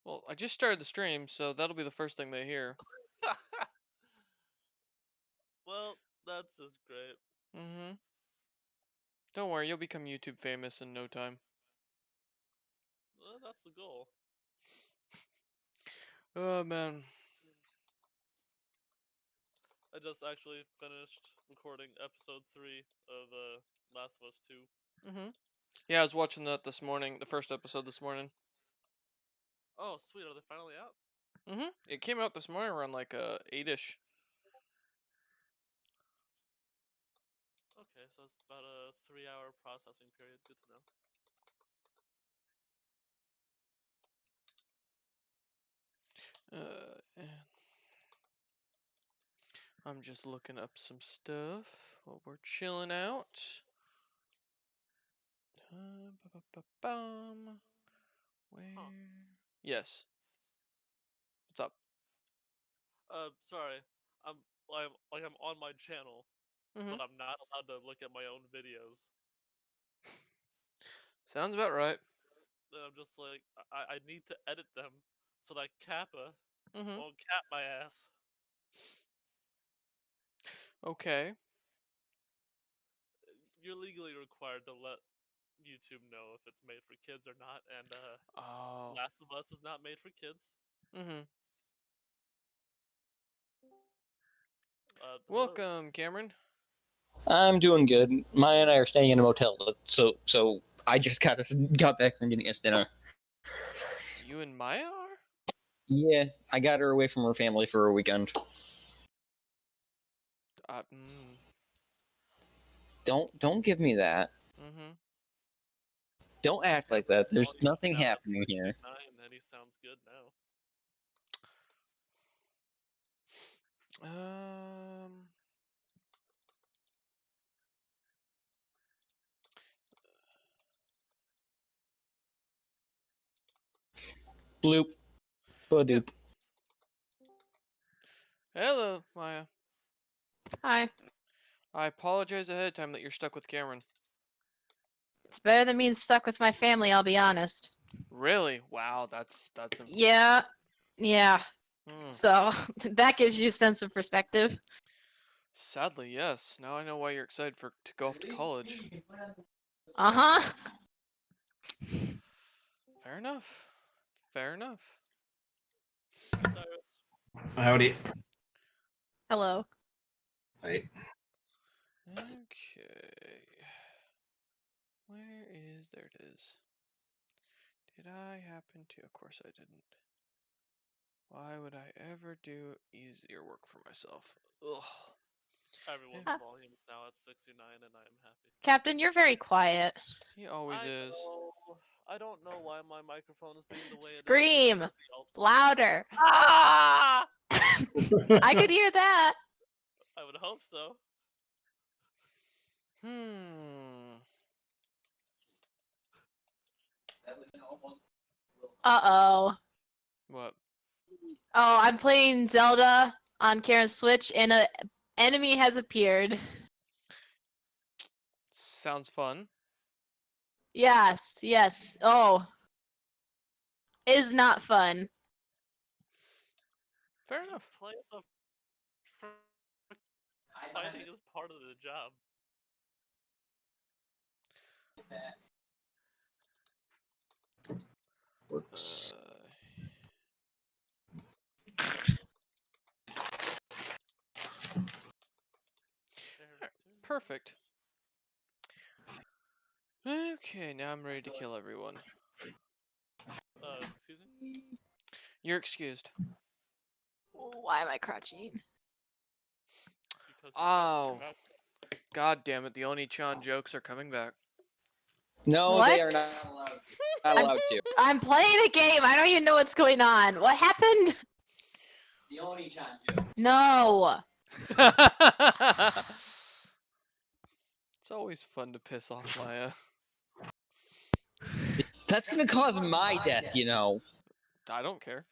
Well, I just started the stream, so that'll be the first thing they hear. Well, that's just great. Mm-hmm. Don't worry, you'll become YouTube famous in no time. Well, that's the goal. Oh, man. I just actually finished recording episode 3 of Last of Us 2. Mm-hmm. Yeah, I was watching that this morning, the first episode this morning. Oh, sweet, are they finally out? Mm-hmm. It came out this morning around like 8-ish. Okay, so it's about a 3-hour processing period. Good to know. And I'm just looking up some stuff while we're chilling out. Ba-ba-ba-bum. Where? Huh. Yes. What's up? Sorry. I'm on my channel, Mm-hmm. but I'm not allowed to look at my own videos. Sounds about right. And I'm just like, I need to edit them so that Kappa Mm-hmm. won't cap my ass. Okay. You're legally required to let YouTube know if it's made for kids or not, and Oh. Last of Us is not made for kids. Mm-hmm. Hello. Welcome, Cameron. I'm doing good. Maya and I are staying in a motel, so I just got back from getting us dinner. You and Maya are? Yeah, I got her away from her family for a weekend. Mm. Don't give me that. Mm-hmm. Don't act like that. There's Volume nothing down at happening here. 69, and he sounds good now. Bloop. Badoop. Hello, Maya. Hi. I apologize ahead of time that you're stuck with Cameron. It's better than being stuck with my family, I'll be honest. Really? Wow, that's Yeah. Yeah. Hmm. So, that gives you a sense of perspective. Sadly, yes. Now I know why you're excited to go off to college. Uh-huh. Fair enough. Fair enough. Hey, Cyrus. Howdy. Hello. Hey. Okay. Where is... There it is. Did I happen to... Of course I didn't. Why would I ever do easier work for myself? Ugh. Everyone's Huh. volume is now at 69, and I am happy. Captain, you're very quiet. He always is. I don't know why my microphone is being the way it is. Scream! It's Louder! Ah! I could hear that! I would hope so. Uh-oh. What? Oh, I'm playing Zelda on Karen's Switch, and an enemy has appeared. Sounds fun. Yes, yes. Oh. Is not fun. Fair enough. Fighting is part of the job. Whoops. Perfect. Okay, now I'm ready to kill everyone. Excuse me? You're excused. Why am I crouching? Because Oh. God damn it, the Oni-chan jokes are coming back. No, What? they are not allowed to. I'm playing a game. I don't even know what's going on. What happened? The Oni-chan joke. No. It's always fun to piss off Maya. That's gonna cause my death, you know. I don't care.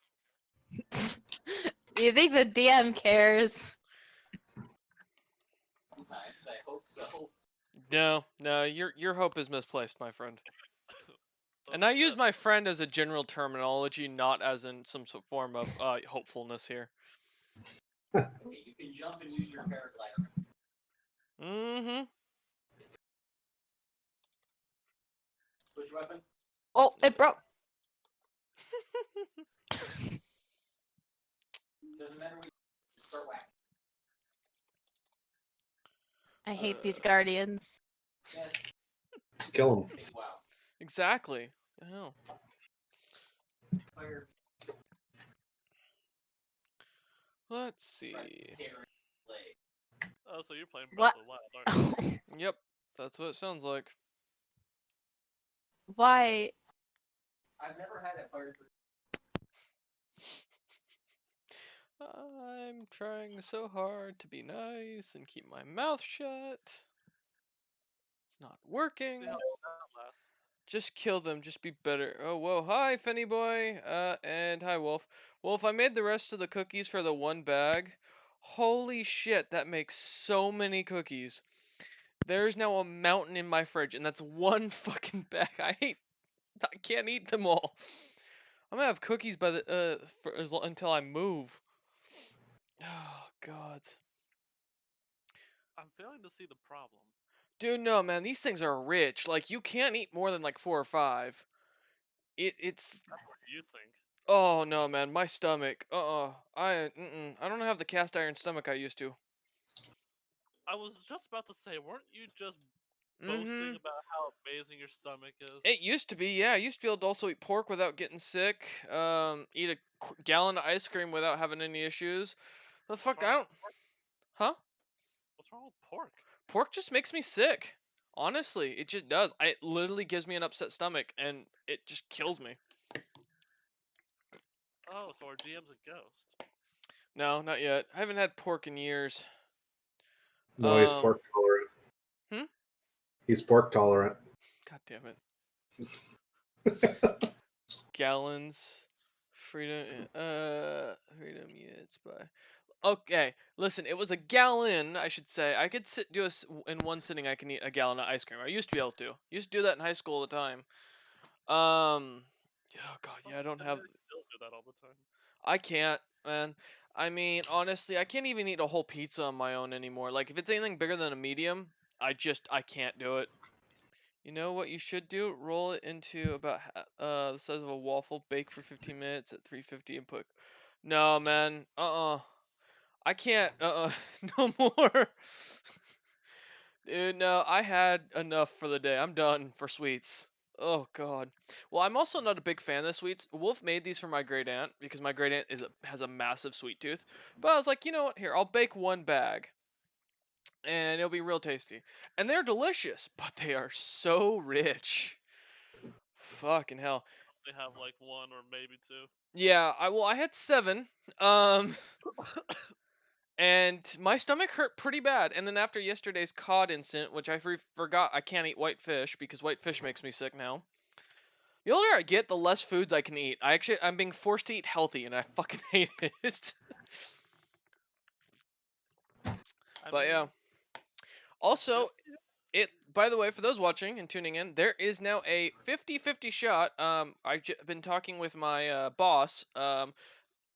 You think the DM cares? I hope so. No, your hope is misplaced, my friend. And I use my friend as a general terminology, not as in some form of hopefulness here. You can jump and use your paraglider. Mm-hmm. Which weapon? Oh, it broke. Doesn't matter when you start whacking. I hate these guardians. Yes. Just kill him. Wow. Exactly. Oh. Fire. Let's see. Oh, so you're playing What? Breath of the Wild, aren't you? Yep, that's what it sounds like. Why? I've never had a fire. I'm trying so hard to be nice and keep my mouth shut. It's not working. See how long that lasts. Just kill them, just be better. Oh, whoa, hi, Fenny Boy, and hi, Wolf. Wolf, I made the rest of the cookies for the one bag. Holy shit, that makes so many cookies. There's now a mountain in my fridge, and that's one fucking bag. I can't eat them all. I'm gonna have cookies by the, until I move. Oh, God. I'm failing to see the problem. Dude, no, man, these things are rich. Like, you can't eat more than like 4 or 5. It's That's what you think. oh no, man, my stomach. I don't have the cast iron stomach I used to. I was just about to say, weren't you just Mhm. boasting about how amazing your stomach is? It used to be, yeah. I used to be able to also eat pork without getting sick. Eat a gallon of ice cream without having any issues. The fuck, I wrong don't. Huh? What's wrong with pork? Pork just makes me sick. Honestly, it just does. It literally gives me an upset stomach, and it just kills me. Oh, so our DM's a ghost. No, not yet. I haven't had pork in years. No, he's pork tolerant. Hmm? He's pork tolerant. God damn it. Gallons. Freedom units by. Okay, listen, it was a gallon, I should say. I could in one sitting. I can eat a gallon of ice cream. I used to be able to. Used to do that in high school all the time. Oh god, yeah, I don't have. Still do that all the time. I can't, man. I mean, honestly, I can't even eat a whole pizza on my own anymore. Like, if it's anything bigger than a medium, I can't do it. You know what you should do? Roll it into about the size of a waffle, bake for 15 minutes at 350 and put. No, man. I can't. No more. Dude, no. I had enough for the day. I'm done for sweets. Oh god. Well, I'm also not a big fan of the sweets. Wolf made these for my great aunt because my great aunt has a massive sweet tooth. But I was like, you know what? Here, I'll bake one bag. And it'll be real tasty. And they're delicious, but they are so rich. Fucking hell. They have like 1 or maybe 2. Yeah, I had 7. And my stomach hurt pretty bad. And then after yesterday's cod incident, which I forgot I can't eat white fish because white fish makes me sick now. The older I get, the less foods I can eat. I'm being forced to eat healthy, and I fucking hate it. But yeah. Also, by the way, for those watching and tuning in, there is now a 50-50 shot. I've been talking with my boss.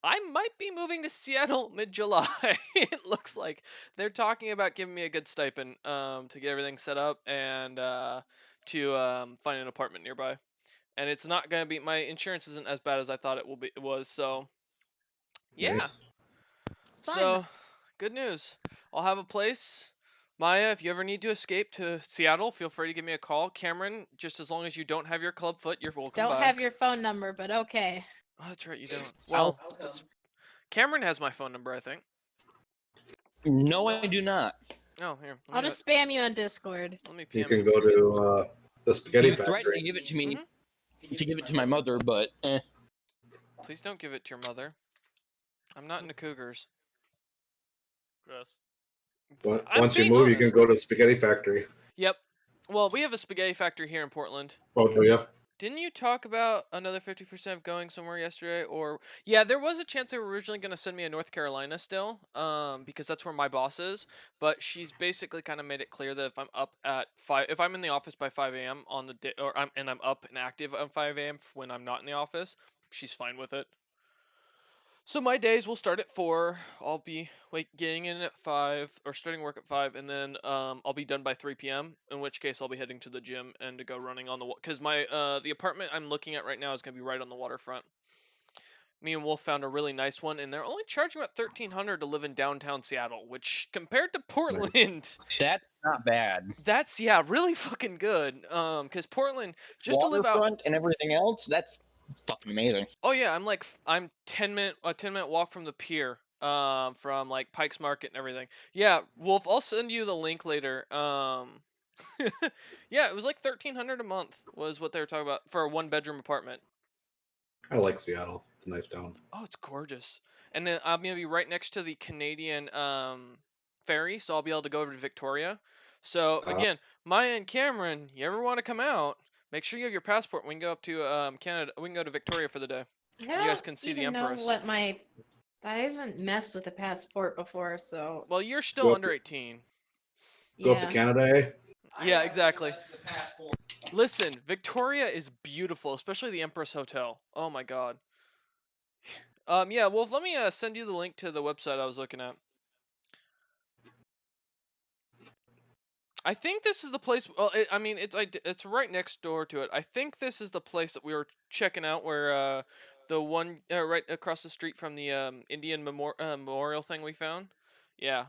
I might be moving to Seattle mid-July. It looks like they're talking about giving me a good stipend to get everything set up and to find an apartment nearby. And it's not gonna be, my insurance isn't as bad as I thought it was. So yeah. Nice. So good news. I'll have a place. Maya, if you ever need to escape to Seattle, feel free to give me a call. Cameron, just as long as you don't have your club foot, you're welcome Don't by. have your phone number, but okay. Oh, that's right, you don't. Well, Cameron has my phone number, I think. No, I do not. Oh, here. I'll just spam you on Discord. Let me You PM can go to the spaghetti You threatened to factory. give it to me, Mhm. to give it to my mother, but Please don't give it to your mother. I'm not into cougars. Gross. I'm Once you being move, you honest. can go to the spaghetti factory. Yep. Well, we have a spaghetti factory here in Portland. Oh, do you? Didn't you talk about another 50% going somewhere yesterday? Or yeah, there was a chance they were originally going to send me to North Carolina still, because that's where my boss is. But she's basically kind of made it clear that if I'm up at 5, if I'm in the office by 5 a.m. on the day, or I'm up and active at 5 a.m. when I'm not in the office, she's fine with it. So my days will start at 4. I'll be like getting in at 5 or starting work at 5, and then I'll be done by 3 p.m. In which case I'll be heading to the gym and to go running on the because my the apartment I'm looking at right now is gonna be right on the waterfront. Me and Wolf found a really nice one, and they're only charging about $1,300 to live in downtown Seattle, which compared to Portland, That's not bad. that's really fucking good. Because Portland just to live out. Waterfront and everything else, that's fucking amazing. Oh yeah, I'm 10-minute walk from the pier, from like Pike's Market and everything. Yeah, Wolf, I'll send you the link later. Yeah, it was like $1,300 a month was what they were talking about for a 1-bedroom apartment. I like Seattle. It's a nice town. Oh, it's gorgeous. And then I'm gonna be right next to the Canadian ferry, so I'll be able to go over to Victoria. So again, Maya and Cameron, you ever want to come out? Make sure you have your passport. We can go up to Canada. We can go to Victoria for the day. I You guys don't can see the even know Empress. what my. I haven't messed with a passport before, so Well, you're still Go up under to- 18. Go up yeah. to Canada, eh? Yeah, exactly. Listen, Victoria is beautiful, especially the Empress Hotel. Oh my god. Yeah, Wolf, let me send you the link to the website I was looking at. I think this is the place. Well, it's right next door to it. I think this is the place that we were checking out, where the one right across the street from the Indian memorial thing we found. Yeah.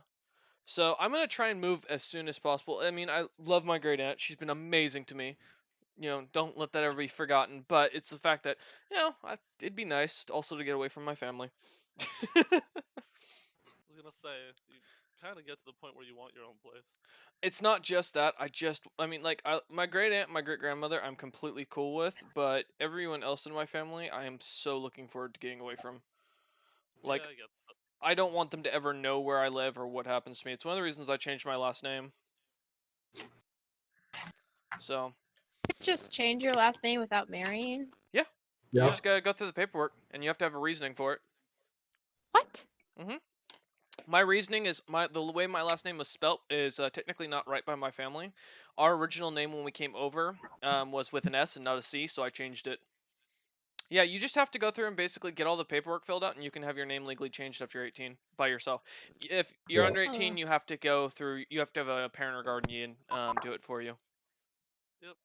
So I'm gonna try and move as soon as possible. I mean, I love my great aunt. She's been amazing to me. Don't let that ever be forgotten. But it's the fact that it'd be nice also to get away from my family. I was gonna say, you kind of get to the point where you want your own place. It's not just that. My great aunt, my great grandmother, I'm completely cool with, but everyone else in my family, I am so looking forward to getting away from. Like, Yeah, I get that. I don't want them to ever know where I live or what happens to me. It's one of the reasons I changed my last name. So, Just change your last name without marrying. you Yeah. just gotta go through the paperwork, and you have to have a reasoning for it. What? My reasoning is the way my last name was spelt is technically not right by my family. Our original name when we came over was with an S and not a C, so I changed it. Yeah, you just have to go through and basically get all the paperwork filled out, and you can have your name legally changed after you're 18 by yourself. If you're Yeah. under 18, you have to go through. You have to have a parent or guardian do it for you. Yep.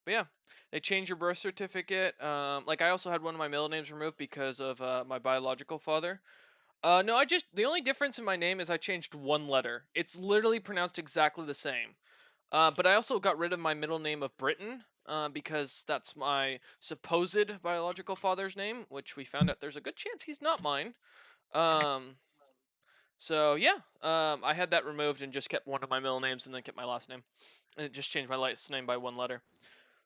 But yeah, they change your birth certificate. Like I also had one of my middle names removed because of my biological father. No, the only difference in my name is I changed one letter. It's literally pronounced exactly the same. But I also got rid of my middle name of Britain, because that's my supposed biological father's name, which we found out there's a good chance he's not mine. So yeah, I had that removed and just kept one of my middle names and then kept my last name. And it just changed my last name by one letter.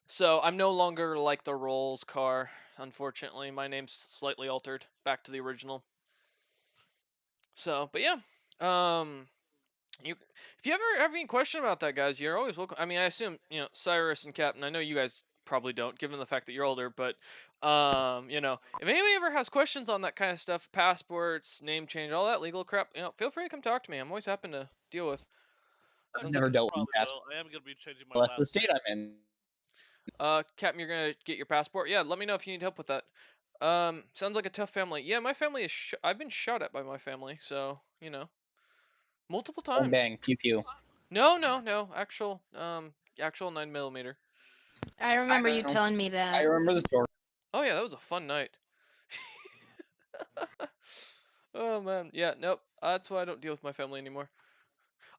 So I'm no longer like the Rolls car, unfortunately. My name's slightly altered back to the original. So, but yeah, if you ever have any question about that, guys, you're always welcome. I mean, I assume Cyrus and Captain. I know you guys probably don't, given the fact that you're older. But if anybody ever has questions on that kind of stuff, passports, name change, all that legal crap, feel free to come talk to me. I'm always happy to deal with. I've Sounds never like, dealt with Probably passport. will. I am gonna be changing my Well, that's the last state name. I'm in. Captain, you're gonna get your passport. Yeah, let me know if you need help with that. Sounds like a tough family. Yeah, my family is. I've been shot at by my family, so multiple times. Bang, bang, pew pew. No. Actual 9mm. I remember you know. telling me I that. remember the story. Oh yeah, that was a fun night. Oh man, yeah, nope. That's why I don't deal with my family anymore.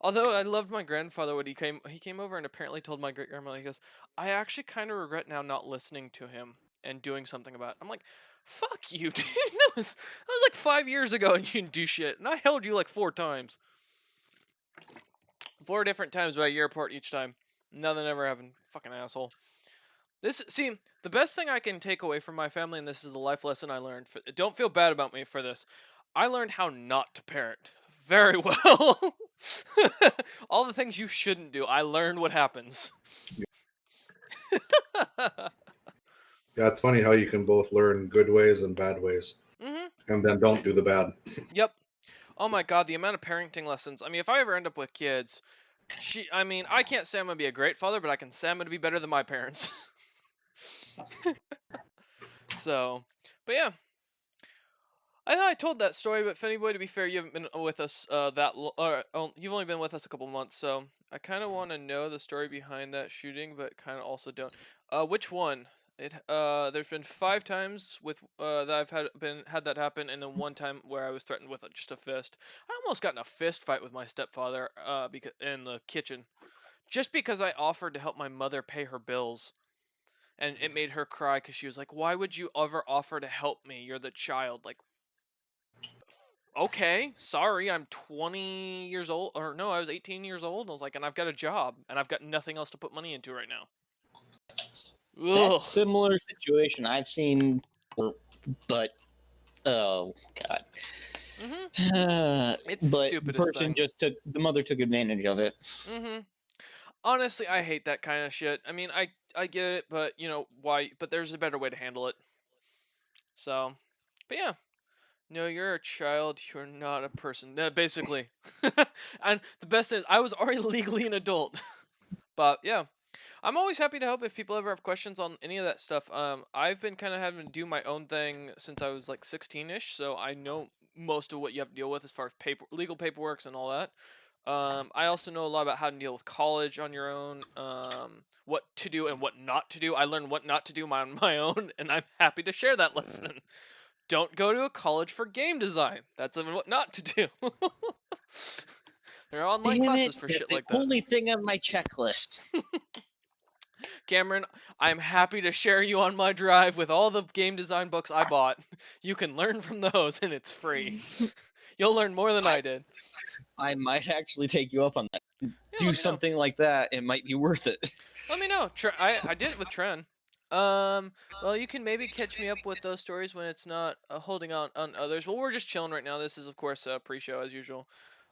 Although I loved my grandfather when he came over and apparently told my great grandmother, he goes, I actually kind of regret now not listening to him and doing something about it. I'm like, fuck you, dude. That was like 5 years ago and you didn't do shit. And I held you like 4 times. 4 different times by airport each time. Nothing ever happened. Fucking asshole. The best thing I can take away from my family, and this is the life lesson I learned. Don't feel bad about me for this. I learned how not to parent very well. All the things you shouldn't do. I learned what happens. Yeah, it's funny how you can both learn good ways and bad ways, Mm-hmm. and then don't do the bad. Yep. Oh my god, the amount of parenting lessons. I mean, if I ever end up with kids, I can't say I'm gonna be a great father, but I can say I'm gonna be better than my parents. So, but yeah. I thought I told that story, but Fenny Boy, to be fair, you haven't been with us you've only been with us a couple months, so I kind of want to know the story behind that shooting, but kind of also don't. Which one? There's been 5 times that I've had that happen, and then 1 time where I was threatened with just a fist. I almost got in a fist fight with my stepfather because in the kitchen, just because I offered to help my mother pay her bills. And it made her cry because she was like, "Why would you ever offer to help me? You're the child." Like, okay, sorry, I'm 20 years old. Or no, I was 18 years old. I was like, and I've got a job, and I've got nothing else to put money into right now. Ugh. That similar situation I've seen, but oh god. It's the but stupidest thing. The mother took advantage of it. Honestly, I hate that kind of shit. I mean, I get it, but you know why? But there's a better way to handle it. So, but yeah. No, you're a child. You're not a person. Basically. And the best is, I was already legally an adult. But yeah, I'm always happy to help if people ever have questions on any of that stuff. I've been kind of having to do my own thing since I was like 16-ish, so I know most of what you have to deal with as far as legal paperwork and all that. I also know a lot about how to deal with college on your own, what to do and what not to do. I learned what not to do on my own, and I'm happy to share that lesson. Don't go to a college for game design. That's what not to do. There are online classes for shit like that. That's the only thing on my checklist. Cameron, I'm happy to share you on my drive with all the game design books I bought. You can learn from those, and it's free. You'll learn more than I did. I might actually take you up on that. Yeah, Do something like that. It might be worth it. Let me know. I did it with Tren. Well, you can maybe catch me up with those stories when it's not holding on others. Well, we're just chilling right now. This is, of course, pre-show as usual.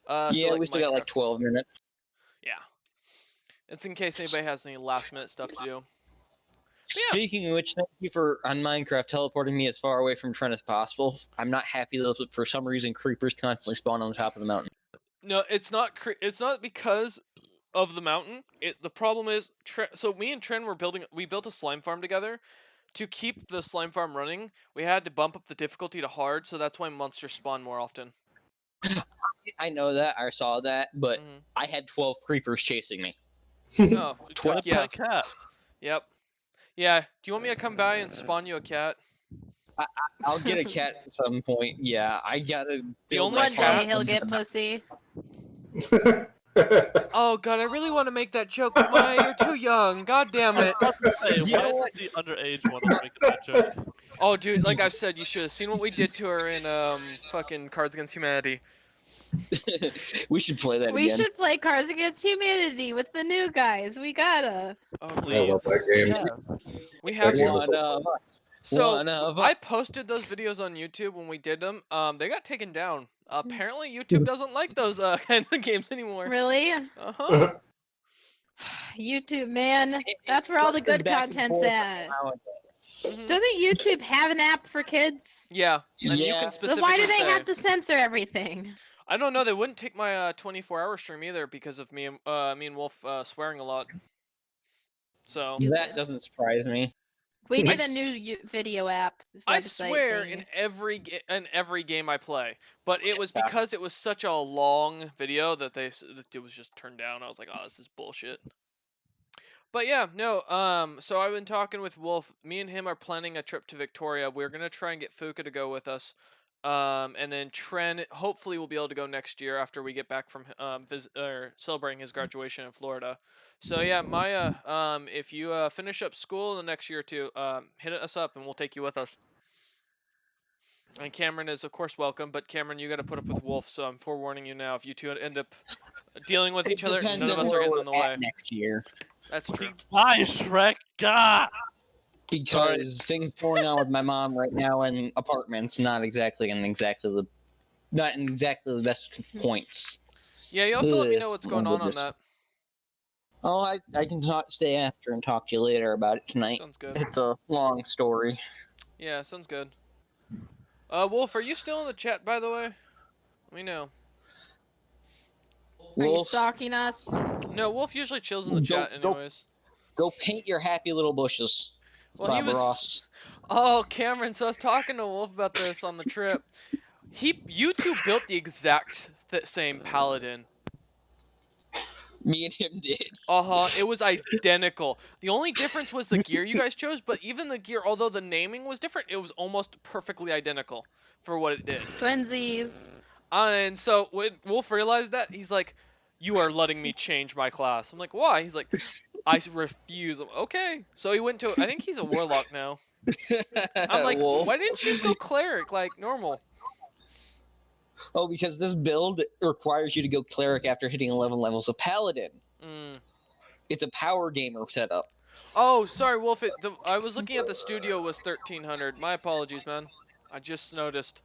Yeah, so, like, we still got like Minecraft. 12 minutes. Yeah. It's in case anybody has any last-minute stuff to do. Yeah. Speaking of which, thank you on Minecraft teleporting me as far away from Trent as possible. I'm not happy though, but for some reason creepers constantly spawn on the top of the mountain. No, it's not. It's not because of the mountain. The problem is, so me and Tren we built a slime farm together. To keep the slime farm running, we had to bump up the difficulty to hard, so that's why monsters spawn more often. I know that, I saw that, but I had 12 creepers chasing me. Oh, 12 yeah. Cat. Yep. Yeah. Do you want me to come by and spawn you a cat? I'll get a cat at some point. Yeah, I gotta. The only One cat- day he'll get pussy. Oh god, I really want to make that joke, but you're too young. God damn it. Hey, You know why what? is the underage one making that joke? Oh, dude, like I've said, you should have seen what we did to her in fucking Cards Against Humanity. We should play that We again. should play Cards Against Humanity with the new guys. We gotta. Oh, I please. love that game. Yes. We have That game to. was One of us. So One of I us. posted those videos on YouTube when we did them. They got taken down. Apparently, YouTube doesn't like those kind of games anymore. Really? Uh-huh. YouTube, man. That's where all the good Back and content's forth at. Mhm. Doesn't YouTube have an app for kids? Yeah, and you Yeah. can So specifically So why do they say- have to censor everything? I don't know. They wouldn't take my 24-hour stream either because of me and Wolf swearing a lot. So That doesn't surprise me. We I need a s- new video app. I website swear thingy. in every game I play, but it was because it was such a long video that that it was just turned down. I was like, oh, this is bullshit. But yeah, no. So I've been talking with Wolf. Me and him are planning a trip to Victoria. We're gonna try and get Fuka to go with us. And then Tren hopefully will be able to go next year after we get back from celebrating his graduation in Florida. So yeah, Maya, if you finish up school in the next year or two, hit us up and we'll take you with us. And Cameron is of course welcome, but Cameron, you got to put up with Wolf. So I'm forewarning you now. If you two end up dealing with each other, Depends none of on us are where getting in the we're way. at next year. That's true. Bye, Shrek. God. Because things going on with my mom right now in apartments not in exactly the best points. Yeah, you have to let me Ugh, know what's going on that. Oh, I can stay after and talk to you later about it tonight. Sounds good. It's a long story. Yeah, sounds good. Wolf, are you still in the chat, by the way? Let me know. Are you Wolf, stalking us? No, Wolf usually chills in the chat anyways. Go paint your happy little bushes, Well, he Bob was. Ross. Oh, Cameron, so I was talking to Wolf about this on the trip. You two built the exact same paladin. Me and him did. It was identical. The only difference was the gear you guys chose, but even the gear, although the naming was different, it was almost perfectly identical for what it did. Twinsies. And so when Wolf realized that, he's like, "You are letting me change my class." I'm like, "Why?" He's like, "I refuse." I'm, okay. So he went to. I think he's a warlock now. I'm like, Wolf. "Why didn't you just go cleric like normal?" Oh, because this build requires you to go cleric after hitting 11 levels of paladin. It's a power gamer setup. Oh, sorry, Wolf. I was looking at the studio was 1300. My apologies, man. I just noticed.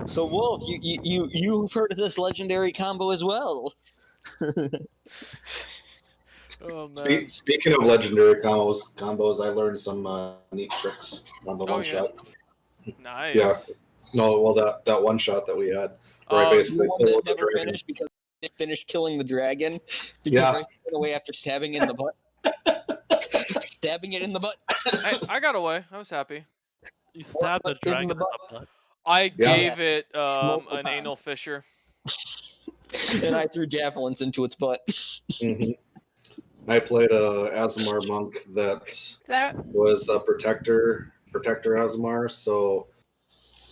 So Wolf, you've heard of this legendary combo as well. Oh man. Speaking of legendary combos, I learned some neat tricks on the Oh, one yeah? shot. Nice. Yeah. No, well that one shot that we had, where I Oh, basically The one that soloed the never dragon. finished because it finished killing the dragon. Because Yeah. I ran away after stabbing it in the butt. Stabbing it in the butt. I got away. I was happy. You stabbed the What in dragon the in the butt? butt. I Yeah. gave it Multiple an times. anal fissure. And I threw javelins into its butt. Mhm. I played a Azamar monk that That was a protector Azamar, so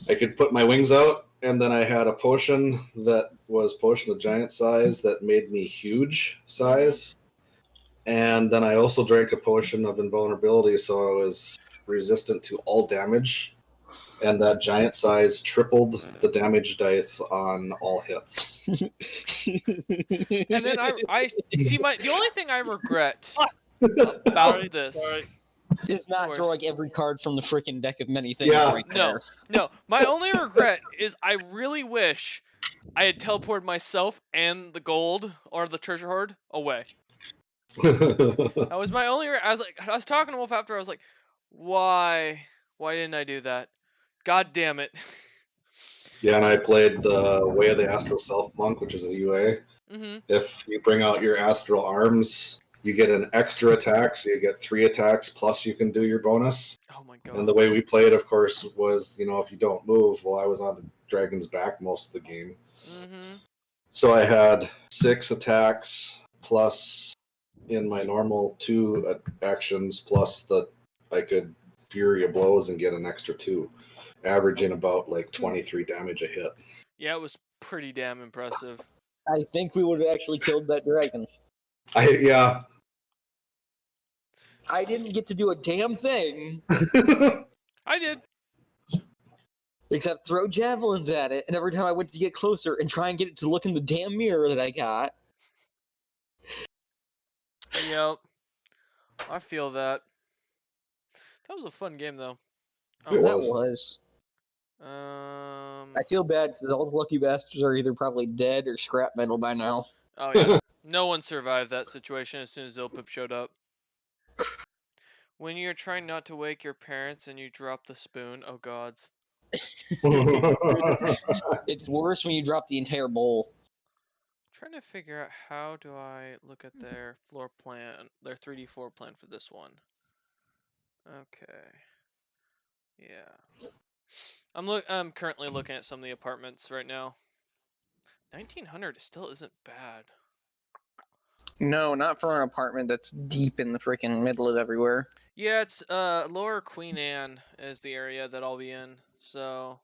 I could put my wings out, and then I had a potion that was potion of giant size that made me huge size, and then I also drank a potion of invulnerability, so I was resistant to all damage, and that giant size tripled the damage dice on all hits. And then I see the only thing I regret about this. Sorry. It's not Of throw course. like every card from the freaking deck of many things Yeah. right No. there. No, my only regret is I really wish I had teleported myself and the gold or the treasure hoard away. That was my only. I was talking to Wolf after. I was like, why didn't I do that? God damn it. Yeah, and I played the Way of the Astral Self monk, which is a UA. Mhm. If you bring out your astral arms, you get an extra attack, so you get 3 attacks plus you can do your bonus. Oh my god. And the way we played, of course, was if you don't move, well, I was on the dragon's back most of the game. Mhm. So I had 6 attacks plus in my normal 2 actions, plus I could Fury of Blows and get an extra 2, averaging about like 23 damage a hit. Yeah, it was pretty damn impressive. I think we would have actually killed that dragon. Yeah. I didn't get to do a damn thing I did. except throw javelins at it, and every time I went to get closer and try and get it to look in the damn mirror that I got. Yep. I feel that. That was a fun game though. It That was. was. Um. I feel bad because all the lucky bastards are either probably dead or scrap metal by now. Oh yeah. No one survived that situation as soon as Zilpip showed up. When you're trying not to wake your parents and you drop the spoon, oh gods. It's worse when you drop the entire bowl. Trying to figure out how do I look at their floor plan, their 3D floor plan for this one. Okay. Yeah. I'm currently looking at some of the apartments right now. 1900 still isn't bad. No, not for an apartment that's deep in the freaking middle of everywhere. Yeah, it's Lower Queen Anne is the area that I'll be in. So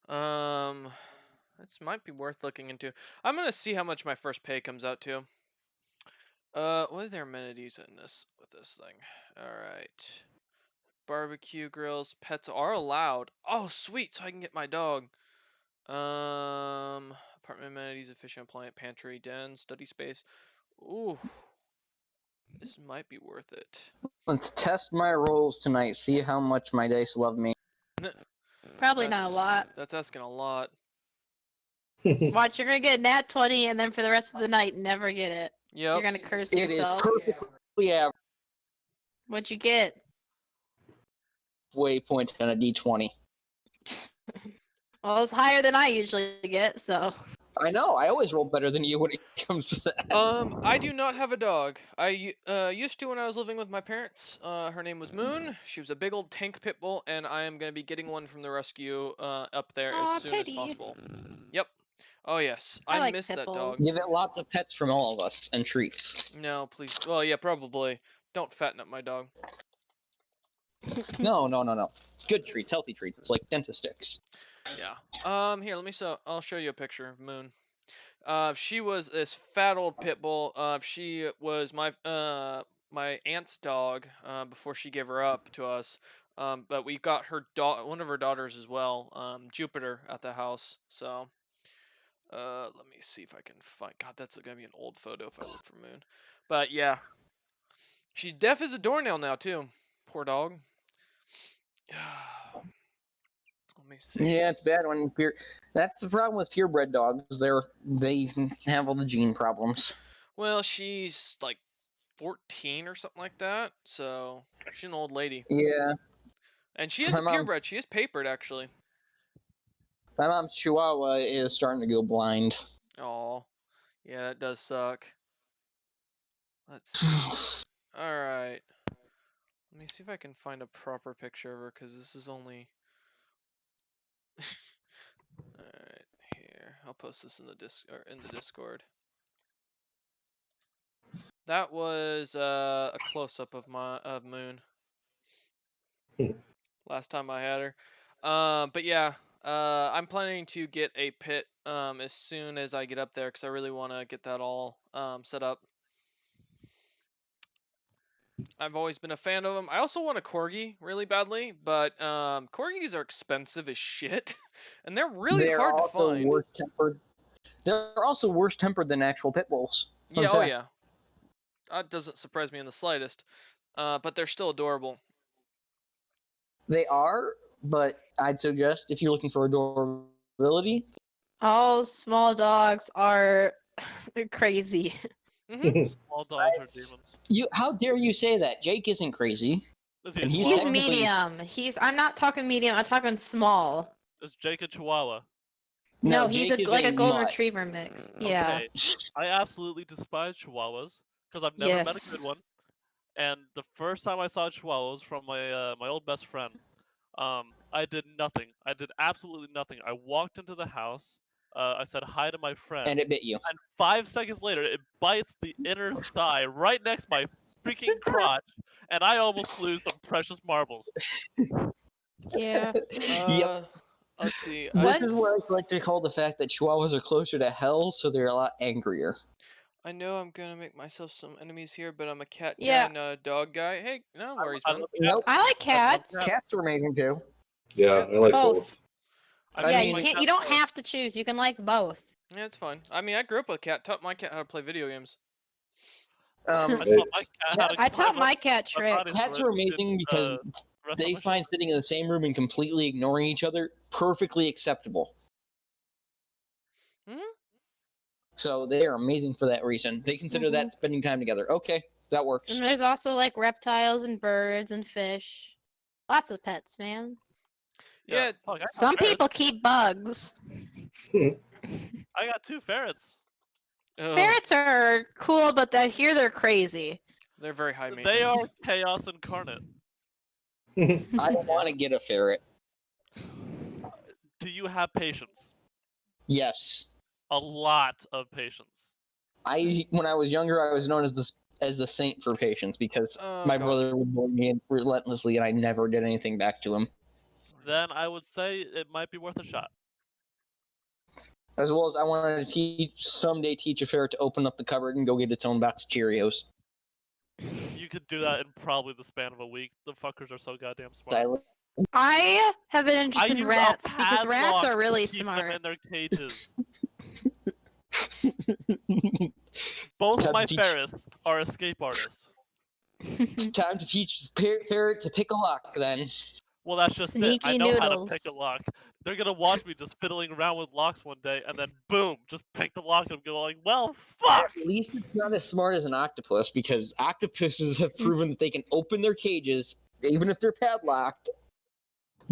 this might be worth looking into. I'm gonna see how much my first pay comes out to. What are their amenities in this with this thing? Alright. Barbecue grills, pets are allowed. Oh sweet, so I can get my dog. Apartment amenities, efficient appliance, pantry, den, study space. Ooh. This might be worth it. Let's test my rolls tonight, see how much my dice love me. probably not a lot. That's asking a lot. Watch, you're gonna get a nat 20, and then for the rest of the night, never get it. Yep. You're gonna curse It is yourself. perfectly average What'd you get? waypoint on a D20. Well, it's higher than I usually get, so. I know. I always roll better than you when it comes to that. I do not have a dog. I used to when I was living with my parents. Her name was Moon. She was a big old tank pit bull, and I am gonna be getting one from the rescue up there Aw, as soon pity. as possible. Yep. Oh yes, I I like miss pit that dog. bulls. Give it lots of pets from all of us and treats. No, please. Well, yeah, probably. Don't fatten up my dog. No. Good treats, healthy treats, like dentist sticks. Yeah. Here, I'll show you a picture of Moon. She was this fat old pit bull. She was my aunt's dog before she gave her up to us. But we got her one of her daughters as well, Jupiter, at the house. So, let me see if I can find. God, that's gonna be an old photo if I look for Moon. But yeah, she's deaf as a doornail now too. Poor dog. Let me see. Yeah, it's bad when pure. That's the problem with purebred dogs. They have all the gene problems. Well, she's like 14 or something like that. So she's an old lady. Yeah, And she is My a mom- purebred. She is papered, actually. my mom's Chihuahua is starting to go blind. Oh, yeah, that does suck. Let's see. All right. Let me see if I can find a proper picture of her, because this is only... All right, here. I'll post this in the Discord. That was a close-up of Moon. Last time I had her. But yeah, I'm planning to get a pit as soon as I get up there, because I really want to get that all set up. I've always been a fan of them. I also want a corgi really badly, but corgis are expensive as shit, and they're really They're hard to also find. worse-tempered. They're also worse tempered than actual pit bulls. Fun Yeah, oh fact. yeah. That doesn't surprise me in the slightest. But they're still adorable. They are, but I'd suggest if you're looking for adorability, All small dogs are crazy. Hmm. Small dogs are demons. how dare you say that? Jake isn't crazy. Is he a And he's He's Chihuahua? technically- medium. I'm not talking medium. I'm talking small. Is Jake a Chihuahua? No, he's Jake is like a golden mutt. retriever mix. Yeah. Okay. I absolutely despise Chihuahuas because I've never met Yes. a good one. And the first time I saw Chihuahuas from my old best friend, I did nothing. I did absolutely nothing. I walked into the house. I said hi to my friend, And it bit you. and 5 seconds later, it bites the inner thigh right next to my freaking crotch, and I almost lose some precious marbles. Yeah. Yep. Let's see. This is Once- what I like to call the fact that Chihuahuas are closer to hell, so they're a lot angrier. I know I'm gonna make myself some enemies here, but I'm a cat guy, Yeah. not a dog guy. Hey, no worries, I man. love Nope. I like cats. Yeah. Cats are amazing too. Yeah, I like Both. both. I Yeah, mean, you my can't. cat You don't knows. have to choose. You can like both. Yeah, it's fine. I mean, I grew up with a cat. Taught my cat how to play video games. I Um, taught my cat how to I climb taught up my cat my tricks. body cats so are it amazing didn't, because rest on they my find shoulder. sitting in the same room and completely ignoring each other perfectly acceptable. Mhm. So they are amazing for that reason. They consider that spending time together. Okay, that works. And there's also like reptiles and birds and fish. Lots of pets, man. Yeah. Fuck, I got Some ferrets. people keep bugs. I got 2 ferrets. Ugh, Ferrets are cool, but I hear they're crazy. they're very high maintenance. They are chaos incarnate. I don't want to get a ferret. Do you have patience? Yes, A lot of patience. when I was younger, I was known as the saint for patience because Oh, my God. brother would bully me relentlessly, and I never did anything back to him. Then I would say it might be worth a shot. As well as I wanted to someday teach a ferret to open up the cupboard and go get its own box of Cheerios. You could do that in probably the span of a week. The fuckers are so goddamn smart. Silent. I have been I interested in use a rats because rats padlock are really to keep smart. them in their cages. Both Time my to teach- ferrets are escape artists. It's time to teach ferret to pick a lock. Then Well, that's just it. I Sneaky know how to noodles. pick a lock. They're gonna watch me just fiddling around with locks one day, and then boom, just pick the lock and go like, well, fuck. At least it's not as smart as an octopus, because octopuses have proven that they can open their cages, even if they're padlocked,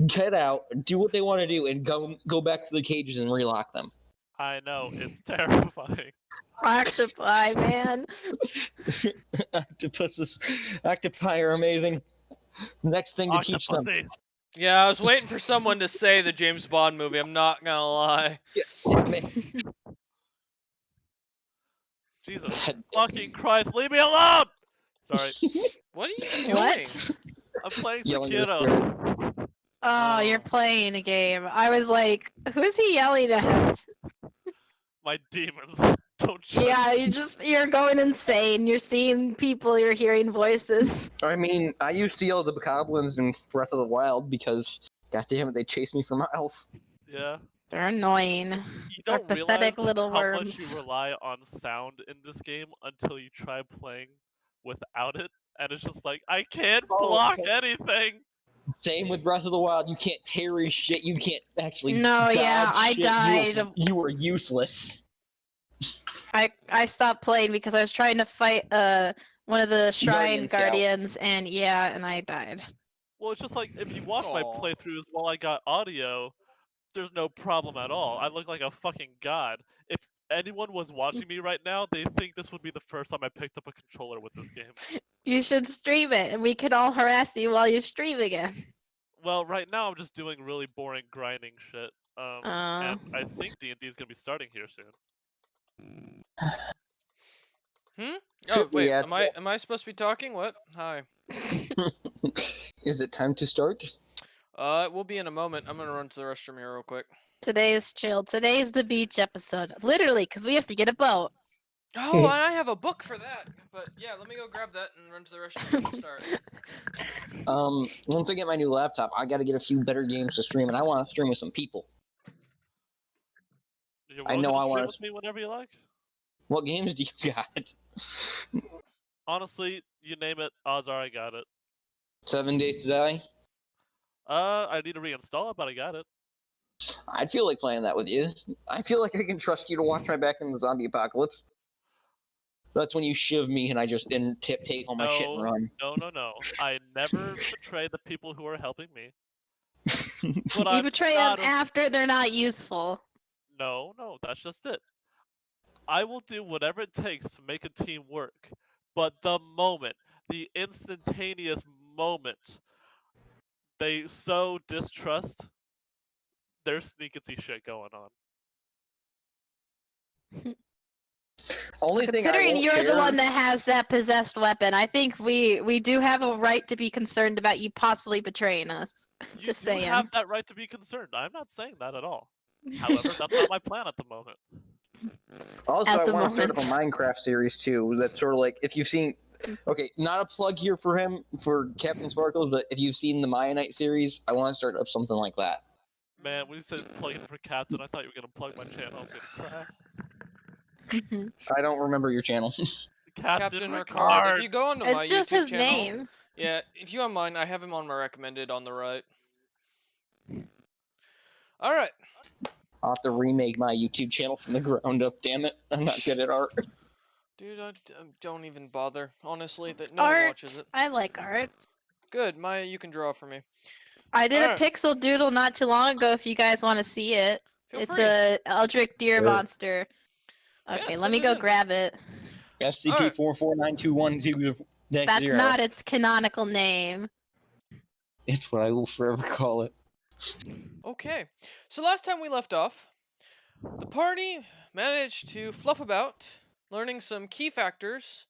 get out, do what they want to do, and go back to the cages and relock them. I know, it's terrifying. Octopi, man. Octopi are amazing. Next thing to teach them. Octopussy. Yeah, I was waiting for someone to say the James Bond movie. I'm not gonna lie. Jesus fucking Christ, leave me alone! Sorry, What are you doing? What? I'm playing Yelling at the Sekiro. Oh, you're playing a game. I was like, who's he yelling at? My demons. Don't judge. Yeah, you're going insane. You're seeing people, you're hearing voices. I mean, I used to yell at the goblins in Breath of the Wild because, goddammit, they chased me for miles. Yeah. They're annoying. You They're don't realize pathetic little how much worms. you rely on sound in this game until you try playing without it, and it's just like, I can't block anything! Same with Breath of the Wild. You can't parry shit. You can't actually. No, yeah, dodge I shit. died. You were useless. I stopped playing because I was trying to fight one of the shrine Guardian Scout. guardians, and yeah, and I died. Well, it's just like, if you watch my Aw. playthroughs while I got audio, there's no problem at all. I look like a fucking god. If anyone was watching me right now, they think this would be the first time I picked up a controller with this game. You should stream it, and we can all harass you while you stream again. Well, right now I'm just doing really boring grinding shit. And I think D&D is gonna be starting here soon. Oh wait, Yeah. am I supposed to be talking? What? Hi. Is it time to start? It will be in a moment. I'm gonna run to the restroom here real quick. Today is chill. Today's the beach episode. Literally, because we have to get a boat. Oh, and I have a book for that. But yeah, let me go grab that and run to the restroom and start. Once I get my new laptop, I gotta get a few better games to stream, and I want to stream with some people. You're I know welcome to I stream wanna- with me whenever you like. What games do you got? Honestly, you name it, odds are I got it. 7 Days to Die? I need to reinstall it, but I got it. I'd feel like playing that with you. I feel like I can trust you to watch my back in the zombie apocalypse. That's when you shiv me and I just take all my shit and run. No. I never betray the people who are helping me. But You I'm betray not them after they're not useful. No, that's just it. I will do whatever it takes to make a team work. But the instantaneous moment they so distrust, there's sneaky shit going on. Only thing I Considering won't you're the share- one that has that possessed weapon, I think we do have a right to be concerned about you possibly betraying us. You Just do saying. have that right to be concerned. I'm not saying that at all. However, that's not my plan at the moment. Also, At I the want to start up a moment. Minecraft series too. That's sort of like if you've seen. Okay, not a plug here for him for Captain Sparkles, but if you've seen the Mayanite series, I want to start up something like that. Man, when you said plugging for Captain, I thought you were gonna plug my channel. I was gonna cry. I don't remember your channel. Captain Ricard. Ricard. If you go onto my It's just YouTube his channel, name. yeah, if you on mine, I have him on my recommended on the right. All right. I'll have to remake my YouTube channel from the ground up. Damn it, I'm not good at art. Dude, don't even bother. Honestly, that no one Art. watches it. I like art. Good, Maya, you can draw for me. I did Alright. a pixel doodle not too long ago if you guys want to see it. Feel It's free. a Eldritch Deer Sure. monster. Yeah, Okay, send let me it go in. grab it. SCP-449212. That's not its canonical name. It's what I will forever call it. Okay, so last time we left off, the party managed to fluff about, learning some key factors,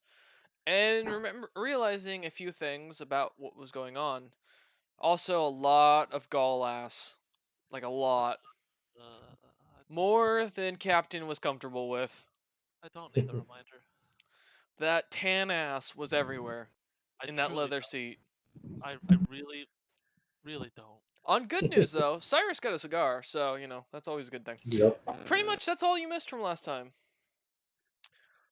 and realizing a few things about what was going on. Also, a lot of gall ass. Like, a lot. More than Captain was comfortable with. I don't need the reminder. That tan ass was everywhere I in that truly leather don't. seat. I really don't. On good news, though, Cyrus got a cigar, so, you know, that's always a good thing. Yep. Pretty much that's all you missed from last time.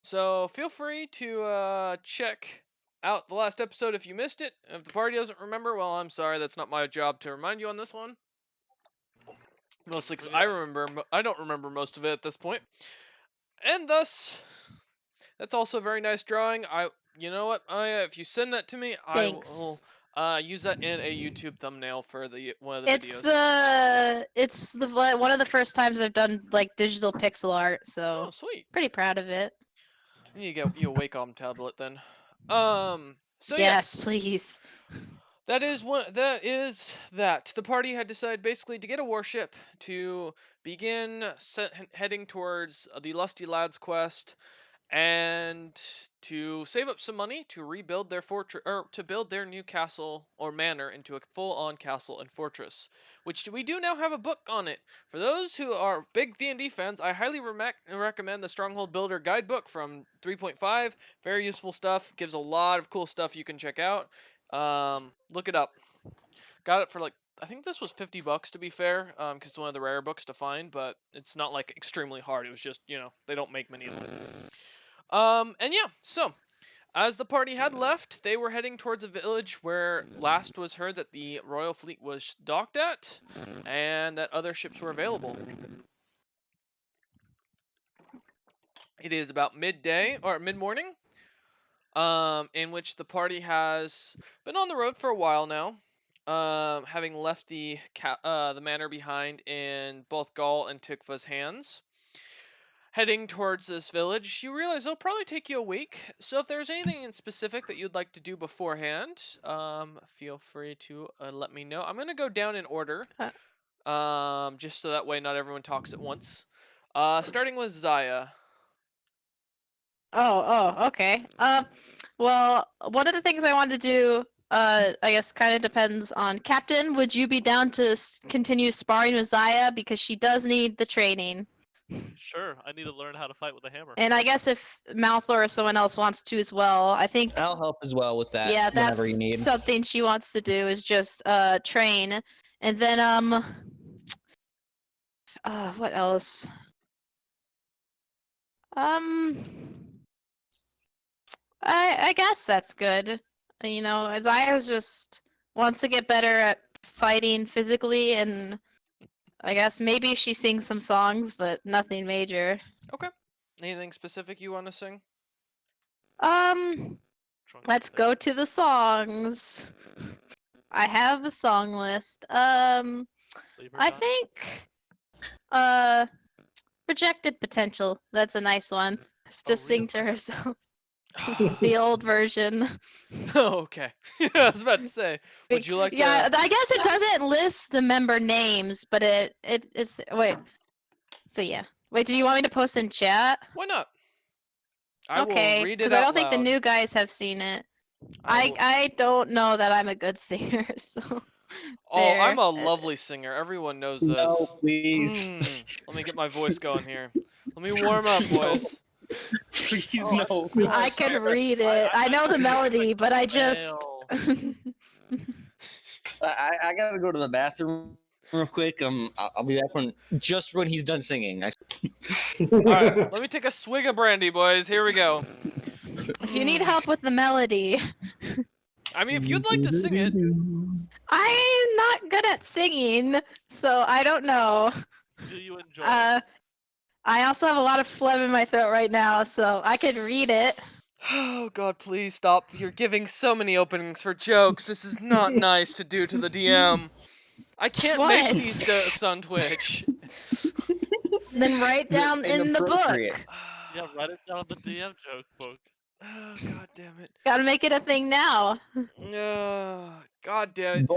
So feel free to check out the last episode if you missed it. If the party doesn't remember, well, I'm sorry. That's not my job to remind you on this one. Mostly because I don't remember most of it at this point. And thus, that's also a very nice drawing. You know what, Aya, if you send that to me, Thanks. I will use that in a YouTube thumbnail for one of the videos. It's the one of the first times I've done like digital pixel art, so Oh, sweet. pretty proud of it. You need to get you a Wacom tablet then. So yes, yes, please. that is that. The party had decided basically to get a warship to begin heading towards the Lusty Lads quest and to save up some money to rebuild their fortress, or to build their new castle or manor into a full-on castle and fortress, which we do now have a book on it. For those who are big D&D fans, I highly recommend the Stronghold Builder Guidebook from 3.5. Very useful stuff. Gives a lot of cool stuff you can check out. Look it up. Got it for like, I think this was $50 to be fair, because it's one of the rare books to find, but it's not like extremely hard. It was just, they don't make many of them. And yeah, so as the party had left, they were heading towards a village where last was heard that the royal fleet was docked at and that other ships were available. It is about midday or mid-morning, in which the party has been on the road for a while now, having left the manor behind in both Gaul and Tikva's hands. Heading towards this village, you realize it'll probably take you a week. So if there's anything in specific that you'd like to do beforehand, feel free to let me know. I'm gonna go down in order, just so that way not everyone talks at once. Starting with Zaya. Oh, okay. Well, one of the things I wanted to do, I guess, kind of depends on Captain. Would you be down to continue sparring with Zaya because she does need the training? Sure, I need to learn how to fight with a hammer. And I guess if Malthor or someone else wants to as well, I think. I'll help as well with that. Yeah, that's whenever you need. something she wants to do is just train, and then what else? I guess that's good. Zaya just wants to get better at fighting physically, and I guess maybe she sings some songs, but nothing major. Okay. Anything specific you want to sing? Let's go to the songs. I have a song list. I think Projected Potential. That's a nice one. Just sing to herself. The old version. Oh, okay. I was about to say, would you like to? Yeah, I guess it doesn't list the member names, but it's wait. So yeah. Wait, do you want me to post in chat? Why not? Okay, because I don't think the new guys have seen it. I don't know that I'm a good singer, so. Oh, there. I'm a lovely singer. Everyone knows this. No, please. Let me get my voice going here. Let me warm up, boys. Please no. I can read it. I know the melody, but I just. I gotta go to the bathroom real quick. I'll be back when he's done singing. All right, let me take a swig of brandy, boys. Here we go. If you need help with the melody. I mean, if you'd like to sing it. I'm not good at singing, so I don't know. Do you enjoy it? I also have a lot of phlegm in my throat right now, so I could read it. Oh God, please stop. You're giving so many openings for jokes. This is not nice to do to the DM. I can't make these jokes on Twitch. Then write down in the book. Yeah, write it down in the DM joke book. Oh, God damn it. Gotta make it a thing now. God damn it.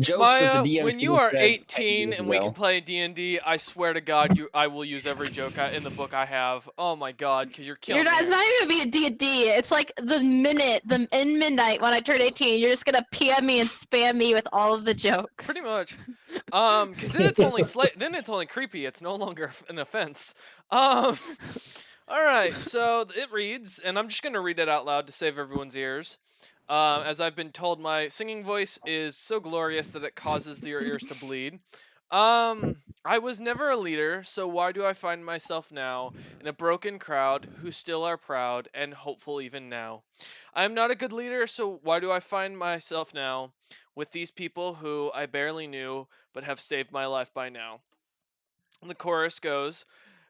Jokes Maya, that the DM when you are said 18 and we well. can play D&D, I swear to God, I will use every joke in the book I have. Oh my God, because you're killing me. It's not even gonna be a D&D. It's like in midnight when I turn 18, you're just gonna PM me and spam me with all of the jokes. Pretty much. Because then it's only then it's only creepy. It's no longer an offense. All right, so it reads, and I'm just gonna read it out loud to save everyone's ears. As I've been told, my singing voice is so glorious that it causes your ears to bleed. I I was never a leader, so why do I find myself now in a broken crowd who still are proud and hopeful even now? I am not a good leader, so why do I find myself now with these people who I barely knew but have saved my life by now? And the chorus goes,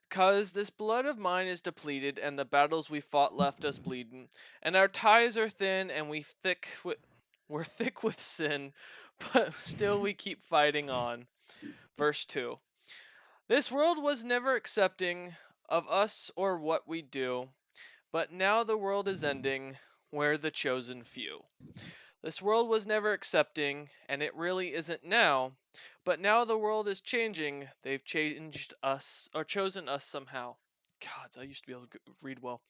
"'Cause this blood of mine is depleted, and the battles we fought left us bleeding, and our ties are thin, and we're thick with sin, but still we keep fighting on." Verse 2. "This world was never accepting of us or what we do, but now the world is ending, we're the chosen few. This world was never accepting, and it really isn't now, but now the world is changing, they've changed us, or chosen us somehow." Gods, I used to be able to read well.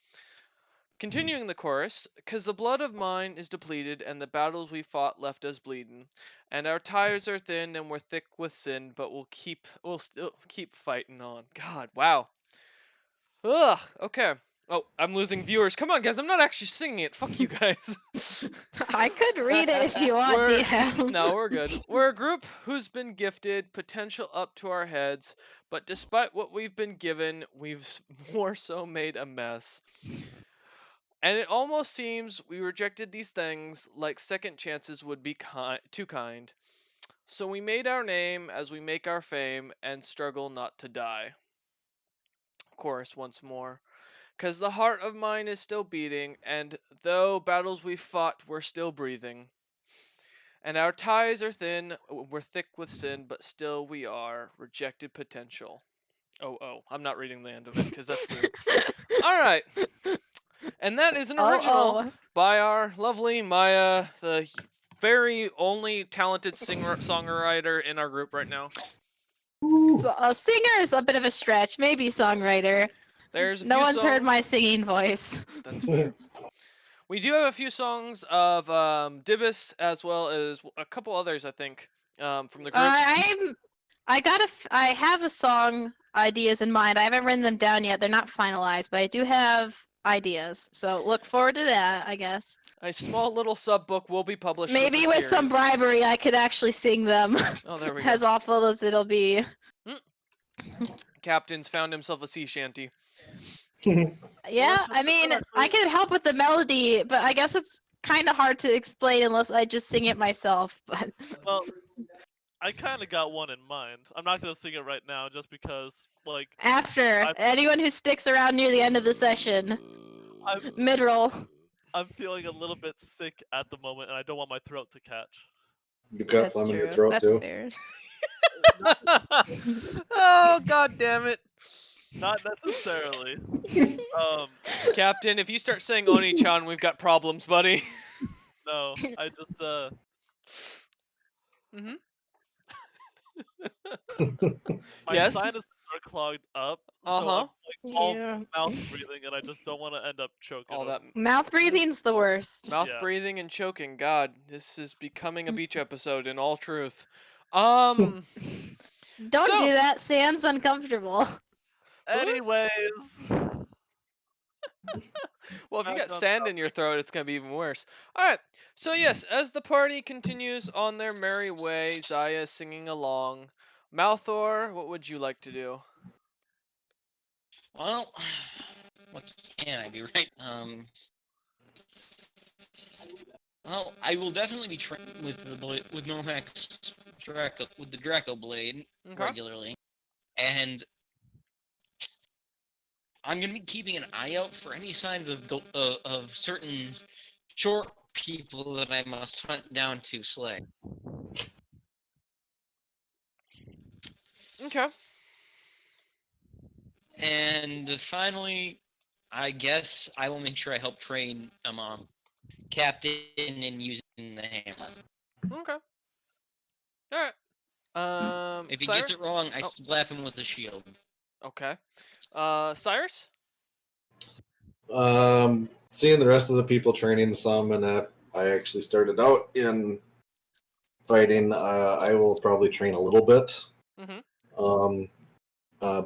Continuing the chorus, "'Cause the blood of mine is depleted, and the battles we fought left us bleeding, and our tires are thin, and we're thick with sin, but we'll still keep fighting on." God, wow. Ugh, okay. Oh, I'm losing viewers. Come on, guys, I'm not actually singing it. Fuck you guys. I could read it if you want, We're- DM. No, we're good. We're a group who's been gifted potential up to our heads, but despite what we've been given, we've more so made a mess. And it almost seems we rejected these things like second chances would be too kind. So we made our name as we make our fame and struggle not to die. Chorus once more. "'Cause the heart of mine is still beating, and though battles we fought, we're still breathing. And our ties are thin, we're thick with sin, but still we are rejected potential." Oh, I'm not reading the end of it because that's weird. Alright. And that is an original Oh, by our lovely Maya, the very only talented songwriter in our group right now. so a singer is a bit of a stretch, maybe songwriter. There's a No few one's heard songs- my singing voice. That's fair. We do have a few songs of Dibus as well as a couple others, I think, from the group. I have a song ideas in mind. I haven't written them down yet. They're not finalized, but I do have ideas. So look forward to that, I guess. A small little sub book will be published. Maybe with, with the some series. bribery, I could actually sing them. Oh, there we go. As awful as it'll be. Captain's found himself a sea shanty. Yeah, Listen, I mean, I actually- could help with the melody, but I guess it's kind of hard to explain unless I just sing it myself. But Well, I kind of got one in mind. I'm not gonna sing it right now, just because, like, after, anyone who sticks around near the end of the session, I'm mid-roll. I'm feeling a little bit sick at the moment, and I don't want my throat to catch. You got That's phlegm in your true. throat That's too. fair. Oh, god damn it. Not necessarily. Captain, if you start saying Oni-chan, we've got problems, buddy. No, I just Mm-hmm. my Yes? sinuses are clogged up, so Uh-huh. I'm like all Yeah. mouth breathing, and I just don't want to end up choking. All that Mouth breathing's the worst. mouth Yeah. breathing and choking. God, this is becoming a beach episode in all truth. Don't So- do that. Sand's uncomfortable. Anyways, Well, if you Back got on sand in your throat, it's going to be even worse. All right. So, yes, as the party continues on their merry way, Zaya is singing along. Malthor, what would you like to do? Well, what can I do, right? Well, I will definitely be training with with Nomax Draco with the Draco Blade Okay. regularly, and I'm gonna be keeping an eye out for any signs of certain short people that I must hunt down to slay. Okay. And finally, I guess I will make sure I help train Captain in using the hammer. Okay. All right. If he Cyrus? gets it wrong, I Oh. slap him with a shield. Okay. Cyrus? Seeing the rest of the people training some, and that I actually started out in fighting. I will probably train a little bit. Mhm.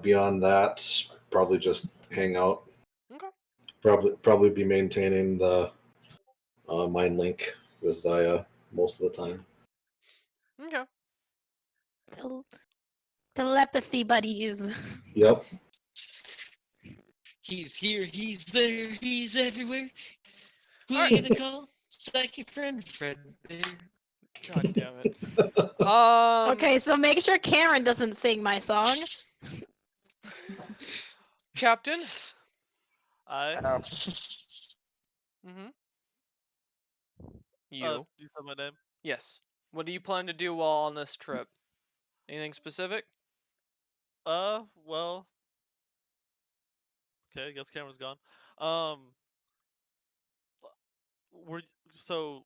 Beyond that, probably just hang out. Okay. Probably be maintaining the mind link with Zaya most of the time. Okay. Telepathy buddies. Yep. He's here, he's there, he's everywhere. Who Alright. you gonna call? Psychic friend, Fred Bear. God damn it. Okay, so make sure Karen doesn't sing my song. Captain. I. Mm-hmm. You. You said my name. Yes. What do you plan to do while on this trip? Anything specific? Well. Okay, I guess Cameron's gone. So,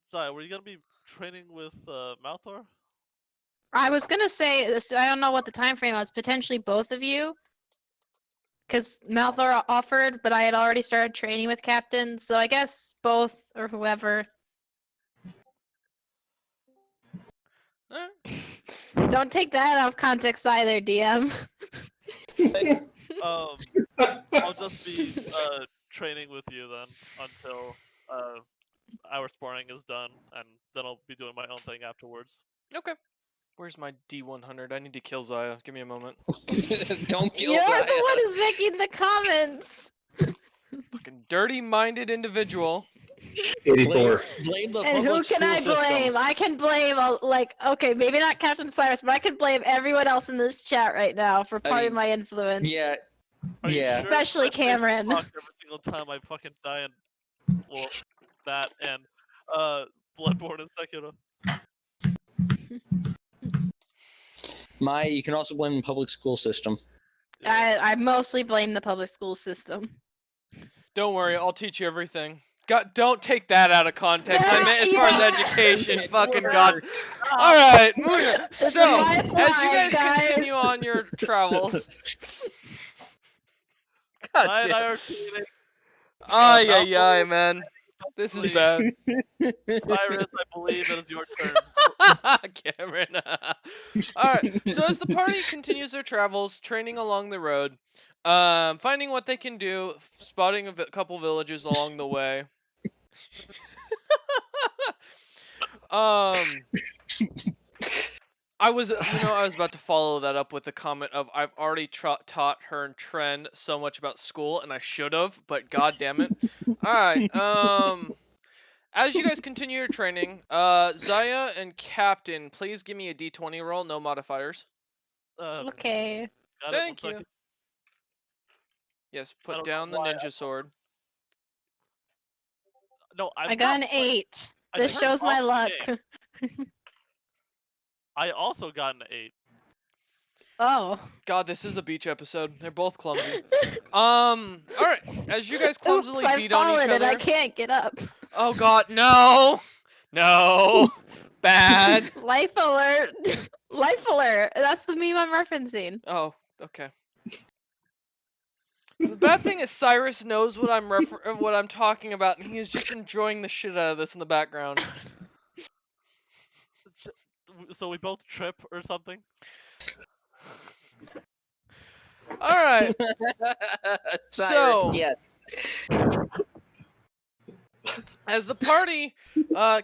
Zaya, were you gonna be training with Malthor? I was gonna say this. I don't know what the time frame was. Potentially both of you, because Malthor offered, but I had already started training with Captain. So I guess both or whoever. Don't take that out of context either, DM. I'll just be training with you then until our sparring is done, and then I'll be doing my own thing afterwards. Okay. Where's my D100? I need to kill Zaya. Give me a moment. Don't kill You're Zaya. the one who's making the comments. Fucking dirty-minded individual. 84. Blame the And who public can school I system. blame? I can blame, okay, maybe not Captain Cyrus, but I can blame everyone else in this chat right now for part of mean, my influence. Yeah, Are you Yeah. sure? Especially I say Cameron. fuck every single time I fucking die in well, that and Bloodborne and Sekiro. you can also blame the public school system. Yeah. I mostly blame the public school system. Don't worry, I'll teach you everything. God, don't take that out of context. I meant as far as Yeah. education. Fucking Whatever. God. All right, moving on. This is So, my as you pride, guys guys. continue on your travels. God Zaya and I damn. are training. Ay, ay, ay, man. This is bad. Cyrus, I believe it is your turn. Cameron. Alright, so as the party continues their travels, training along the road, finding what they can do, spotting a couple villages along the way. I was about to follow that up with a comment of I've already taught her and Tren so much about school, and I should have, but god damn it. Alright, as you guys continue your training, Zaya and Captain, please give me a d20 roll, no modifiers. Okay. Got it, Thank one you. second. Yes, I put don't know down the why ninja sword. No, I got an 8. I This turned shows my off luck. the game. I also got an 8. Oh. God, this is a beach episode. They're both clumsy. Alright, as you guys clumsily Oops, beat I've on each fallen and I other. can't get up. Oh god, no! No! Bad! Life alert. Life alert. That's the meme I'm referencing. Oh, okay. The bad thing is Cyrus knows what I'm talking about, and he is just enjoying the shit out of this in the background. So we both trip or something? Alright, Cyrus, So- yes. as the party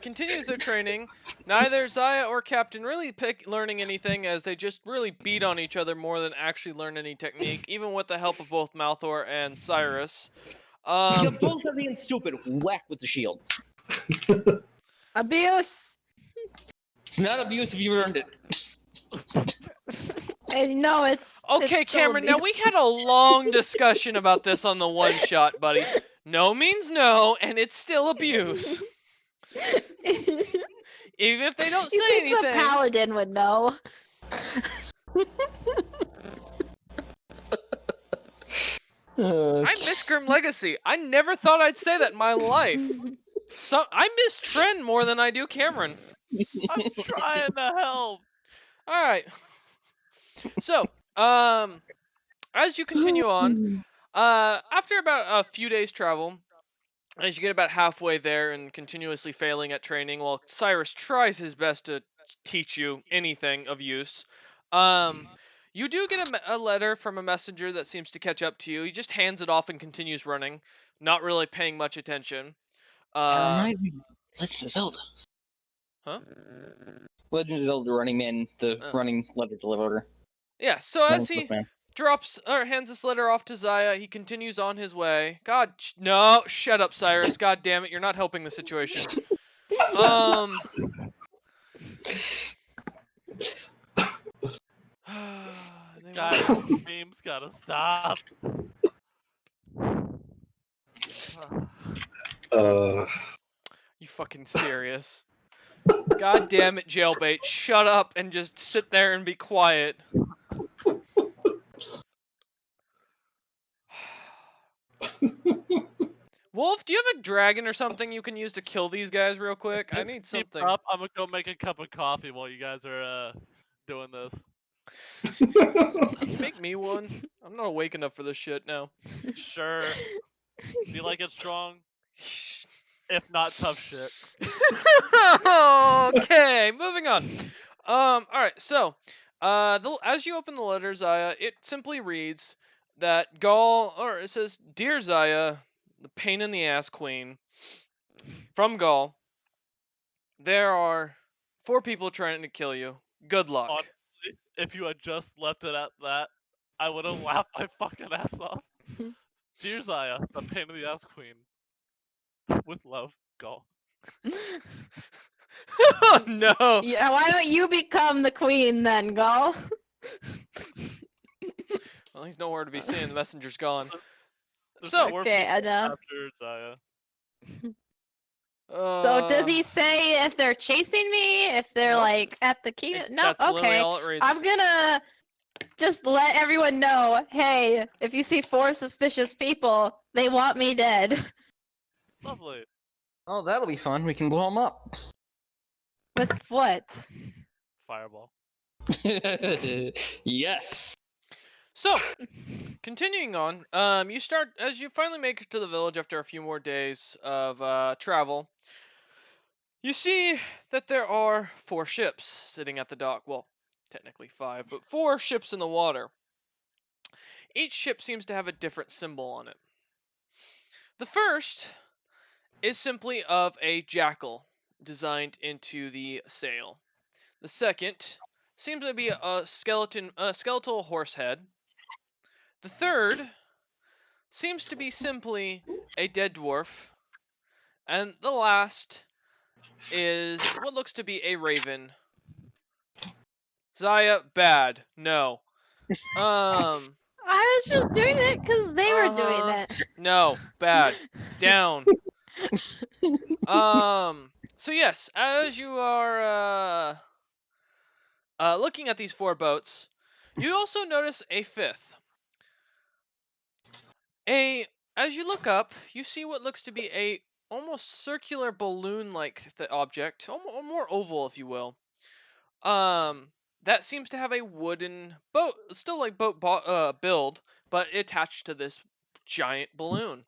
continues their training, neither Zaya or Captain really learning anything, as they just really beat on each other more than actually learn any technique, even with the help of both Malthor and Cyrus. You both are being stupid. Whack with the shield. Abuse. It's not abuse if you earned it. No, it's Okay, it's still Cameron, now abuse. we had a long discussion about this on the one shot, buddy. No means no, and it's still abuse. Even if they don't You say think the anything. paladin would know? I miss Grim Legacy. I never thought I'd say that in my life. I miss Tren more than I do Cameron. I'm trying to help. Alright. So, as you continue on, after about a few days travel, as you get about halfway there and continuously failing at training, while Cyrus tries his best to teach you anything of use, you do get a letter from a messenger that seems to catch up to you. He just hands it off and continues running, not really paying much attention. Reminds me of Legend of Zelda. Huh? Legend of Zelda Running Man, the Oh. running letter deliverer. Yeah, so as Thanks, he man. drops or hands this letter off to Zaya, he continues on his way. God, no, shut up, Cyrus. God damn it, you're not helping the situation. They Guys, won't- memes gotta stop. You fucking serious? God damn it, Jailbait. Shut up and just sit there and be quiet. Wolf, do you have a dragon or something you can use to kill these guys real quick? I Just need keep something. up. I'm gonna go make a cup of coffee while you guys are doing this. Can you make me one? I'm not awake enough for this shit now. Sure. Do you like it strong? If not, tough shit. Okay, moving on. Alright, so, as you open the letter, Zaya, it simply reads that it says, Dear Zaya, the pain in the ass queen, from Gaul, there are 4 people trying to kill you. Good luck. Honestly, if you had just left it at that, I would have laughed my fucking ass off. Dear Zaya, the pain in the ass queen. With love, go. Oh no! Yeah, why don't you become the queen then, Gull? Well, he's nowhere to be seen. The messenger's gone. There's So- 4 Okay, people I know. after Zaya. So does he say if they're chasing me, if they're Nope. like at the key? No, That's literally okay. all it reads. I'm gonna just let everyone know, hey, if you see 4 suspicious people, they want me dead. Lovely. Oh, that'll be fun. We can blow them up. With what? Fireball. Yes. So, continuing on, you start as you finally make it to the village after a few more days of travel. You see that there are 4 ships sitting at the dock. Well, technically 5, but 4 ships in the water. Each ship seems to have a different symbol on it. The first is simply of a jackal designed into the sail. The second seems to be a skeletal horse head. The third seems to be simply a dead dwarf. And the last is what looks to be a raven. Zaya, bad. No. I was just doing it because they were doing Uh-huh. it. No. Bad. Down. So yes, as you are looking at these 4 boats, you also notice a 5th. As you look up, you see what looks to be a almost circular balloon-like object, more oval, if you will. That seems to have a wooden boat, still like boat build, but attached to this giant balloon.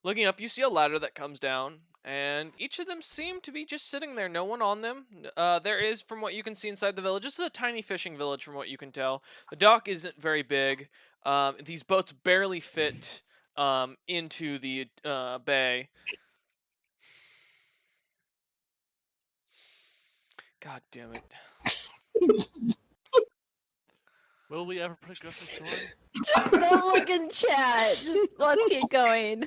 Looking up, you see a ladder that comes down, and each of them seem to be just sitting there. No one on them. There is, from what you can see inside the village, this is a tiny fishing village, from what you can tell. The dock isn't very big. These boats barely fit into the bay. God damn it. Will we ever progress the story? Just don't look in chat. Just let's keep going.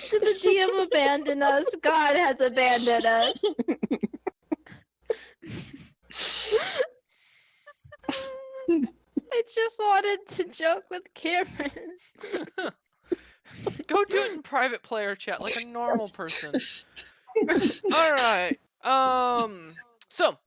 Did the DM abandon us? God has abandoned us. I just wanted to joke with Cameron. Go do it in private player chat like a normal person. Alright. So,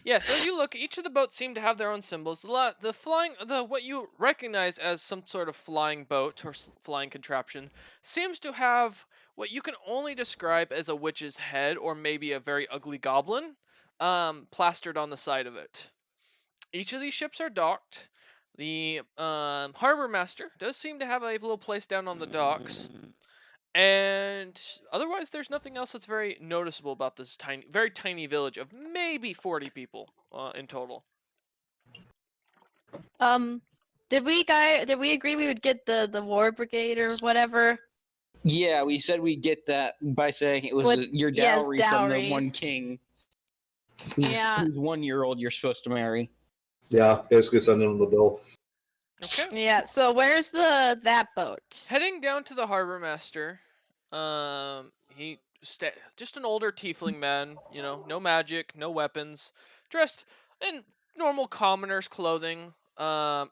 yes, as you look, each of the boats seem to have their own symbols. What you recognize as some sort of flying boat or flying contraption seems to have what you can only describe as a witch's head or maybe a very ugly goblin plastered on the side of it. Each of these ships are docked. The harbor master does seem to have a little place down on the docks. And otherwise, there's nothing else that's very noticeable about this very tiny village of maybe 40 people in total. Did we agree we would get the war brigade or whatever? Yeah, we said we'd get that by saying it was With- your yes, dowry from the dowry. one king. Yeah. Who's 1 year old you're supposed to marry. Yeah, basically sending them the bill. Okay. Yeah. So where's that boat? Heading down to the harbor master. Just an older tiefling man, no magic, no weapons, dressed in normal commoner's clothing. A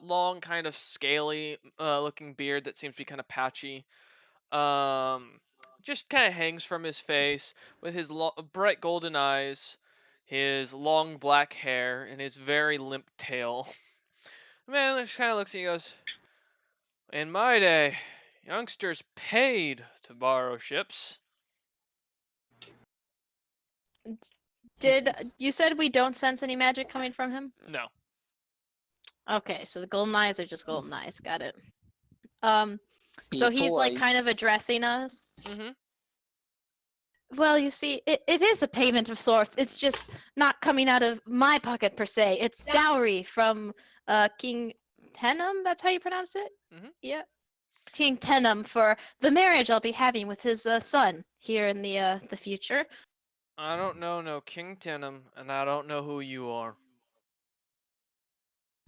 long kind of scaly looking beard that seems to be kind of patchy. Just kind of hangs from his face with his bright golden eyes, his long black hair, and his very limp tail. The man just kind of looks at you and goes, "In my day, youngsters paid to borrow ships." Did you said we don't sense any magic coming from him? No. Okay, so the golden eyes are just golden eyes. Got it. So Be he's like polite. kind of addressing us. Mm-hmm. Well, you see, it is a payment of sorts. It's just not coming out of my pocket per se. It's dowry from King Tenham. That's how you pronounce it. Mhm. Yeah, King Tenham for the marriage I'll be having with his son here in the future. I don't know no King Tenham, and I don't know who you are.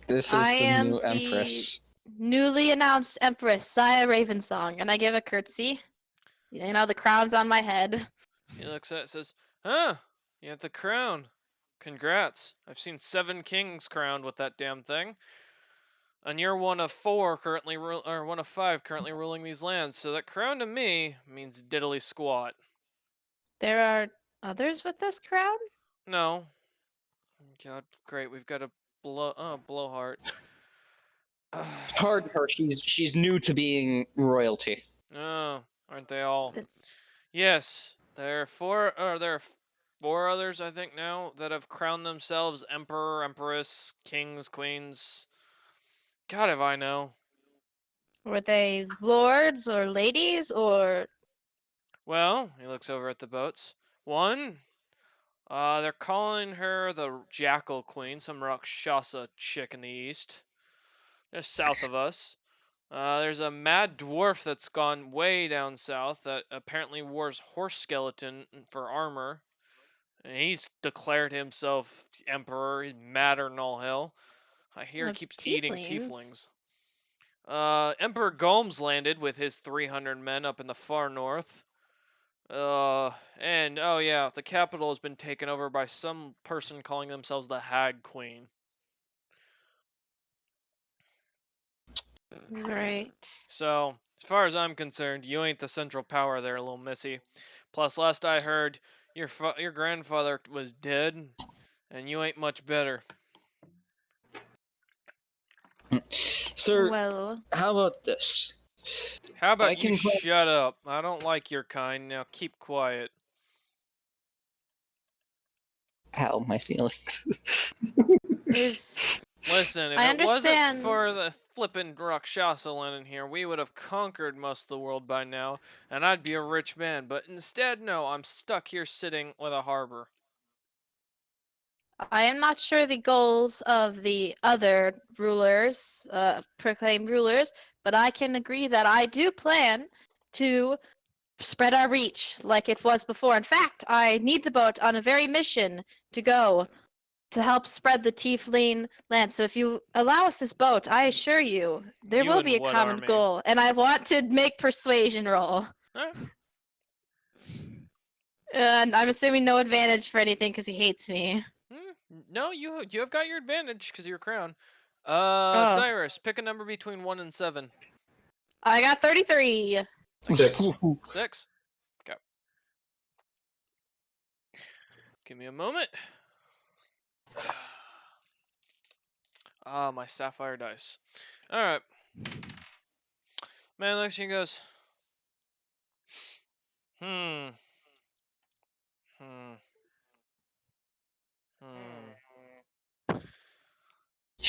This is I the am new the- empress. Newly announced Empress Saya Ravensong, and I give a curtsy. You know, the crown's on my head. He looks at it and says, "Huh, you have the crown. Congrats. I've seen 7 kings crowned with that damn thing. And you're one of 4 currently, or one of 5 currently ruling these lands, so that crown to me means diddly squat." There are others with this crown? No. God, great, we've got a blowheart. Pardon her. She's new to being royalty. Oh, aren't they all? The- Yes, there are 4 others, I think, now that have crowned themselves emperor, empress, kings, queens. God, if I know. Were they lords or ladies or Well, he looks over at the boats. One, they're calling her the Jackal Queen, some Rakshasa chick in the east. They're south of us. There's a mad dwarf that's gone way down south that apparently wears horse skeleton for armor. And he's declared himself emperor. He's madder than all hell. I hear he Of keeps eating tieflings? tieflings. Emperor Gomes landed with his 300 men up in the far north. And oh yeah, the capital has been taken over by some person calling themselves the Hag Queen. right? So, as far as I'm concerned, you ain't the central power there, little missy. Plus, last I heard, your grandfather was dead, and you ain't much better. Sir, Well, how about this? How about I you can call- shut up? I don't like your kind. Now keep quiet. Ow, my feelings. is Listen, if I it wasn't understand- for the flippin' Rakshasa land in here, we would have conquered most of the world by now, and I'd be a rich man. But instead, no, I'm stuck here sitting with a harbor. I am not sure the goals of the other rulers, proclaimed rulers, but I can agree that I do plan to spread our reach like it was before. In fact, I need the boat on a very mission to go to help spread the tiefling land. So if you allow us this boat, I assure you there You will and be a what common army? goal, and I want to make persuasion roll. Alright. And I'm assuming no advantage for anything because he hates me. No, you have got your advantage because you're crown. Oh. Cyrus, pick a number between 1 and 7. I got 33. 6. 6. Go. Give me a moment. Ah, my sapphire dice. Alright. Man looks at you and goes, Hmm.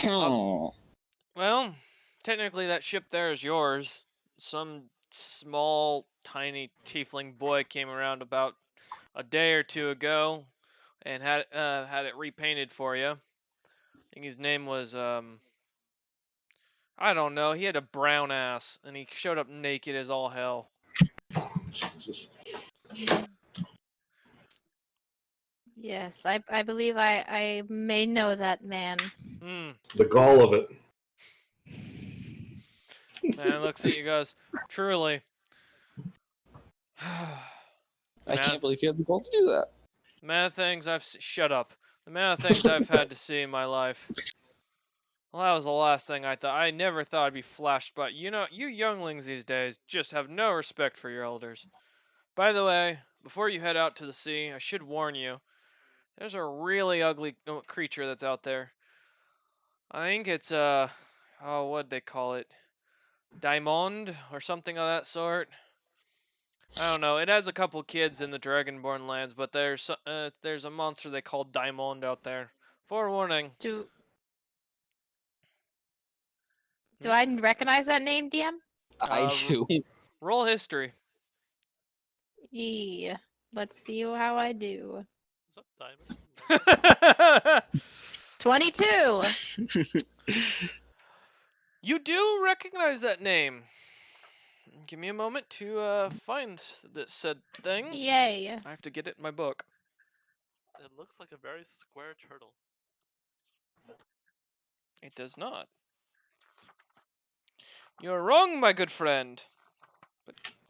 Oh. Well, technically that ship there is yours. Some small, tiny tiefling boy came around about a day or 2 ago and had it repainted for you. I think his name was I don't know. He had a brown ass, and he showed up naked as all hell. Jesus. Yes, I believe I may know that man. Hmm. The gall of it. Man looks at you guys. Truly. I Man. can't believe you have the goal to do that. The amount of things shut up. The amount of things I've had to see in my life. Well, that was the last thing I thought. I never thought I'd be flashed, but you know, you younglings these days just have no respect for your elders. By the way, before you head out to the sea, I should warn you. There's a really ugly creature that's out there. I think it's oh, what'd they call it? Diamond or something of that sort. I don't know. It has a couple kids in the Dragonborn lands, but there's a monster they call Diamond out there. Forewarning. Do I recognize that name, DM? I do. Roll history. Yeah. Let's see how I do. Is that Diamond? 22. You do recognize that name. Give me a moment to find this said thing. Yay. I have to get it in my book. It looks like a very square turtle. It does not. You're wrong, my good friend.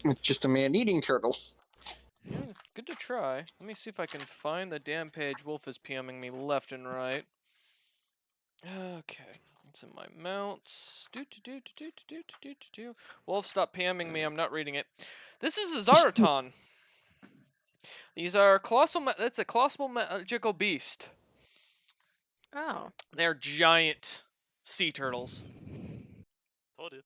It's just a man-eating turtle. Yeah, good to try. Let me see if I can find the damn page. Wolf is PMing me left and right. Okay, it's in my mounts. Wolf, stop PMing me. I'm not reading it. This is a Zaraton. These are colossal. That's a colossal magical beast. Oh. They're giant sea turtles. Told you.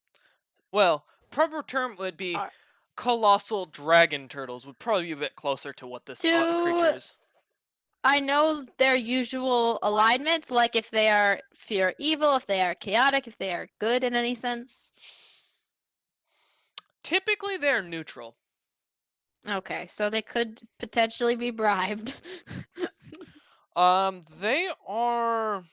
Well, proper term would be Are- colossal dragon turtles. Would probably be a bit closer to what this creature is. I know their usual alignments, like if they are fear evil, if they are chaotic, if they are good in any sense. Typically, they're neutral. Okay, so they could potentially be bribed. They are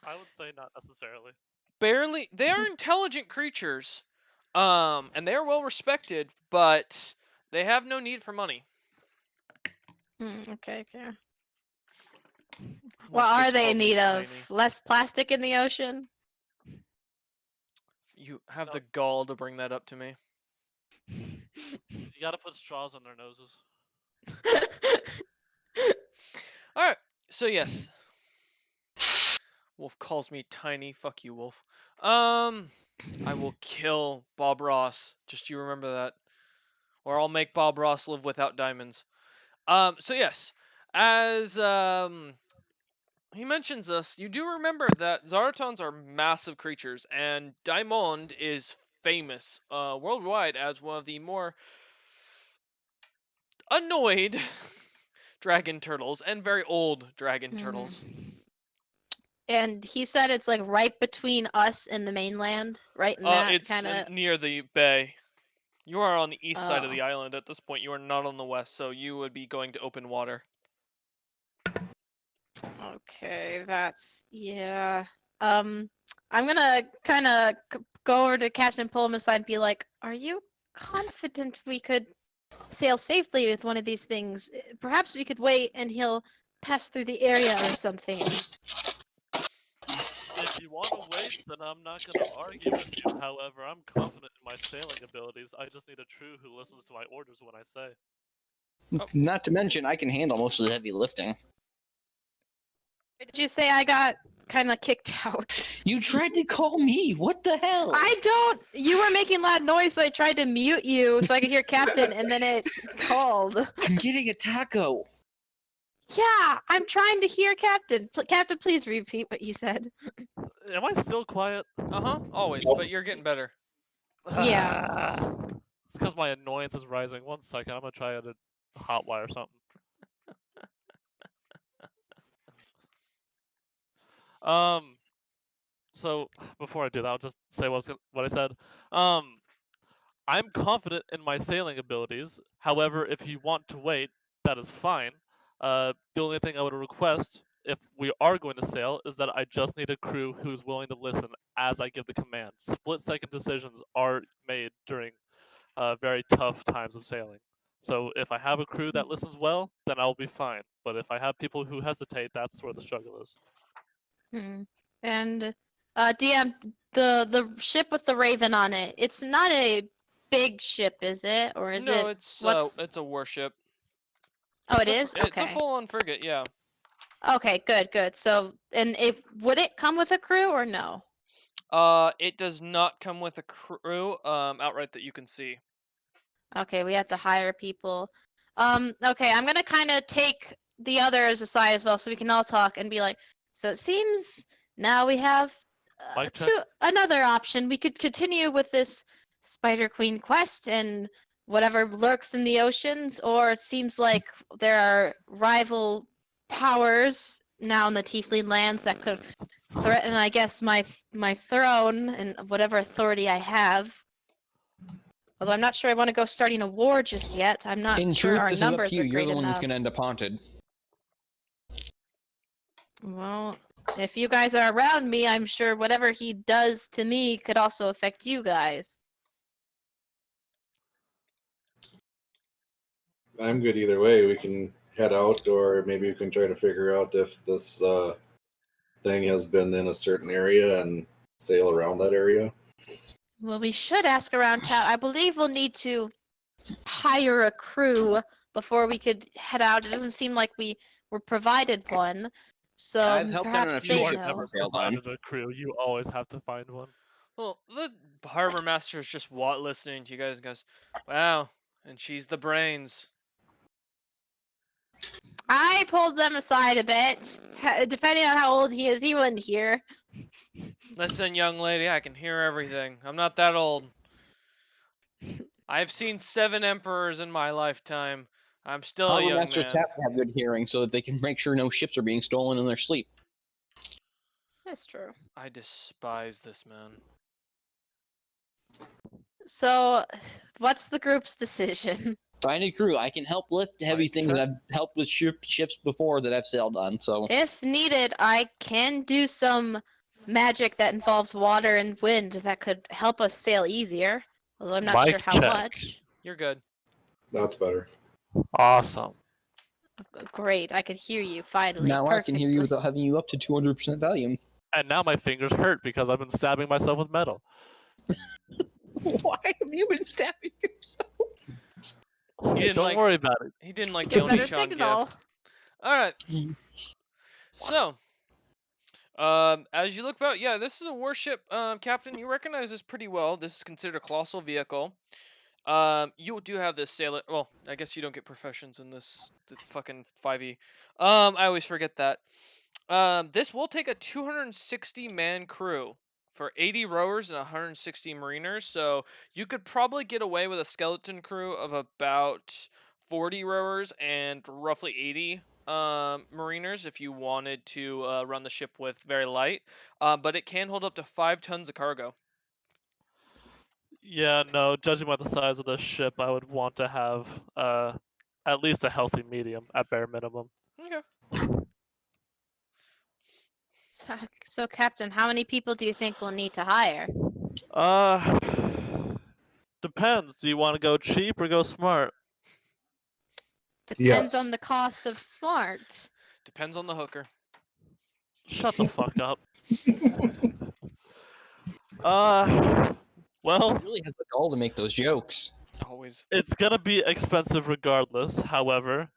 I would say not necessarily. barely. They are intelligent creatures. And they are well respected, but they have no need for money. Okay. Wolf What are just they in called me need of? tiny. Less plastic in the ocean? You have No. the gall to bring that up to me. You gotta put straws on their noses. All right. So yes. Wolf calls me tiny. Fuck you, Wolf. I will kill Bob Ross. Just you remember that. Or I'll make Bob Ross live without diamonds. So yes, as he mentions this, you do remember that Zaratons are massive creatures, and Diamond is famous worldwide as one of the more annoyed dragon turtles, and very old dragon turtles. And he said it's like right between us and the mainland, right in that It's kind of. near the bay. You are on the east side of Oh. the island at this point. You are not on the west, so you would be going to open water. Okay, that's yeah. I'm gonna kind of go over to Captain and pull him aside and be like, "Are you confident we could sail safely with one of these things? Perhaps we could wait and he'll pass through the area or something." If you want to wait, then I'm not gonna argue with you. However, I'm confident in my sailing abilities. I just need a crew who listens to my orders when I say. Not to mention, I can handle most of the heavy lifting. Did you say I got kind of kicked out? You tried to call me. What the hell? I don't. You were making loud noise, so I tried to mute you so I could hear Captain, and then it called. I'm getting a taco. Yeah, I'm trying to hear Captain. Captain, please repeat what you said. Am I still quiet? Always, but you're getting better. Yeah. It's because my annoyance is rising. 1 second, I'm gonna try to hotwire something. So before I do that, I'll just say what I said. I'm confident in my sailing abilities. However, if you want to wait, that is fine. The only thing I would request, if we are going to sail, is that I just need a crew who's willing to listen as I give the command. Split-second decisions are made during very tough times of sailing. So if I have a crew that listens well, then I'll be fine. But if I have people who hesitate, that's where the struggle is. And DM, the ship with the Raven on it. It's not a big ship, is it? Or is no, it? it's it's a warship. Oh, it It's is. It's a Okay. full-on frigate, yeah. Okay. Good. Good. So, and if would it come with a crew or no? It does not come with a crew outright that you can see. Okay, we have to hire people. Okay, I'm gonna kind of take the others aside as well, so we can all talk and be like. So it seems now we have Mic check. another option. We could continue with this Spider Queen quest and whatever lurks in the oceans, or it seems like there are rival powers now in the Tiefling lands that could threaten, I guess, my throne and whatever authority I have. Although I'm not sure I want to go starting a war just yet. I'm not In sure truth, our this is up numbers to you. are You're great the one that's enough. going to end up haunted. Well, if you guys are around me, I'm sure whatever he does to me could also affect you guys. I'm good either way. We can head out, or maybe we can try to figure out if this thing has been in a certain area and sail around that area. Well, we should ask around town. I believe we'll need to hire a crew before we could head out. It doesn't seem like we were provided one. So I've helped out on a perhaps few You they are ships know. never sailed on. provided a crew. You always have to find one. Well, the harbor master is just listening to you guys and goes, "Wow," and she's the brains. I pulled them aside a bit. Depending on how old he is, he wouldn't hear. Listen, young lady, I can hear everything. I'm not that old. I've seen 7 emperors in my lifetime. I'm still a Harbor young masters man. have to have good hearing so that they can make sure no ships are being stolen in their sleep. That's true. I despise this man. So, what's the group's decision? Find a crew. I can help lift heavy Mic things. check. I've helped with ships before that I've sailed on. So If needed, I can do some magic that involves water and wind that could help us sail easier. Although I'm not sure Mic how check. much. You're good. That's better. Awesome. Great, I could hear you finally. now I can hear you perfectly. without having you up to 200% volume. And now my fingers hurt because I've been stabbing myself with metal. Why have you been stabbing yourself? didn't Don't like- worry about it. He didn't like the Get better Oni-chan signal. gift. All right. So, as you look about, yeah, this is a warship, Captain. You recognize this pretty well. This is considered a colossal vehicle. You do have this sailor. Well, I guess you don't get professions in this fucking 5e. I always forget that. This will take a 260-man crew for 80 rowers and 160 mariners. So you could probably get away with a skeleton crew of about 40 rowers and roughly 80 mariners if you wanted to run the ship with very light. But it can hold up to 5 tons of cargo. Yeah, no, judging by the size of this ship, I would want to have at least a healthy medium at bare minimum. Okay. So, Captain, how many people do you think we'll need to hire? Depends. Do you want to go cheap or go smart? Depends Yes. on the cost of smart. Depends on the hooker. Shut the fuck up. Well, He really has the gall to make those jokes. Always. it's gonna be expensive regardless. However,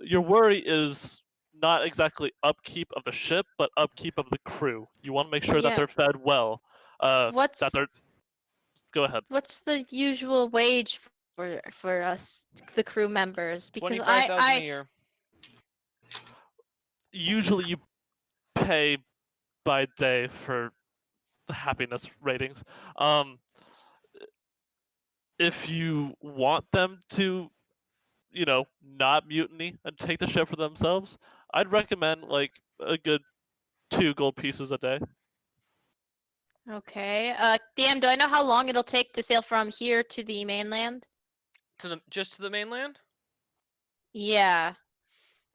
your worry is not exactly upkeep of the ship, but upkeep of the crew. You want to make sure Yeah. that they're fed well. What's That they're. Go ahead. what's the usual wage for us, the crew members? Because 25,000 a I year. Usually, you pay by day for the happiness ratings. If you want them to, not mutiny and take the ship for themselves, I'd recommend like a good 2 gold pieces a day. okay. Dan, do I know how long it'll take to sail from here to the mainland? Just to the mainland? Yeah.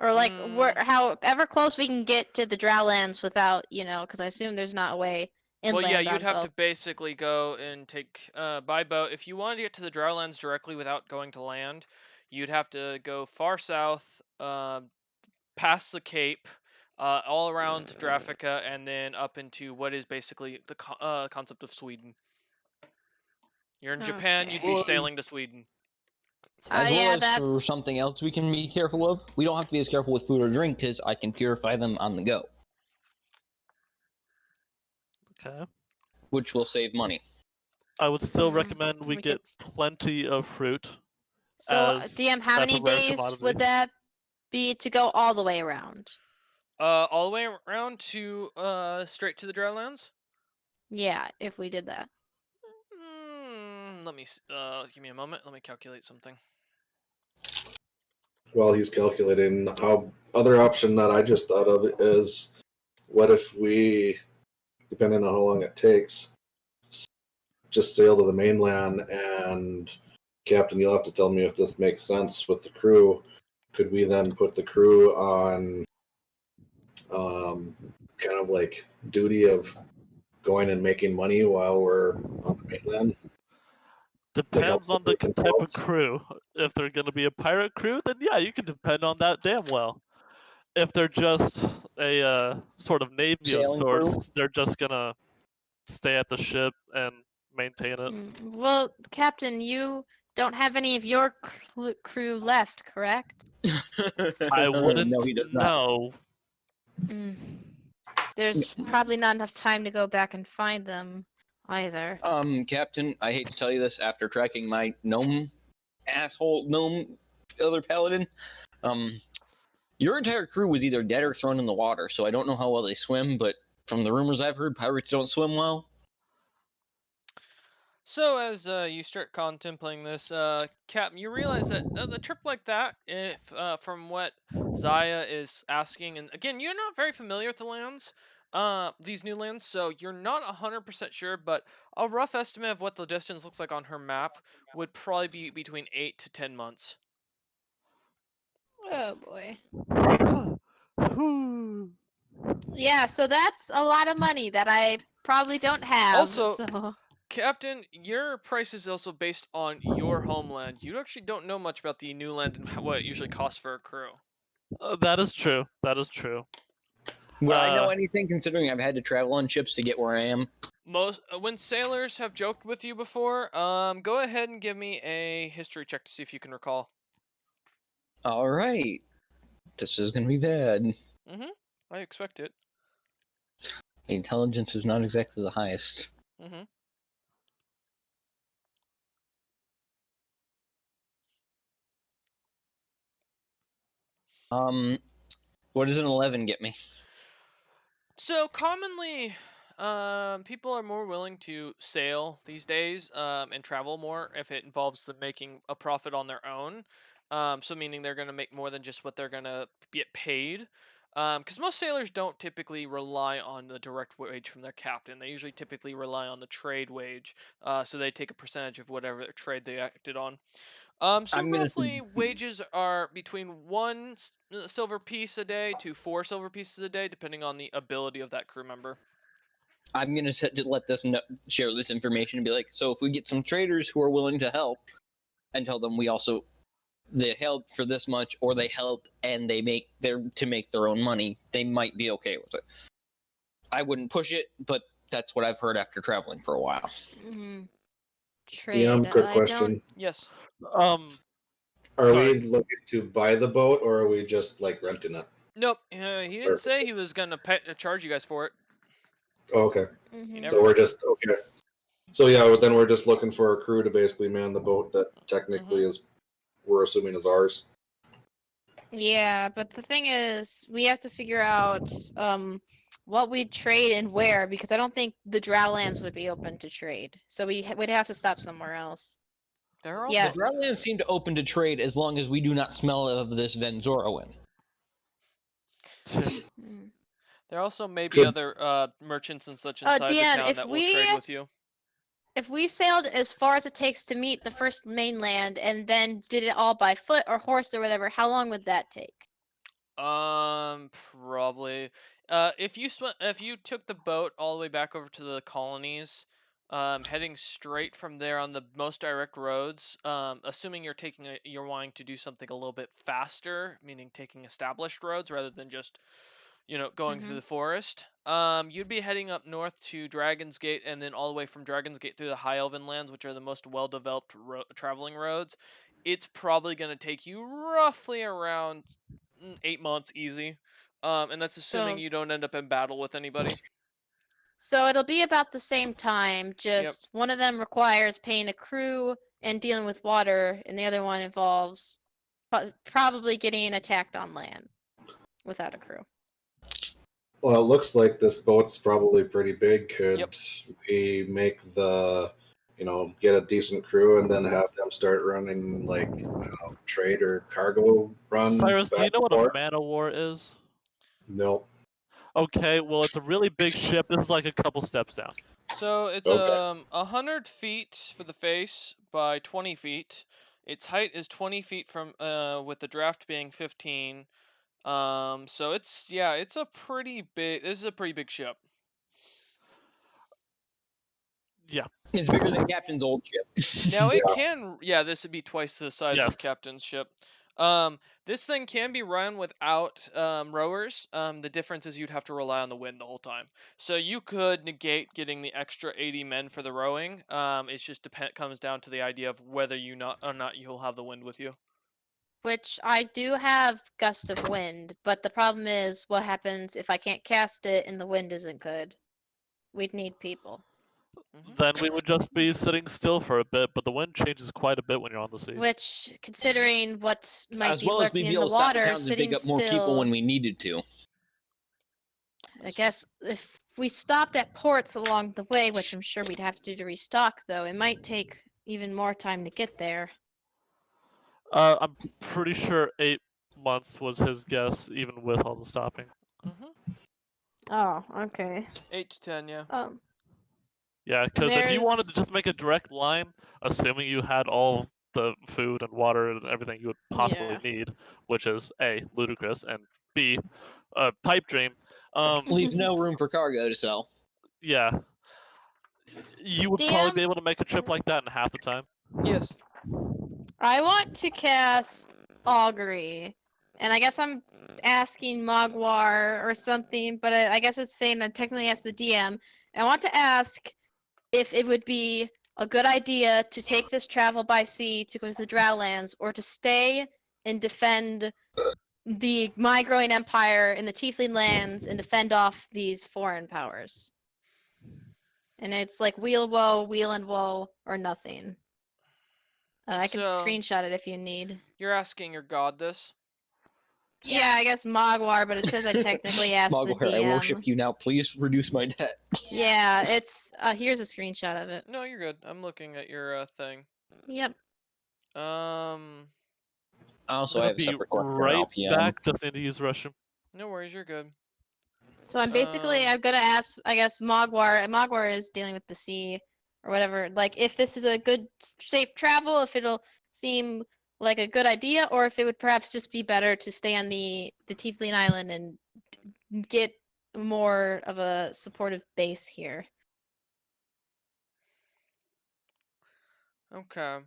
Or like Mm. however close we can get to the Drowlands without, because I assume there's not a way Well, inland yeah, on you'd have to boat. basically go and take by boat. If you wanted to get to the Drownlands directly without going to land, you'd have to go far south, past the Cape, all around Drafika, and then up into what is basically the concept of Sweden. You're in Japan, you'd be Okay. sailing to Sweden. As well Yeah, as for that's something else we can be careful of, we don't have to be as careful with food or drink because I can purify them on the go, Okay. which will save money. I would still Mm, recommend we we get could- plenty of fruit. So, as DM, how that's a many rare days commodity. would that be to go all the way around? All the way around to straight to the Drownlands. Yeah, if we did that. Let me give me a moment. Let me calculate something. While he's calculating, how other option that I just thought of is, what if we, depending on how long it takes, just sail to the mainland and Captain, you'll have to tell me if this makes sense with the crew. Could we then put the crew on kind of like duty of going and making money while we're on the mainland? Depends on the support type of themselves. crew. If they're going to be a pirate crew, then yeah, you can depend on that damn well. If they're just a sort of navy of Sailing crew? sorts, they're just gonna stay at the ship and maintain it. Well, Captain, you don't have any of your crew left, correct? I wouldn't No, he does not. know. Mm. There's probably not enough time to go back and find them either. Captain, I hate to tell you this after tracking my gnome other paladin. Your entire crew was either dead or thrown in the water, so I don't know how well they swim, but from the rumors I've heard, pirates don't swim well. So as you start contemplating this, Captain, you realize that the trip like that, if from what Zaya is asking, and again, you're not very familiar with the lands, these new lands, so you're not 100% sure, but a rough estimate of what the distance looks like on her map would probably be between 8 to 10 months. Oh boy. Whew. Yeah, so that's a lot of money that I probably don't have. Also- so... Captain, your price is also based on your homeland. You actually don't know much about the new land and what it usually costs for a crew. That is true. That is true. Would I know anything, considering I've had to travel on ships to get where I am? Most when sailors have joked with you before, go ahead and give me a history check to see if you can recall. All right. This is going to be bad. I expect it. The intelligence is not exactly the highest. What does an 11 get me? So commonly, people are more willing to sail these days, and travel more if it involves them making a profit on their own. So meaning they're going to make more than just what they're going to get paid. Because most sailors don't typically rely on the direct wage from their captain. They usually typically rely on the trade wage. So they take a percentage of whatever trade they acted on. So I'm gonna roughly wages are between one silver piece a day to 4 silver pieces a day, depending on the ability of that crew member. I'm gonna let this share this information and be like, so if we get some traders who are willing to help, and tell them they help for this much, or they help and they make their own money, they might be okay with it. I wouldn't push it, but that's what I've heard after traveling for a while. Trade. Quick I question. Yes. Are Sorry. we looking to buy the boat, or are we just like renting it? Nope. He didn't say he was gonna charge you guys for it. Oh, okay. don't. So we're just okay. So yeah, then we're just looking for a crew to basically man the boat that technically we're assuming is ours. Yeah, but the thing is, we have to figure out what we trade and where, because I don't think the Drowlands would be open to trade. So we'd have to stop somewhere else. There are also Yeah. The Drownlands seem to open to trade as long as we do not smell of this Venzoroin. there also may be Could- other merchants and such inside the DM, town if that will trade we- with you. If we sailed as far as it takes to meet the first mainland and then did it all by foot or horse or whatever, how long would that take? Probably. If you took the boat all the way back over to the colonies, heading straight from there on the most direct roads, assuming you're wanting to do something a little bit faster, meaning taking established roads rather than just, going through Mhm. the forest, you'd be heading up north to Dragon's Gate and then all the way from Dragon's Gate through the High Elven lands, which are the most well-developed traveling roads. It's probably going to take you roughly around 8 months easy. And that's assuming So you don't end up in battle with anybody. so it'll be about the same time, Yep. just one of them requires paying a crew and dealing with water, and the other one involves probably getting attacked on land without a crew. Well, it looks like this boat's probably pretty big. Could Yep. we make get a decent crew and then have them start running like trade or cargo runs? Cyrus, do you back know and what a forth? man of war is? No. Okay, well, it's a really big ship. This is like a couple steps down. So it's Okay. 100 feet for the face by 20 feet. Its height is 20 feet from with the draft being 15. So it's a pretty big. This is a pretty big ship. Yeah. It's bigger than Captain's old ship. Now it Yeah. can, this would be twice the size of Yes. Captain's ship. This thing can be run without rowers. The difference is you'd have to rely on the wind the whole time. So you could negate getting the extra 80 men for the rowing. It's just comes down to the idea of whether or not you'll have the wind with you. Which I do have gust of wind, but the problem is what happens if I can't cast it and the wind isn't good? We'd need people. Then we would just be sitting still for a bit, but the wind changes quite a bit when you're on the sea. Which, considering what might As be well as lurking we'd be in the able to stop at water, towns and sitting pick up more people still. when we needed to. I guess if we stopped at ports along the way, which I'm sure we'd have to do to restock, though, it might take even more time to get there. I'm pretty sure 8 months was his guess, even with all the stopping. Oh, okay. 8 to 10, yeah. Yeah, because if you wanted to There's- just make a direct line, assuming you had all the food and water and everything you would possibly Yeah. need, which is A, ludicrous, and B, a pipe dream, Leave no room for cargo to sell. yeah, you would probably DM? be able to make a trip like that in half the time. Yes. I want to cast Augury, and I guess I'm asking Mogwar or something, but I guess it's saying that technically as the DM. I want to ask if it would be a good idea to take this travel by sea to go to the Drowlands, or to stay and defend the My Growing Empire in the Tiefling lands and defend off these foreign powers. And it's like wheel and woe, or nothing. I can So- screenshot it if you need. You're asking your god this? Yeah, I guess Mogwar, but it says I technically asked the Mogwai, I DM. worship you now. Please reduce my debt. Yeah, it's here's a screenshot of it. No, you're good. I'm looking at your thing. Yep. Also, I'm I gonna have a be separate question right on LPM. back. Just need to use the restroom. No worries, you're good. So I'm basically Um, I'm gonna ask, I guess, Mogwar, and Mogwar is dealing with the sea or whatever. Like if this is a good safe travel, if it'll seem like a good idea, or if it would perhaps just be better to stay on the Tiefling Island and get more of a supportive base here. Okay.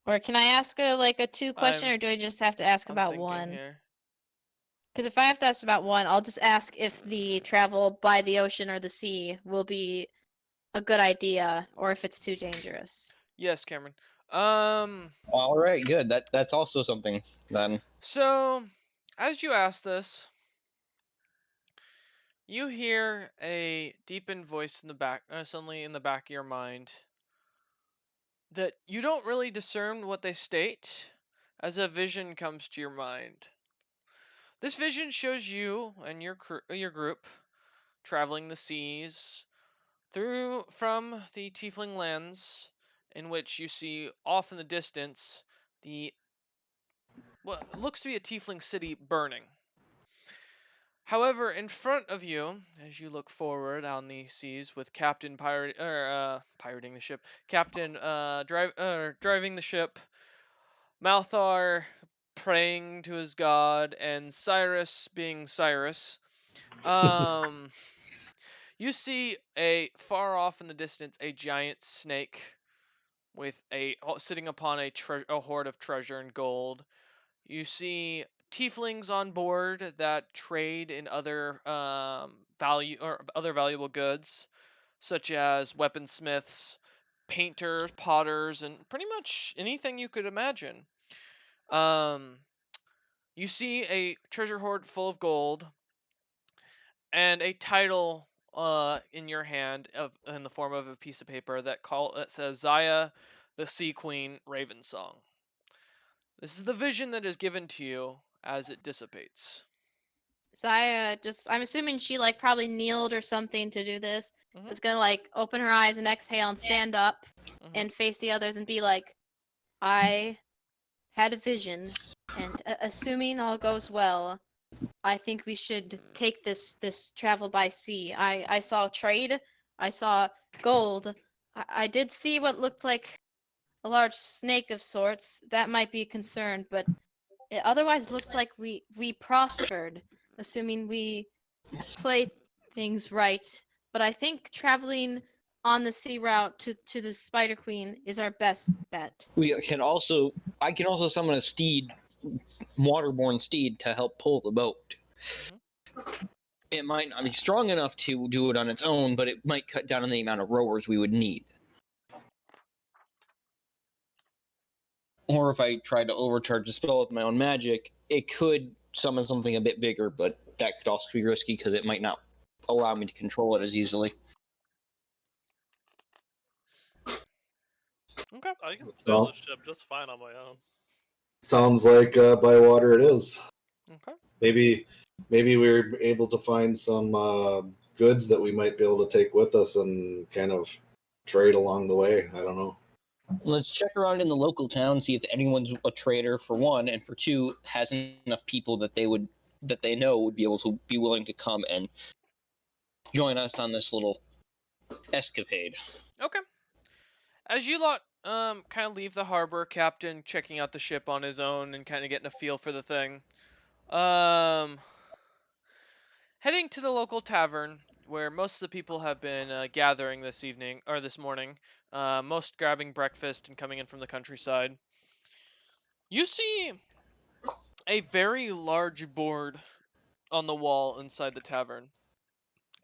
Or can I ask a two question, I'm- or do I just have to ask I'm about thinking one? here. Because if I have to ask about one, I'll just ask if the travel by the ocean or the sea will be a good idea, or if it's too dangerous. Yes, Cameron. All right, good. That's also something then. So, as you ask this, you hear a deepened voice in the back, suddenly in the back of your mind, that you don't really discern what they state, as a vision comes to your mind. This vision shows you and your group traveling the seas from the Tiefling lands, in which you see off in the distance what looks to be a Tiefling city burning. However, in front of you, as you look forward on the seas with Captain pirating the ship, Captain driving the ship, Malthar praying to his god, and Cyrus being Cyrus, um, you see far off in the distance a giant snake with sitting upon a hoard of treasure and gold. You see tieflings on board that trade in other other valuable goods, such as weaponsmiths, painters, potters, and pretty much anything you could imagine. Um, you see a treasure hoard full of gold and a title in your hand in the form of a piece of paper that says Zaya, the Sea Queen, Ravensong. This is the vision that is given to you as it dissipates. Zaya I'm assuming she like probably kneeled or something to do this. Mhm. Is gonna like open her eyes and exhale and stand up and face the others and be like, I had a vision, and assuming all goes well, I think we should take this travel by sea. I saw trade, I saw gold. I did see what looked like a large snake of sorts. That might be a concern, but it otherwise looked like we prospered, assuming we played things right. But I think traveling on the sea route to the Spider Queen is our best bet. I can also summon a steed, waterborne steed, to help pull the boat. It might not be strong enough to do it on its own, but it might cut down on the amount of rowers we would need. Or if I tried to overcharge the spell with my own magic, it could summon something a bit bigger, but that could also be risky because it might not allow me to control it as easily. Okay. I can sail the ship just fine on my own. Sounds like by water it is. Okay. Maybe we're able to find some goods that we might be able to take with us and kind of trade along the way. I don't know. Let's check around in the local town, see if anyone's a trader, for one, and for two, has enough people that they know would be able to be willing to come and join us on this little escapade. Okay. As you lot kind of leave the harbor, Captain checking out the ship on his own and kind of getting a feel for the thing. Heading to the local tavern where most of the people have been gathering this evening or this morning, most grabbing breakfast and coming in from the countryside. You see a very large board on the wall inside the tavern,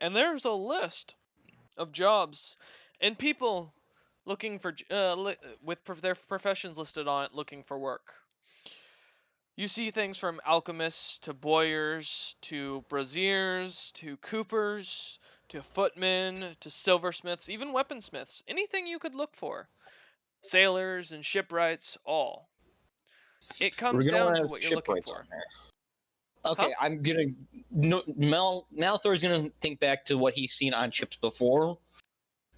and there's a list of jobs and people looking for their professions listed on it, looking for work. You see things from alchemists to bowyers to braziers to coopers to footmen to silversmiths, even weaponsmiths. Anything you could look for. Sailors and shipwrights, all. It comes down to what you're looking for. Okay, Huh? I'm gonna. No, Malthor's gonna think back to what he's seen on ships before,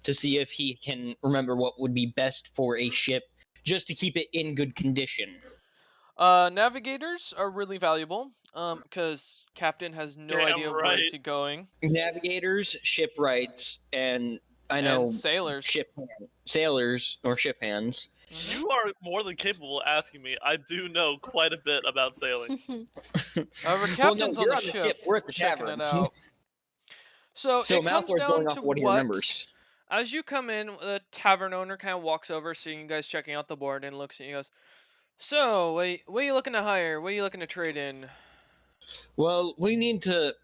to see if he can remember what would be best for a ship, just to keep it in good condition. Navigators are really valuable, because Captain has no Damn idea where is he going. Navigators, shipwrights, and I know And sailors. sailors or ship hands. You are more than capable of asking me. I do know quite a bit about sailing. However, Well, Captain's no, you're on the ship. We're at the checking tavern. it out. So it comes Malthor's down going off to what he remembers. as you come in, the tavern owner kind of walks over, seeing you guys checking out the board, and looks at you and goes, "So, what are you looking to hire? What are you looking to trade in?" Well, we need to.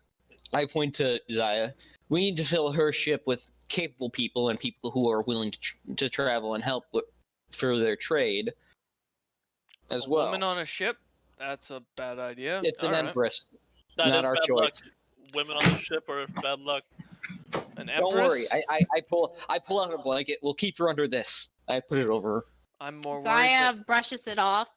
I point to Zaya. We need to fill her ship with capable people and people who are willing to travel and help for their trade as A well. woman on a ship? That's a bad idea. It's an All right. empress, That not is our bad choice. luck. Women on the ship are bad luck. An Don't worry, empress? I pull out a blanket. We'll keep her under this. I put it over her. I'm more worried. Zaya brushes it off.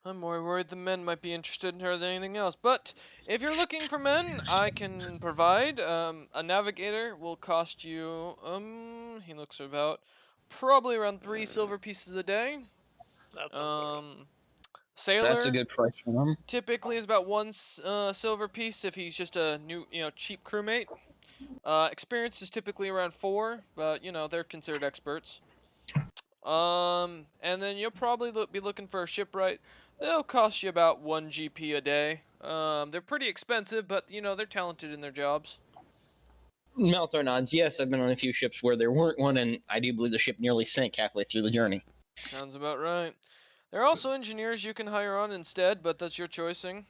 I'm more worried the men might be interested in her than anything else. But if you're looking for men, I can provide. A navigator will cost you. He looks about probably around 3 silver pieces a day. That sounds about right. Sailor That's a good price for them. typically is about one silver piece if he's just a new, cheap crewmate. Experience is typically around 4, but they're considered experts. And then you'll probably be looking for a shipwright. They'll cost you about 1 GP a day. They're pretty expensive, but they're talented in their jobs. Malthor nods. Yes, I've been on a few ships where there weren't one, and I do believe the ship nearly sank halfway through the journey. Sounds about right. There are also engineers you can hire on instead, but that's your choosing.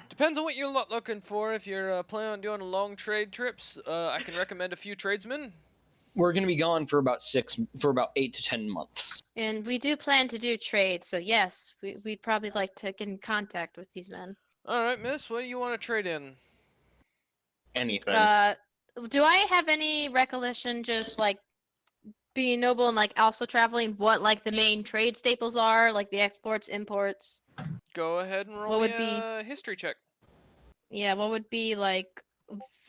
Depends on what you're looking for. If you're planning on doing long trade trips, I can recommend a few tradesmen. We're going to be gone for about 8 to 10 months. And we do plan to do trade, so yes, we'd probably like to get in contact with these men. All right, miss. What do you want to trade in? Anything. Do I have any recollection, just like being noble and like also traveling, what like the main trade staples are, like the exports, imports? Go ahead and roll What would me be- a history check. Yeah, what would be like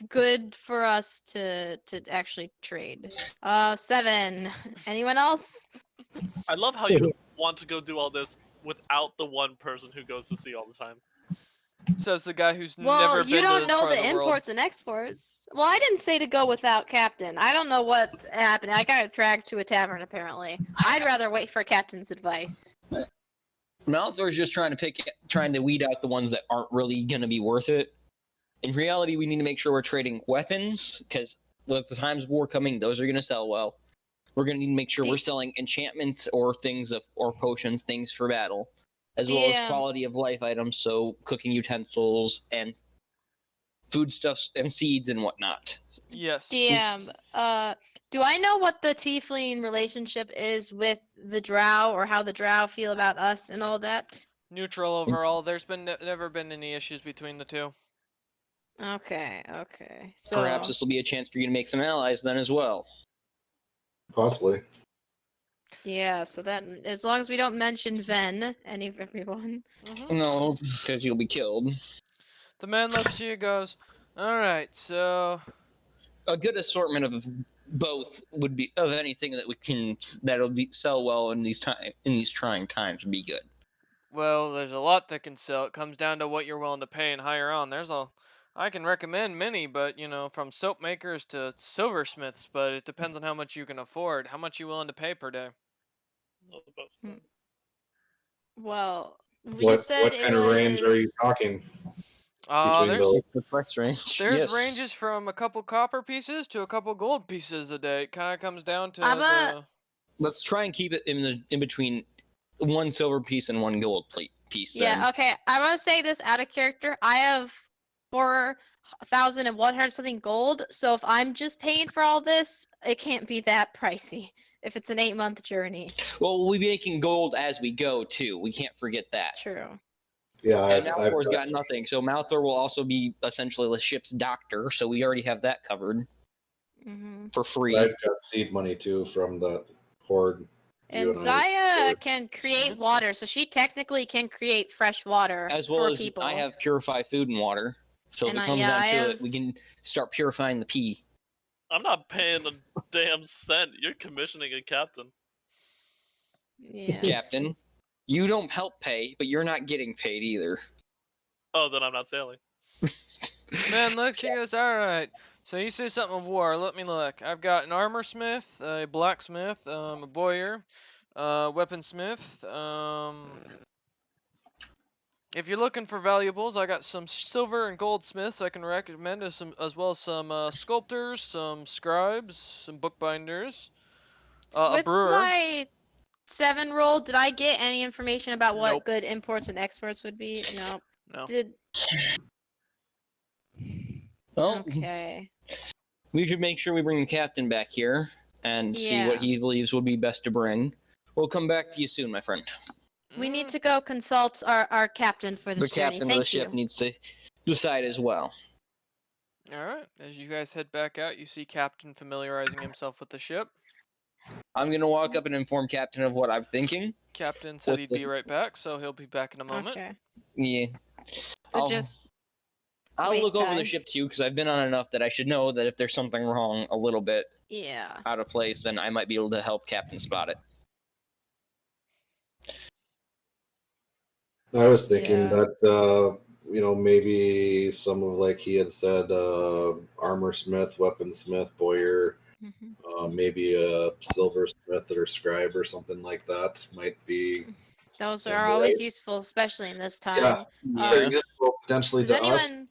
good for us to actually trade? 7. Anyone else? I love how you want to go do all this without the one person who goes to sea all the time. Says the guy who's Well, never you been to don't this know part the of the world. imports and exports. Well, I didn't say to go without Captain. I don't know what happened. I got dragged to a tavern, apparently. I'd rather wait for Captain's advice. Malthor's just trying to weed out the ones that aren't really going to be worth it. In reality, we need to make sure we're trading weapons, because with the times of war coming, those are going to sell well. We're going to need to make sure we're selling enchantments or or potions, things for battle, as well as quality of life items, so cooking utensils and foodstuffs and seeds and whatnot. Yes. DM, do I know what the tiefling relationship is with the drow, or how the drow feel about us and all that? Neutral overall. There's been never been any issues between the two. Okay. So Perhaps this will be a chance for you to make some allies then as well. Possibly. yeah, so that as long as we don't mention Ven, everyone. Mhm. No, because you'll be killed. The man looks to you, goes, "All right, so A good assortment of both would be of anything that'll sell well in these trying times would be good. well, there's a lot that can sell. It comes down to what you're willing to pay and hire on. I can recommend many, but from soap makers to silversmiths, but it depends on how much you can afford. How much you willing to pay per day? Well, you What said kind of range are you talking? Between There's those? The price range. there's Yes. ranges from a couple copper pieces to a couple gold pieces a day. It kind of comes down to I'm the. Let's try and keep it in between one silver piece and one gold piece. yeah, then. okay. I want to say this out of character. I have 4,100 something gold, so if I'm just paying for all this, it can't be that pricey. If it's an 8-month journey. Well, we'll be making gold as we go too. We can't forget that. True. Yeah, And I've Malthor's got some- nothing, so Malthor will also be essentially the ship's doctor. So we already have that covered Hmm. for free. I've got seed money too from the horde. And You and I- Zaya can create That's water, so she technically can create fresh water As well for as people. I have purify food and water. So And if it I- comes yeah, down I to have- it, we can start purifying the pee. I'm not paying a damn cent. You're commissioning a captain. Yeah. Captain, you don't help pay, but you're not getting paid either. Oh, then I'm not sailing. Man looks, he goes, all right. So you say something of war. Let me look. I've got an armor smith, a blacksmith, a bowyer, weaponsmith. If you're looking for valuables, I got some silver and gold smiths I can recommend, as well as some sculptors, some scribes, some bookbinders, a With brewer. my 7 roll, did I get any information about what Nope. good imports and exports would be? No. No. Did Well, okay. we should make sure we bring the captain back here and see what Yeah. he believes would be best to bring. We'll come back to you soon, my friend. We need to go consult our captain for The this journey. captain of the Thank ship you. needs to decide as well. All right. As you guys head back out, you see Captain familiarizing himself with the ship. I'm gonna walk up and inform Captain of what I'm thinking. Captain said With he'd the- be right back, so he'll be back in a moment. Okay. Yeah. So I'll- just I'll wait look over the time. ship too, because I've been on enough that I should know that if there's something wrong a little bit yeah. out of place, then I might be able to help Captain spot it. I was thinking Yeah. that maybe some of like he had said armor smith, weaponsmith, bowyer, maybe a silversmith or scribe or something like that might be Those in are the always right. useful, especially in this Yeah, time. they're Yeah. useful potentially Does to us, anyone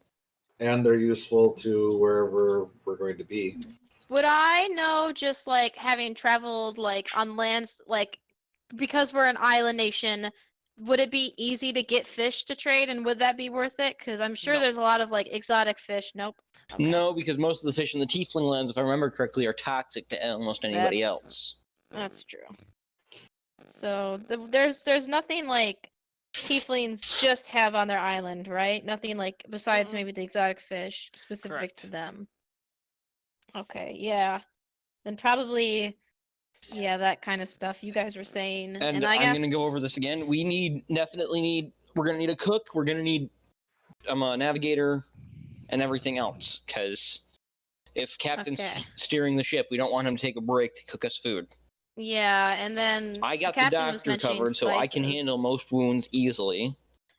and they're useful to wherever we're going to be. would I know just like having traveled like on lands like because we're an island nation, would it be easy to get fish to trade and would that be worth it? Because I'm sure No. there's a lot of like exotic fish. Nope. Okay. No, because most of the fish in the Tiefling lands, if I remember correctly, are toxic to almost anybody That's- else. That's true. So there's nothing like tieflings just have on their island, right? Nothing like besides Mm-mm. maybe the exotic fish specific to Correct. them. Okay, yeah. Then probably yeah, that kind of stuff you guys were saying. And I I'm guess gonna go over this again. We're gonna need a cook. We're gonna need a navigator, and everything else. Because if Captain's Okay. steering the ship, we don't want him to take a break to cook us food. yeah, and then I got the captain was doctor mentioning covered, so I can spices. handle most wounds easily.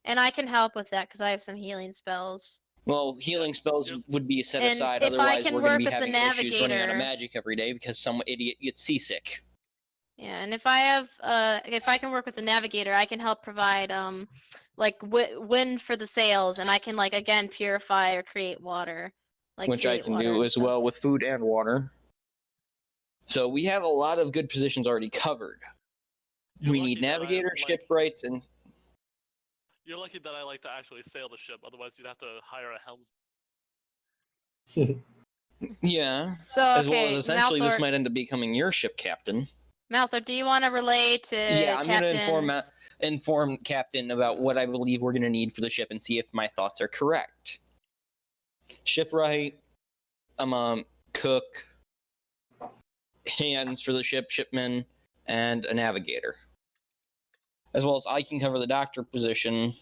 And I can help with that because I have some healing spells. Well, healing spells Yep. would be set And aside. if I Otherwise, can we're going work to be with the having issues running out of navigator- magic every day because some idiot gets seasick. Yeah, and if I can work with the navigator, I can help provide like wind for the sails, and I can like again purify or create water, like Which I create can water do and as stuff. well with food and water. So we have a lot of good positions already covered. You're We lucky need that I, navigator, like- shipwrights, and You're lucky that I like to actually sail the ship. Otherwise, you'd have to hire a helmsman. yeah, So as well okay, as essentially this Malthor, might end up becoming your ship captain. Malthor, do you want to relay to Yeah, I'm Captain? gonna inform Captain about what I believe we're gonna need for the ship and see if my thoughts are correct. Shipwright, cook, hands for the ship, shipman, and a navigator. As well as I can cover the doctor position,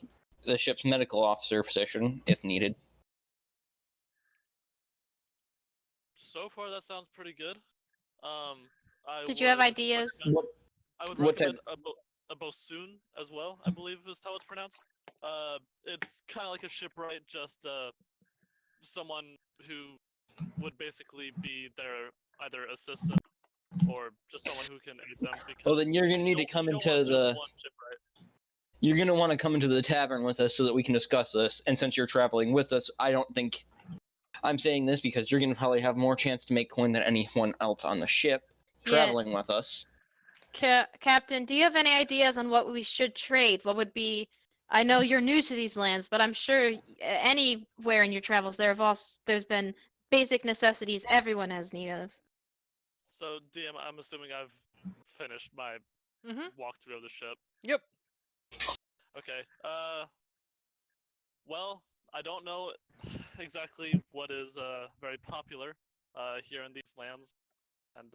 the ship's medical officer position, if needed. So far, that sounds pretty good. Did you have would ideas? recommend- What I would what type- recommend a bosun as well. I believe is how it's pronounced. It's kind of like a shipwright, just someone who would basically be their either assistant or just someone who can aid them. Because Well, then you're gonna need to you come don't into want just the. one shipwright. You're gonna want to come into the tavern with us so that we can discuss this. And since you're traveling with us, I don't think I'm saying this because you're gonna probably have more chance to make coin than anyone else on the ship traveling with us. Captain, do you have any ideas on what we should trade? What would be? I know you're new to these lands, but I'm sure anywhere in your travels there's been basic necessities everyone has need of. So, DM, I'm assuming I've finished my Mm-hmm. walkthrough of the ship. Yep. Okay. Well, I don't know exactly what is very popular here in these lands, and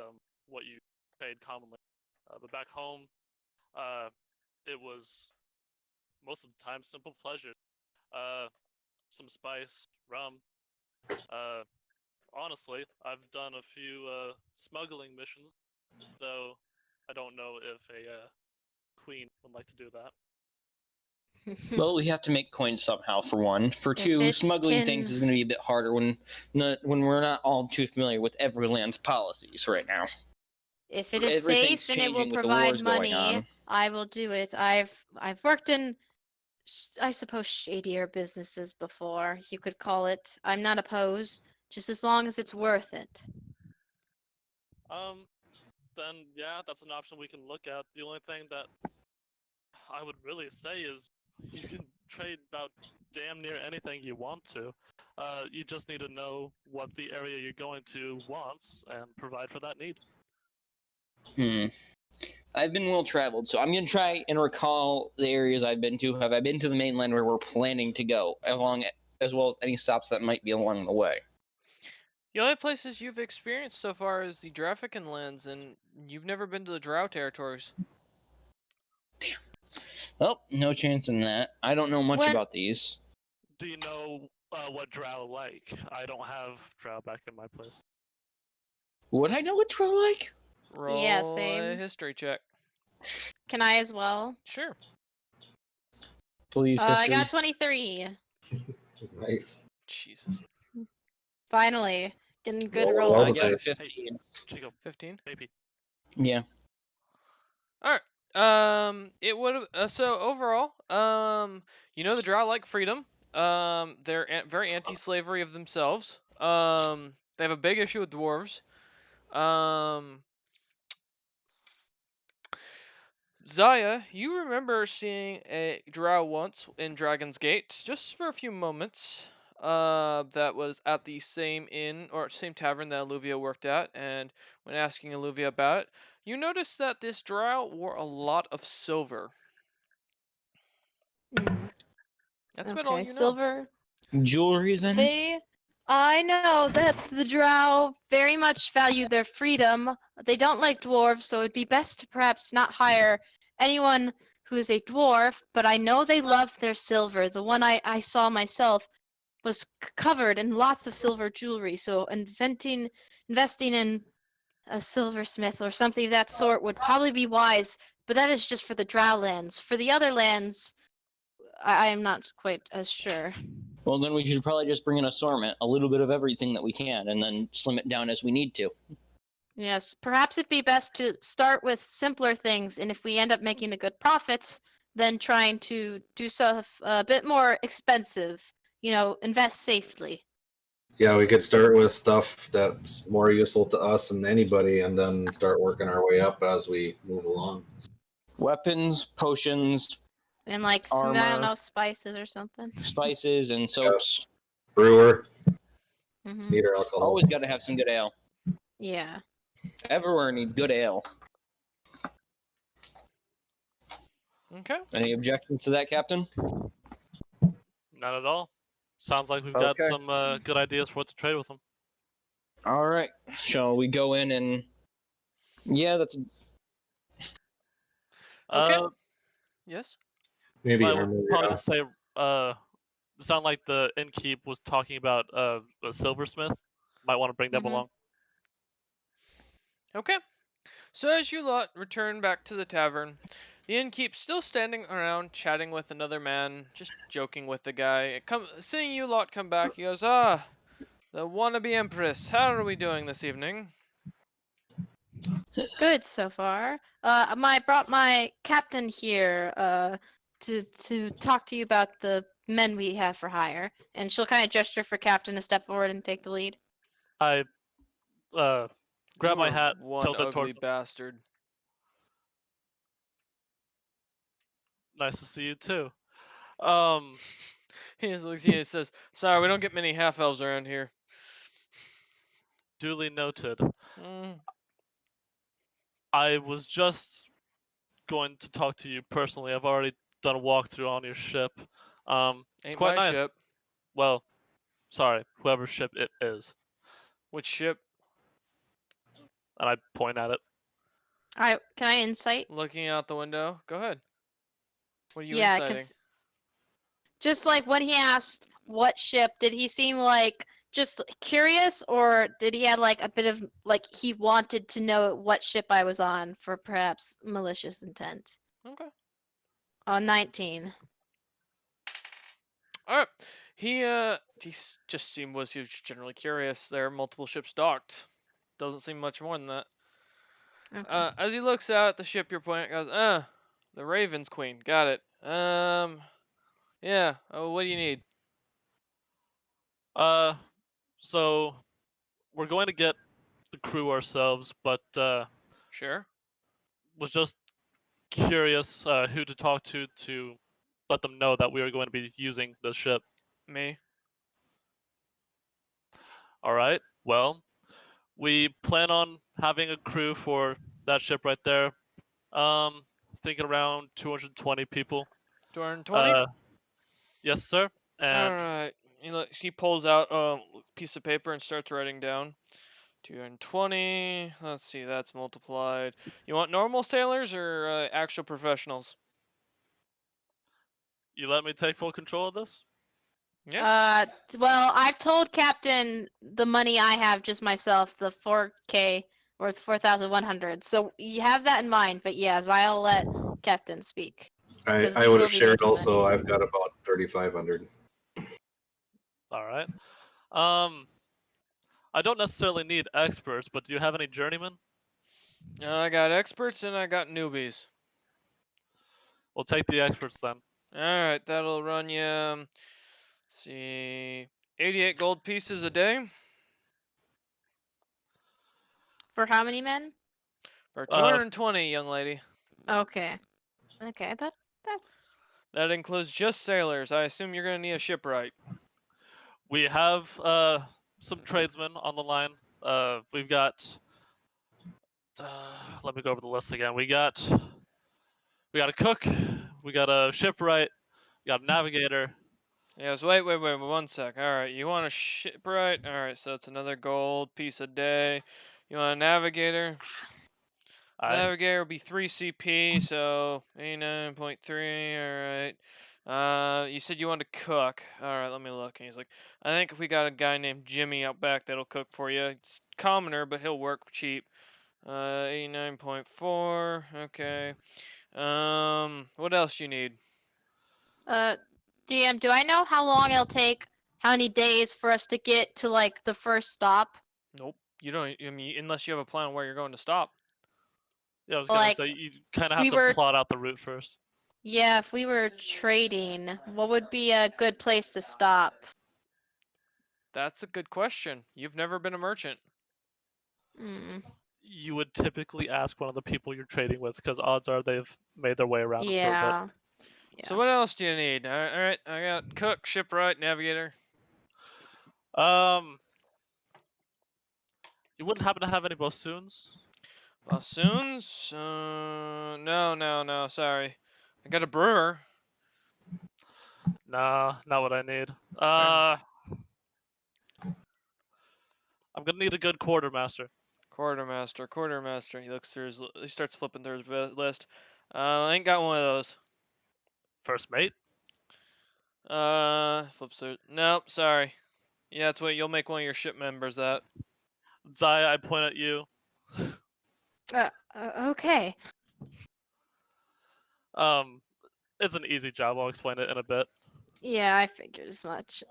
what you paid commonly. But back home, it was most of the time simple pleasure. Some spice, rum. Honestly, I've done a few smuggling missions, though I don't know if a queen would like to do that. Well, we have to make coins somehow for one. For If two, it's smuggling things can- is going to be a bit harder when we're not all too familiar with every land's policies right now. If it is Everything's safe and it will changing with the provide wars going money, on. I will do it. I've worked in, I suppose, shadier businesses before. You could call it. I'm not opposed, just as long as it's worth it. Then yeah, that's an option we can look at. The only thing that I would really say is you can trade about damn near anything you want to. You just need to know what the area you're going to wants and provide for that need. I've been well traveled, so I'm going to try and recall the areas I've been to. Have I been to the mainland where we're planning to go, as well as any stops that might be along the way? The only places you've experienced so far is the Drafican lands, and you've never been to the Drow territories. Well, no chance in that. I don't know much When- about these. Do you know what drow like? I don't have drow back in my place. Would I know what Troll like? Roll Yeah, a same. history check. Can I as well? Sure. Please, I history. got 23. Nice. Jesus. Finally, getting good Well, rolls. well I got done. 15. Chico, 15. baby. Yeah. All right. It would so overall, the Drow like freedom. They're very anti-slavery of themselves. They have a big issue with dwarves. Zaya, you remember seeing a Drow once in Dragon's Gate, just for a few moments. That was at the same inn or same tavern that Alluvia worked at, and when asking Alluvia about it, you noticed that this Drow wore a lot of silver. Mm, That's about all okay, you know. silver. Jewelry then? I know that the Drow very much value their freedom. They don't like dwarves, so it'd be best to perhaps not hire anyone who is a dwarf, but I know they love their silver. The one I saw myself was covered in lots of silver jewelry, so investing in a silversmith or something of that sort would probably be wise, but that is just for the Drow lands. For the other lands, I am not quite as sure. Well, then we should probably just bring an assortment, a little bit of everything that we can, and then slim it down as we need to. Yes, perhaps it'd be best to start with simpler things, and if we end up making a good profit, then trying to do stuff a bit more expensive. Invest safely. Yeah, we could start with stuff that's more useful to us than anybody, and then start working our way up as we move along. Weapons, potions, And like some, I don't Armor. know, spices or something. spices, and soaps. Brewer, Hmm. need our alcohol. Always got to have some good ale. Yeah. Everywhere needs good ale. Okay. Any objections to that, Captain? Not at all. Sounds like we've got Okay. some good ideas for what to trade with them. All right. Shall we go in and? Yeah, that's. Okay. Yes. Maybe I would armor. probably Yeah. just say, it sounded like the innkeep was talking about a silversmith. Might want to bring them Mhm. along. Okay. So as you lot return back to the tavern, the innkeep's still standing around chatting with another man, just joking with the guy. Seeing you lot come back, he goes, the wannabe empress, how are we doing this evening? Good so far. I brought my captain here to talk to you about the men we have for hire, and she'll kind of gesture for captain to step forward and take the lead. I grab You my are hat, one tilt it ugly towards him. bastard. Nice to see you too. He just looks at you and says, sorry, we don't get many half-elves around here. Duly noted. Mm, I was just going to talk to you personally. I've already done a walkthrough on your ship. ain't quite my nice. ship. Well, sorry, whoever ship it is. Which ship? And I point at it. Can I insight? Looking out the window. Go ahead. What are you Yeah, inciting? because just like when he asked what ship, did he seem like just curious, or did he have like a bit of like he wanted to know what ship I was on for perhaps malicious intent? Okay. 19. All right. He just seemed he was generally curious. There are multiple ships docked. Doesn't seem much more than that. Okay. As he looks out at the ship you're pointing at, goes, the Raven's Queen. Got it. Yeah. Oh, what do you need? So we're going to get the crew ourselves, but Sure. was just curious who to talk to let them know that we are going to be using the ship. Me. All right. Well, we plan on having a crew for that ship right there. Thinking around 220 people. 220. Yes, sir. And All right. He pulls out a piece of paper and starts writing down. 220. Let's see. That's multiplied. You want normal sailors or actual professionals? you let me take full control of this? Yeah. Well, I've told Captain the money I have just myself, the 4K or 4,100. So you have that in mind. But yes, I'll let Captain speak. I, 'Cause I we would will have be shared making also. money. I've got about 3,500. All right. I don't necessarily need experts, but do you have any journeymen? I got experts and I got newbies. We'll take the experts then. All right, that'll run you. See, 88 gold pieces a day For how many men? for 220, young lady. Okay. Okay, that's That includes just sailors. I assume you're gonna need a shipwright. We have some tradesmen on the line. We've got. Let me go over the list again. We got a cook. We got a shipwright. We got a navigator. Yes, wait, 1 sec. All right, you want a shipwright? All right, so it's another gold piece a day. You want a navigator? Navigator will be 3 CP, so 89.3. All right. You said you wanted to cook. All right, let me look. And he's like, I think if we got a guy named Jimmy out back that'll cook for you. It's commoner, but he'll work cheap. 89.4. Okay. What else you need? DM, do I know how long it'll take, how many days for us to get to like the first stop? Nope. You don't. I mean, unless you have a plan where you're going to stop. Yeah, I was gonna Like, say you kind of have we to were- plot out the route first. Yeah, if we were trading, what would be a good place to stop? That's a good question. You've never been a merchant. Mm, You would typically ask one of the people you're trading with, because odds are they've made their way around for a yeah. So what else do you need? All right, I got cook, shipwright, navigator. bit. You wouldn't happen to have any bassoons? Bassoons? No. Sorry, I got a brewer. Nah, not what I need. I'm gonna need a good quartermaster. Quartermaster. He looks through his. He starts flipping through his list. I ain't got one of those. First mate? Flips through. Nope, sorry. Yeah, that's what you'll make one of your ship members that. Zaya, I point at you. Okay. It's an easy job. I'll explain it in a bit. Yeah, I figured as much.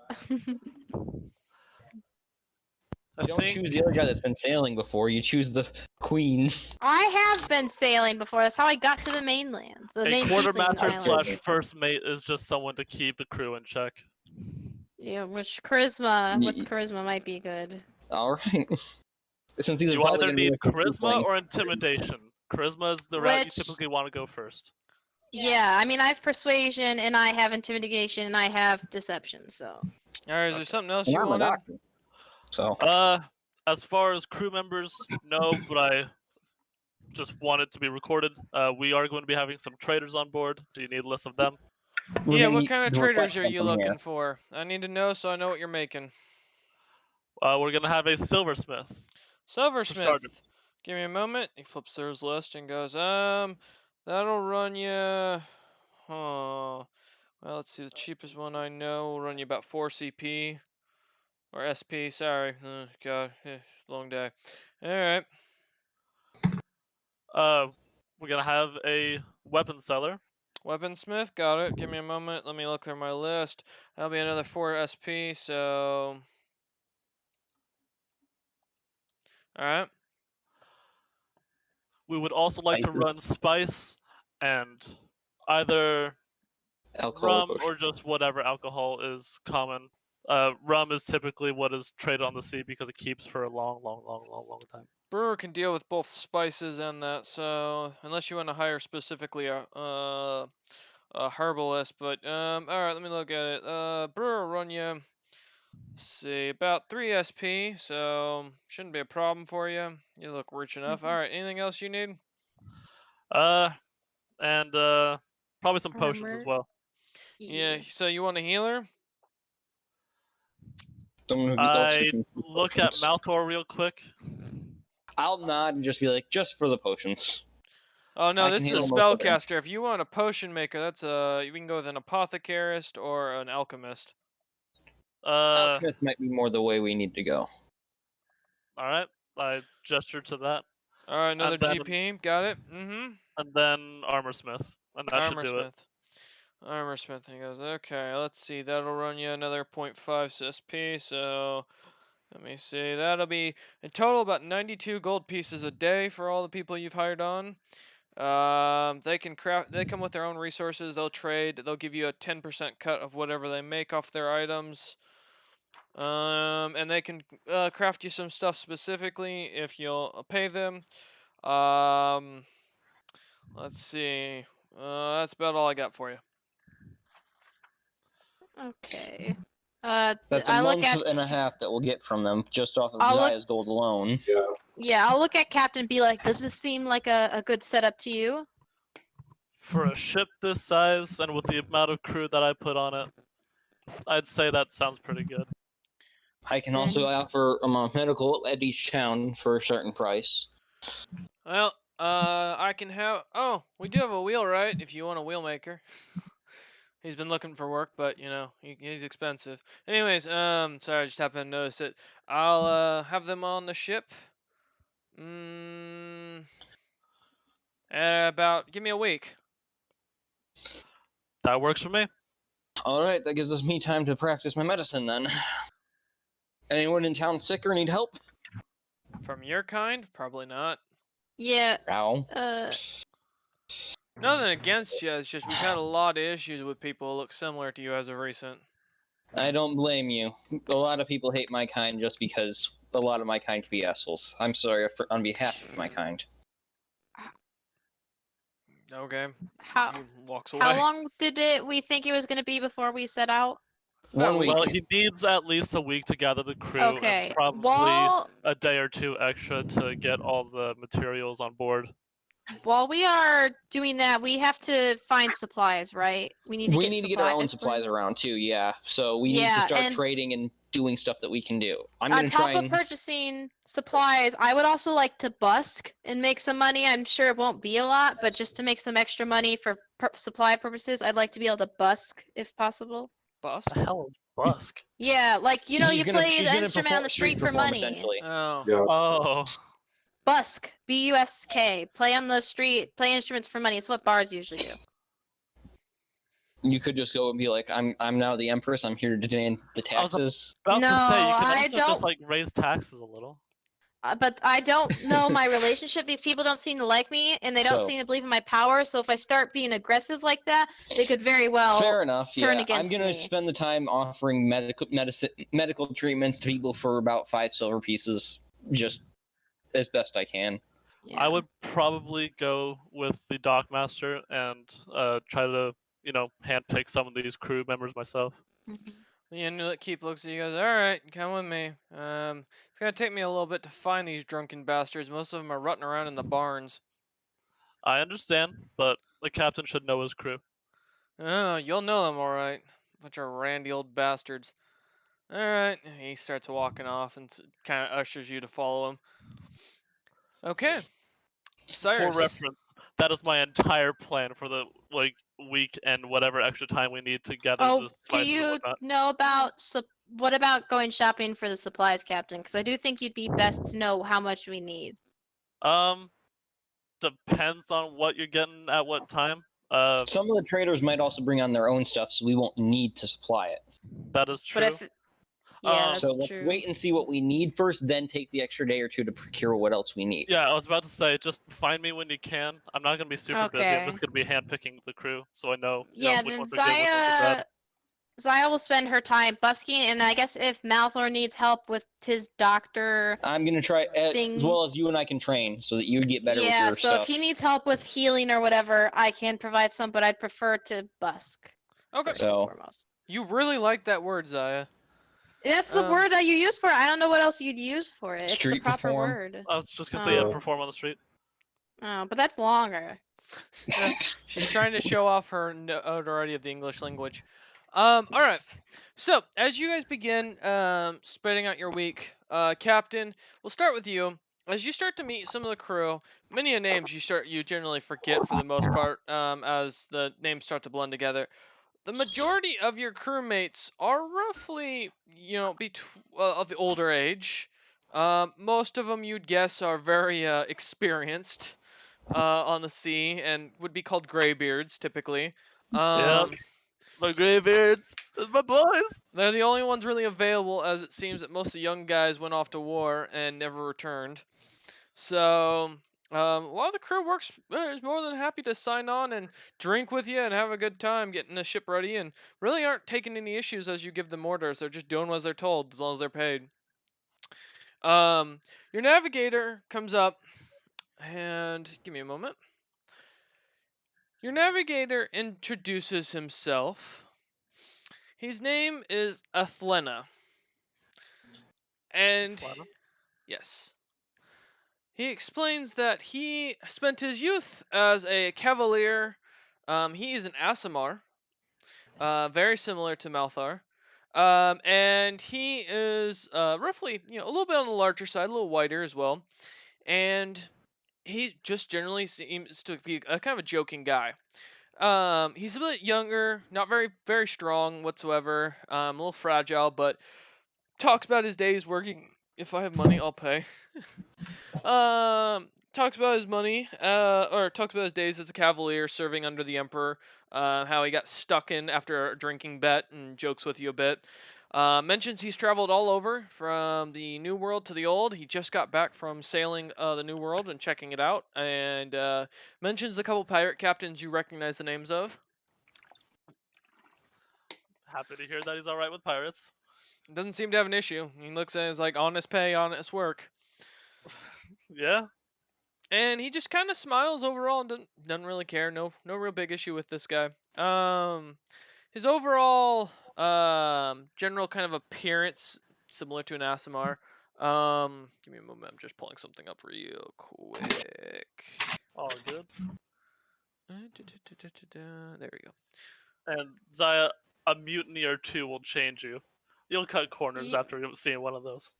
You don't choose the other guy that's been sailing before. You choose the queen. I have been sailing before. That's how I got to the mainland. The A main quartermaster Tiefling island. / first mate is just someone to keep the crew in check. Yeah, which charisma with Ye- charisma might be good. All right. Since these are You probably either gonna be need my first charisma thing. or intimidation. Charisma is the route you Which- typically want to go first. Yeah, I mean I have persuasion and I have intimidation and I have deception, so. Alright, is there Okay. something else And you I'm a wanted? doctor. So As far as crew members, no, but I just want it to be recorded. We are going to be having some traders on board. Do you need a list of them? we're Yeah, gonna what need kind of to request traders are them you from here. looking for? I need to know so I know what you're making. We're gonna have a silversmith. Silversmith. starters. Give me a moment. He flips through his list and goes, that'll run you. Well, let's see. The cheapest one I know will run you about 4 CP. Or SP, sorry. God, long day. Alright. We're gonna have a weapon seller. Weaponsmith, got it. Give me a moment. Let me look through my list. That'll be another 4 SP, so. Alright. We would also like to Spices. run spice and either Alcohol rum potion. or just whatever alcohol is common. Rum is typically what is traded on the sea because it keeps for a long time. Brewer can deal with both spices and that, so unless you want to hire specifically a herbalist, but alright, let me look at it. Brewer will run you, let's see, about 3 SP, so shouldn't be a problem for you. You look rich enough. Alright, anything else you need? And probably some potions as Armor. well. Yeah, so you want a healer? Someone who I can keep look at potions. Malthor real quick. I'll nod and just be like, just for the potions. Oh no, I this can is a handle most of them. spellcaster. If you want a potion maker, that's you can go with an apothecarist or an alchemist. Alchemist might be more the way we need to go. Alright. I gesture to that. Alright, another then- GP, got it. Mm-hmm. And then armorsmith. And that should do it. Armorsmith. Armor smithing goes, okay, let's see, that'll run you another 0.5 CSP, so let me see, that'll be in total about 92 gold pieces a day for all the people you've hired on. They come with their own resources, they'll trade, they'll give you a 10% cut of whatever they make off their items. And they can craft you some stuff specifically if you'll pay them. Let's see. That's about all I got for you. Okay. That's a I look month at and a half that we'll get from them just off of I'll look- Zaya's gold alone. Yeah. yeah, I'll look at Captain and be like, does this seem like a good setup to you? For a ship this size and with the amount of crew that I put on it, I'd say that sounds pretty good. I can also offer medical at each town for a certain price. Well, I can have. Oh, we do have a wheelwright if you want a wheel maker. He's been looking for work, but you know he's expensive. Anyways, sorry, I just happened to notice it. I'll have them on the ship. Give me a week. That works for me. All right, that gives us me time to practice my medicine then. Anyone in town sick or need help? From your kind, probably not. Yeah. Ow. Nothing against you. It's just we've had a lot of issues with people who look similar to you as of recent. I don't blame you. A lot of people hate my kind just because a lot of my kind can be assholes. I'm sorry on behalf of my kind. Okay. How He walks away. how long did we think it was gonna be before we set out? 1 week. Well, he needs at least a week to gather the crew Okay. and probably While a day or two extra to get all the materials on board. while we are doing that, we have to find supplies, right? We need to get our own supplies supplies around too, yeah. So we need to Yeah, start and- trading and doing stuff that we can do. I'm On gonna top try of and purchasing supplies, I would also like to busk and make some money. I'm sure it won't be a lot, but just to make some extra money for supply purposes, I'd like to be able to busk if possible. Bust? The hell is Busk? Yeah, like you know, She's you gonna- play she's the gonna instrument perform- on the street for perform, money. essentially. Oh. Yeah. Oh, Busk, B-U-S-K. Play on the street, play instruments for money. It's what bars usually do. You could just go and be like, I'm now the Empress, I'm here to demand the I was taxes. about No, to say you can I also don't- just like raise taxes a little. But I don't know my relationship. These people don't seem to like me, and they don't So- seem to believe in my power. So if I start being aggressive like that, they could very well. Fair enough, turn yeah. against I'm gonna me. spend the time offering medical treatments to people for about 5 silver pieces, just as best I can. Yeah. I would probably go with the dockmaster and try to, handpick some of these crew members myself. Mhm. The Inuit keep looks at you guys. All right, come with me. It's gonna take me a little bit to find these drunken bastards. Most of them are rutting around in the barns. I understand, but the captain should know his crew. Oh, you'll know them all right. Bunch of randy old bastards. All right. He starts walking off and kind of ushers you to follow him. Okay. Cyrus. For reference, that is my entire plan for the week and whatever extra time we need to gather Oh, the do spices and you whatnot. know about what about going shopping for the supplies, Captain? Because I do think you'd be best to know how much we need. Depends on what you're getting at what time. Some of the traders might also bring on their own stuff, so we won't need to supply it. That is true. But if yeah, that's So let's true. wait and see what we need first, then take the extra day or two to procure what else we need. Yeah, I was about to say, just find me when you can. I'm not gonna be super busy. I'm just gonna be handpicking the crew, so I know. Yeah, which then ones are good, which ones are bad. Zaya will spend her time busking, and I guess if Malthor needs help with his doctor, I'm gonna try Thing. as well as you and I can train so that you get better with yeah. your So stuff. if he needs help with healing or whatever, I can provide some, but I'd prefer to busk Okay. first and So- foremost. You really like that word, Zaya. That's the Um, word that you use for it. I don't know what else you'd use for it. It's the Street proper perform. word. I was just gonna say, yeah, Oh. perform on the street. Oh, but that's longer. Yeah, she's trying to show off her notoriety of the English language. All right. So as you guys begin spreading out your week, Captain, we'll start with you. As you start to meet some of the crew, many of names you generally forget for the most part as the names start to blend together. The majority of your crewmates are roughly, of the older age. Most of them you'd guess are very experienced on the sea and would be called graybeards typically. My graybeards, that's my boys. They're the only ones really available, as it seems that most of the young guys went off to war and never returned. So a lot of the crew is more than happy to sign on and drink with you and have a good time getting the ship ready, and really aren't taking any issues as you give them orders. They're just doing what they're told as long as they're paid. Your navigator comes up, and give me a moment. Your navigator introduces himself. His name is Athlena. And Athlena? yes. He explains that he spent his youth as a cavalier. He is an Aasimar, very similar to Malthar. And he is roughly, a little bit on the larger side, a little whiter as well. And he just generally seems to be a kind of a joking guy. He's a bit younger, not very, very strong whatsoever. A little fragile, but talks about his days working. If I have money, I'll pay. Talks about his money, or talks about his days as a cavalier serving under the emperor. How he got stuck in after a drinking bet, and jokes with you a bit. Mentions he's traveled all over from the New World to the Old. He just got back from sailing the New World and checking it out, and mentions a couple pirate captains you recognize the names of. Happy to hear that he's all right with pirates. Doesn't seem to have an issue. He looks at it as like honest pay, honest work. Yeah. And he just kind of smiles overall and doesn't really care. No real big issue with this guy. His overall general kind of appearance similar to an Aasimar. Give me a moment. I'm just pulling something up real quick. All good. There we go. And Zaya, a mutiny or two will change you. You'll cut corners after seeing one of those.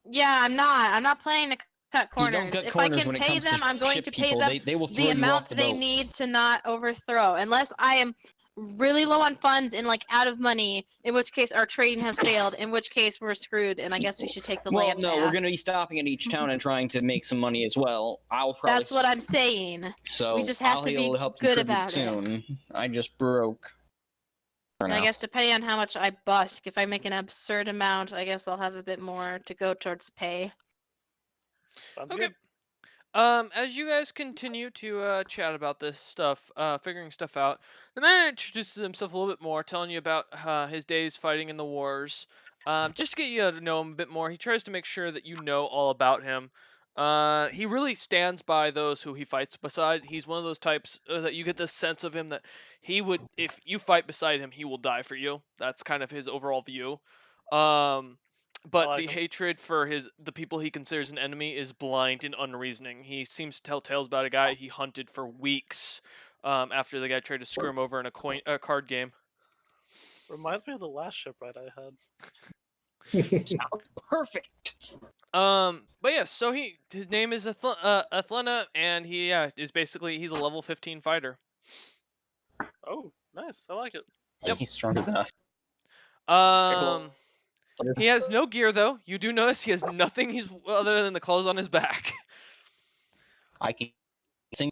Yeah, I'm not planning to cut You don't corners. cut If I corners can when it pay comes to them, I'm going ship to pay people. them They will throw the you off amount the they boat. need to not overthrow. Unless I am really low on funds and like out of money, in which case our trading has failed, in which case we're screwed, and I guess we should take the Well, land no, path. we're going to be stopping at each town and trying to make some money as well. I'll probably. That's what I'm saying. So we just have I'll to be be able to help good contribute about it. soon. I just broke. For And I now. guess depending on how much I busk, if I make an absurd amount, I guess I'll have a bit more to go towards pay. Sounds Okay. good. As you guys continue to chat about this stuff, figuring stuff out, the man introduces himself a little bit more, telling you about his days fighting in the wars. Just to get you to know him a bit more, he tries to make sure that you know all about him. He really stands by those who he fights beside. He's one of those types that you get the sense of him that he would, if you fight beside him, he will die for you. That's kind of his overall view. But like the him. hatred for the people he considers an enemy is blind and unreasoning. He seems to tell tales about a guy he hunted for weeks after the guy tried to screw him over in a card game. Reminds me of the last shipwright I had. Sounds perfect. But yeah, so his name is Athlena, and he's he's a level 15 fighter. Oh, nice. I like it. Yep. He's stronger than us. He has no gear though. You do notice he has nothing other than the clothes on his back. I can sing.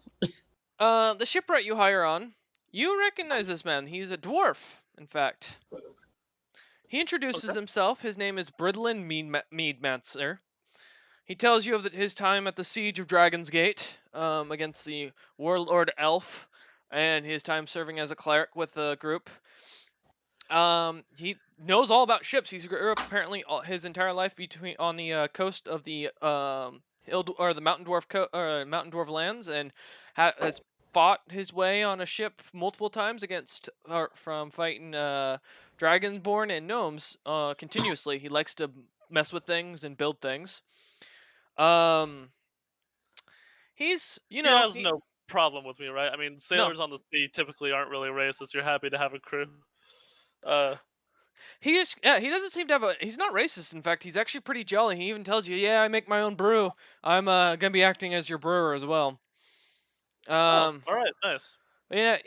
The shipwright you hire on, you recognize this man. He's a dwarf, in fact. He introduces himself. His name is Bridlin Meadmancer. He tells you of his time at the siege of Dragon's Gate against the warlord Elf, and his time serving as a cleric with the group. He knows all about ships. He's grew up apparently his entire life on the coast of the Mountain Dwarf lands, and has fought his way on a ship multiple times from fighting Dragonborn and gnomes continuously. He likes to mess with things and build things. He's He has no problem with me, right? I mean, sailors on the sea typically aren't really racist. You're happy to have a crew. He doesn't seem to have he's not racist. In fact, he's actually pretty jolly. He even tells you, "Yeah, I make my own brew. I'm gonna be acting as your brewer as well." All right, nice. Yeah,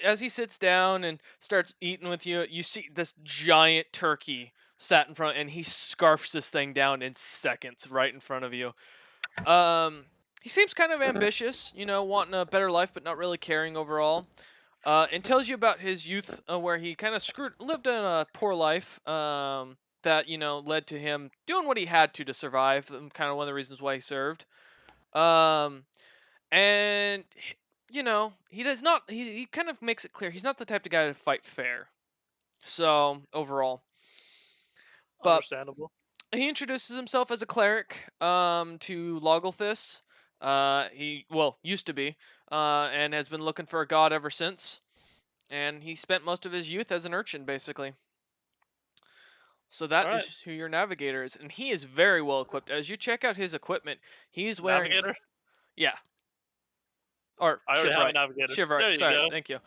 as he sits down and starts eating with you, you see this giant turkey sat in front, and he scarfs this thing down in seconds right in front of you. He seems kind of ambitious, wanting a better life, but not really caring overall. and tells you about his youth, where he kind of lived in a poor life, that led to him doing what he had to survive. Kind of one of the reasons why he served. Um, and he does not. He kind of makes it clear he's not the type of guy to fight fair. So overall, but Understandable. he introduces himself as a cleric to Logalthus. He used to be, and has been looking for a god ever since. And he spent most of his youth as an urchin, basically. So that Alright. is who your navigator is, and he is very well equipped. As you check out his equipment, he's wearing Navigator? yeah. Or I already have a shiveright. navigator. Shiveright. There you Sorry, go. thank you.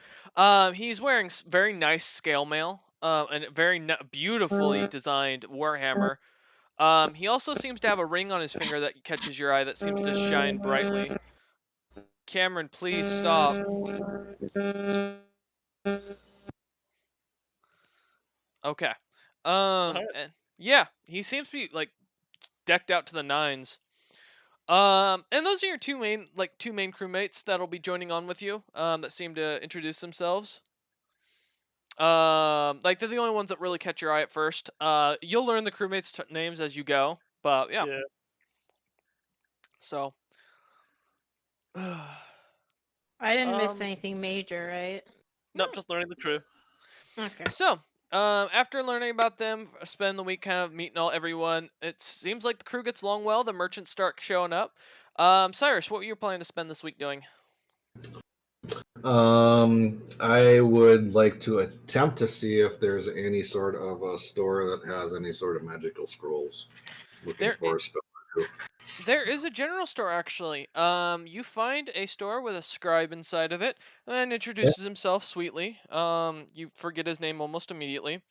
He's wearing very nice scale mail, and a very beautifully designed warhammer. He also seems to have a ring on his finger that catches your eye that seems to shine brightly. Cameron, please stop. Okay. And yeah, he seems to be like decked out to the nines. And those are your two main crewmates that'll be joining on with you. That seem to introduce themselves. Like they're the only ones that really catch your eye at first. You'll learn the crewmates' names as you go, but yeah. Yeah. So. I didn't miss Um, anything major, right? Nope, just learning the crew. Okay. So, after learning about them, spend the week kind of meeting everyone. It seems like the crew gets along well. The merchants start showing up. Cyrus, what were you planning to spend this week doing? I would like to attempt to see if there's any sort of a store that has any sort of magical scrolls. Looking for a spell or two. There is a general store, actually. You find a store with a scribe inside of it, and introduces himself sweetly. You forget his name almost immediately.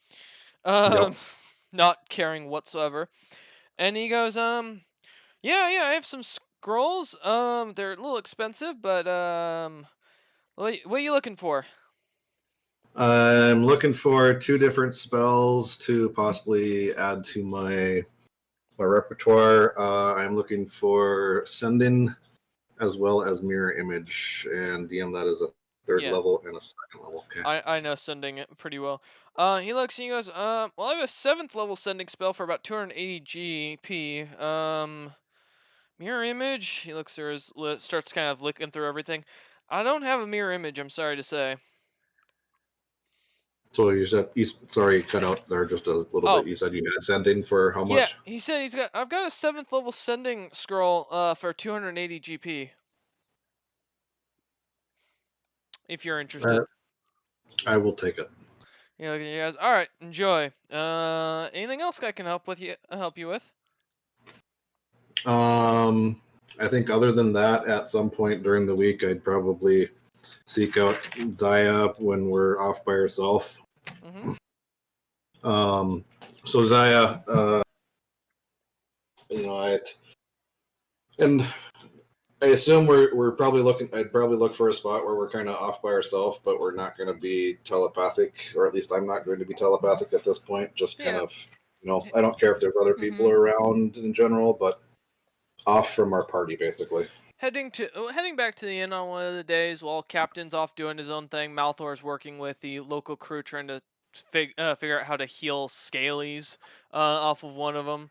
Not caring whatsoever. And he goes, yeah, I have some scrolls. They're a little expensive, but what are you looking for? I'm looking for 2 different spells to possibly add to my repertoire. I'm looking for Sending as well as Mirror Image, and DM that is a 3rd level and a 2nd level. Okay. I know Sending it pretty well. He looks and he goes, well, I have a 7th level Sending spell for about 280 GP. Mirror Image. He looks through his starts kind of looking through everything. I don't have a Mirror Image, I'm sorry to say. So you said, sorry, cut out there just a little bit. You said you had Sending for how much? Yeah, he said I've got a 7th level Sending scroll for 280 GP. If you're interested. I will take it. Yeah, you guys. All right, enjoy. Anything else I can help you with? I think other than that, at some point during the week, I'd probably seek out Zaya when we're off by herself. Mm-hmm. So Zaya, I assume we're probably looking. I'd probably look for a spot where we're kind of off by ourselves, but we're not going to be telepathic, or at least I'm not going to be telepathic at this point. Just kind of, I don't care if there's other people around in general, but off from our party, basically. Heading back to the inn on one of the days while Captain's off doing his own thing. Malthor's working with the local crew trying to figure out how to heal Scalies off of one of them.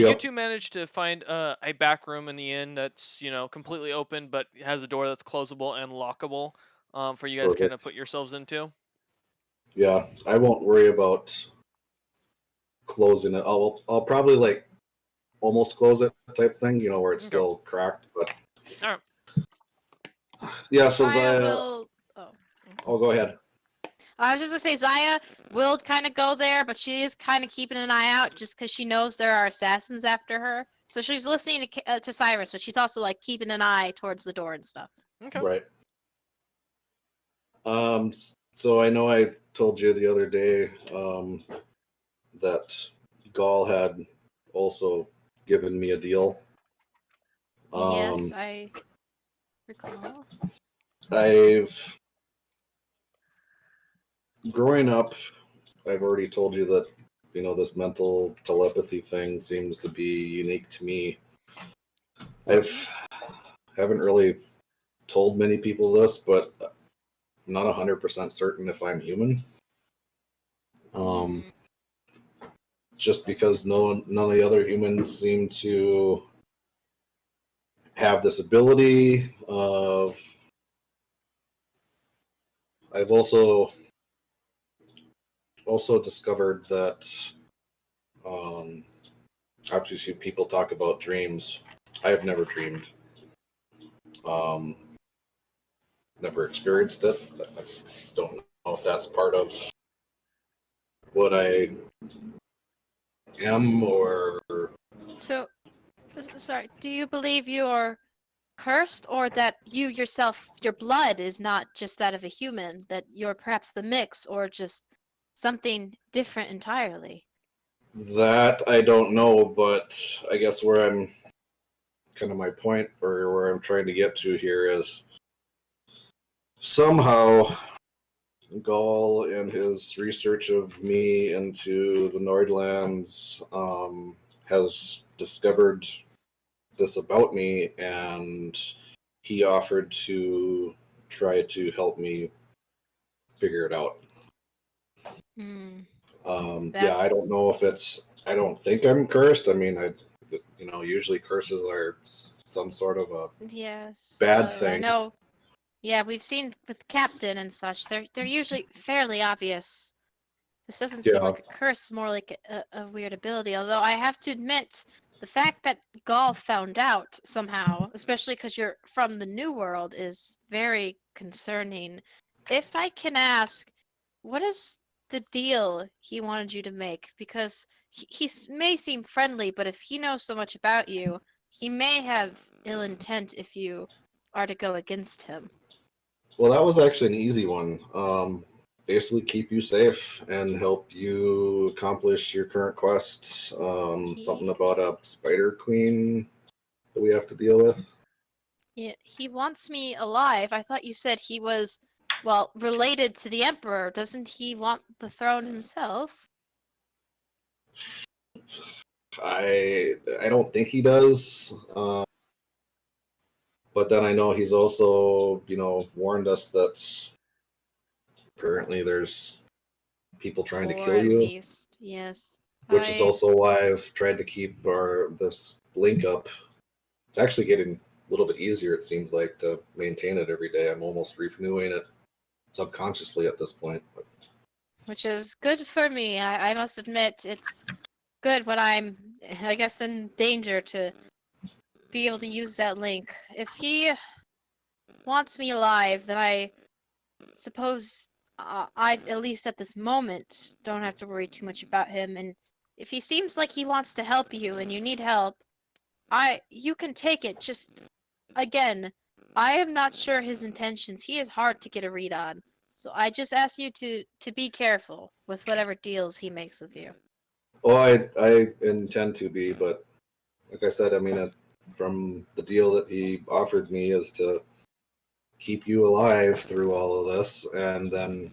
You two managed to find a back room in the inn that's completely open but has a door that's closable and lockable for you guys to kind of put yourselves into. Yeah, I won't worry about closing it. I'll probably almost close it type thing, where it's still cracked. But all right. Yeah, so Zaya. Go ahead. I was just gonna say Zaya will kind of go there, but she is kind of keeping an eye out just because she knows there are assassins after her. So she's listening to Cyrus, but she's also keeping an eye towards the door and stuff. Okay. Right. So I know I told you the other day that Gaul had also given me a deal. Yes, I recall. Growing up, I've already told you that, this mental telepathy thing seems to be unique to me. Haven't really told many people this, but not 100% certain if I'm human. Just because none of the other humans seem to have this ability of. I've also discovered that obviously people talk about dreams. I have never dreamed. Never experienced it. I don't know if that's part of what I am or. So, sorry, do you believe you are cursed, or that you yourself, your blood is not just that of a human, that you're perhaps the mix, or just something different entirely? That I don't know, but I guess where I'm kind of my point, or where I'm trying to get to here, is somehow Gall, in his research of me into the Nordlands, has discovered this about me, and he offered to try to help me figure it out. Hmm. Yeah, I don't know if it's. I don't think I'm cursed. I mean, usually curses are some sort of a Yes. bad I thing. know. Yeah, we've seen with Captain and such. They're usually fairly obvious. This doesn't seem Yeah. like a curse, more like a weird ability. Although I have to admit, the fact that Gaul found out somehow, especially because you're from the New World, is very concerning. If I can ask, what is the deal he wanted you to make? Because may seem friendly, but if he knows so much about you, he may have ill intent if you are to go against him. Well, that was actually an easy one. Basically, keep you safe and help you accomplish your current quest. Something about a spider queen that we have to deal with. He wants me alive. I thought you said he was, well, related to the Emperor. Doesn't he want the throne himself? I don't think he does. But then I know he's also, warned us that apparently there's people trying to Or kill at you, least, yes. which is also why I've tried to keep this link up. It's actually getting a little bit easier, it seems like, to maintain it every day. I'm almost renewing it subconsciously at this point. Which is good for me. I must admit, it's good when I'm, I guess, in danger to be able to use that link. If he wants me alive, then I suppose I, at least at this moment, don't have to worry too much about him. And if he seems like he wants to help you and you need help, you can take it. Just again, I am not sure his intentions. He is hard to get a read on. So I just ask you to be careful with whatever deals he makes with you. Well, I intend to be, but like I said, I mean, from the deal that he offered me is to keep you alive through all of this, and then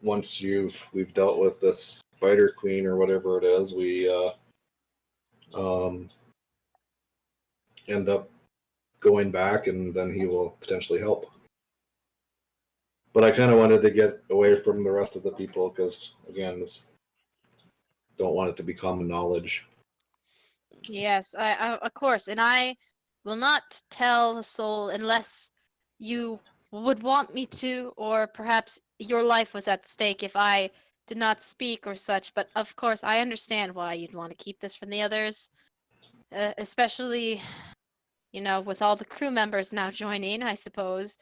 once we've dealt with this spider queen or whatever it is, we end up going back, and then he will potentially help. But I kind of wanted to get away from the rest of the people because, again, don't want it to be common knowledge. Yes, I of course, and I will not tell the soul unless you would want me to, or perhaps your life was at stake if I did not speak or such. But of course, I understand why you'd want to keep this from the others, especially, with all the crew members now joining. I suppose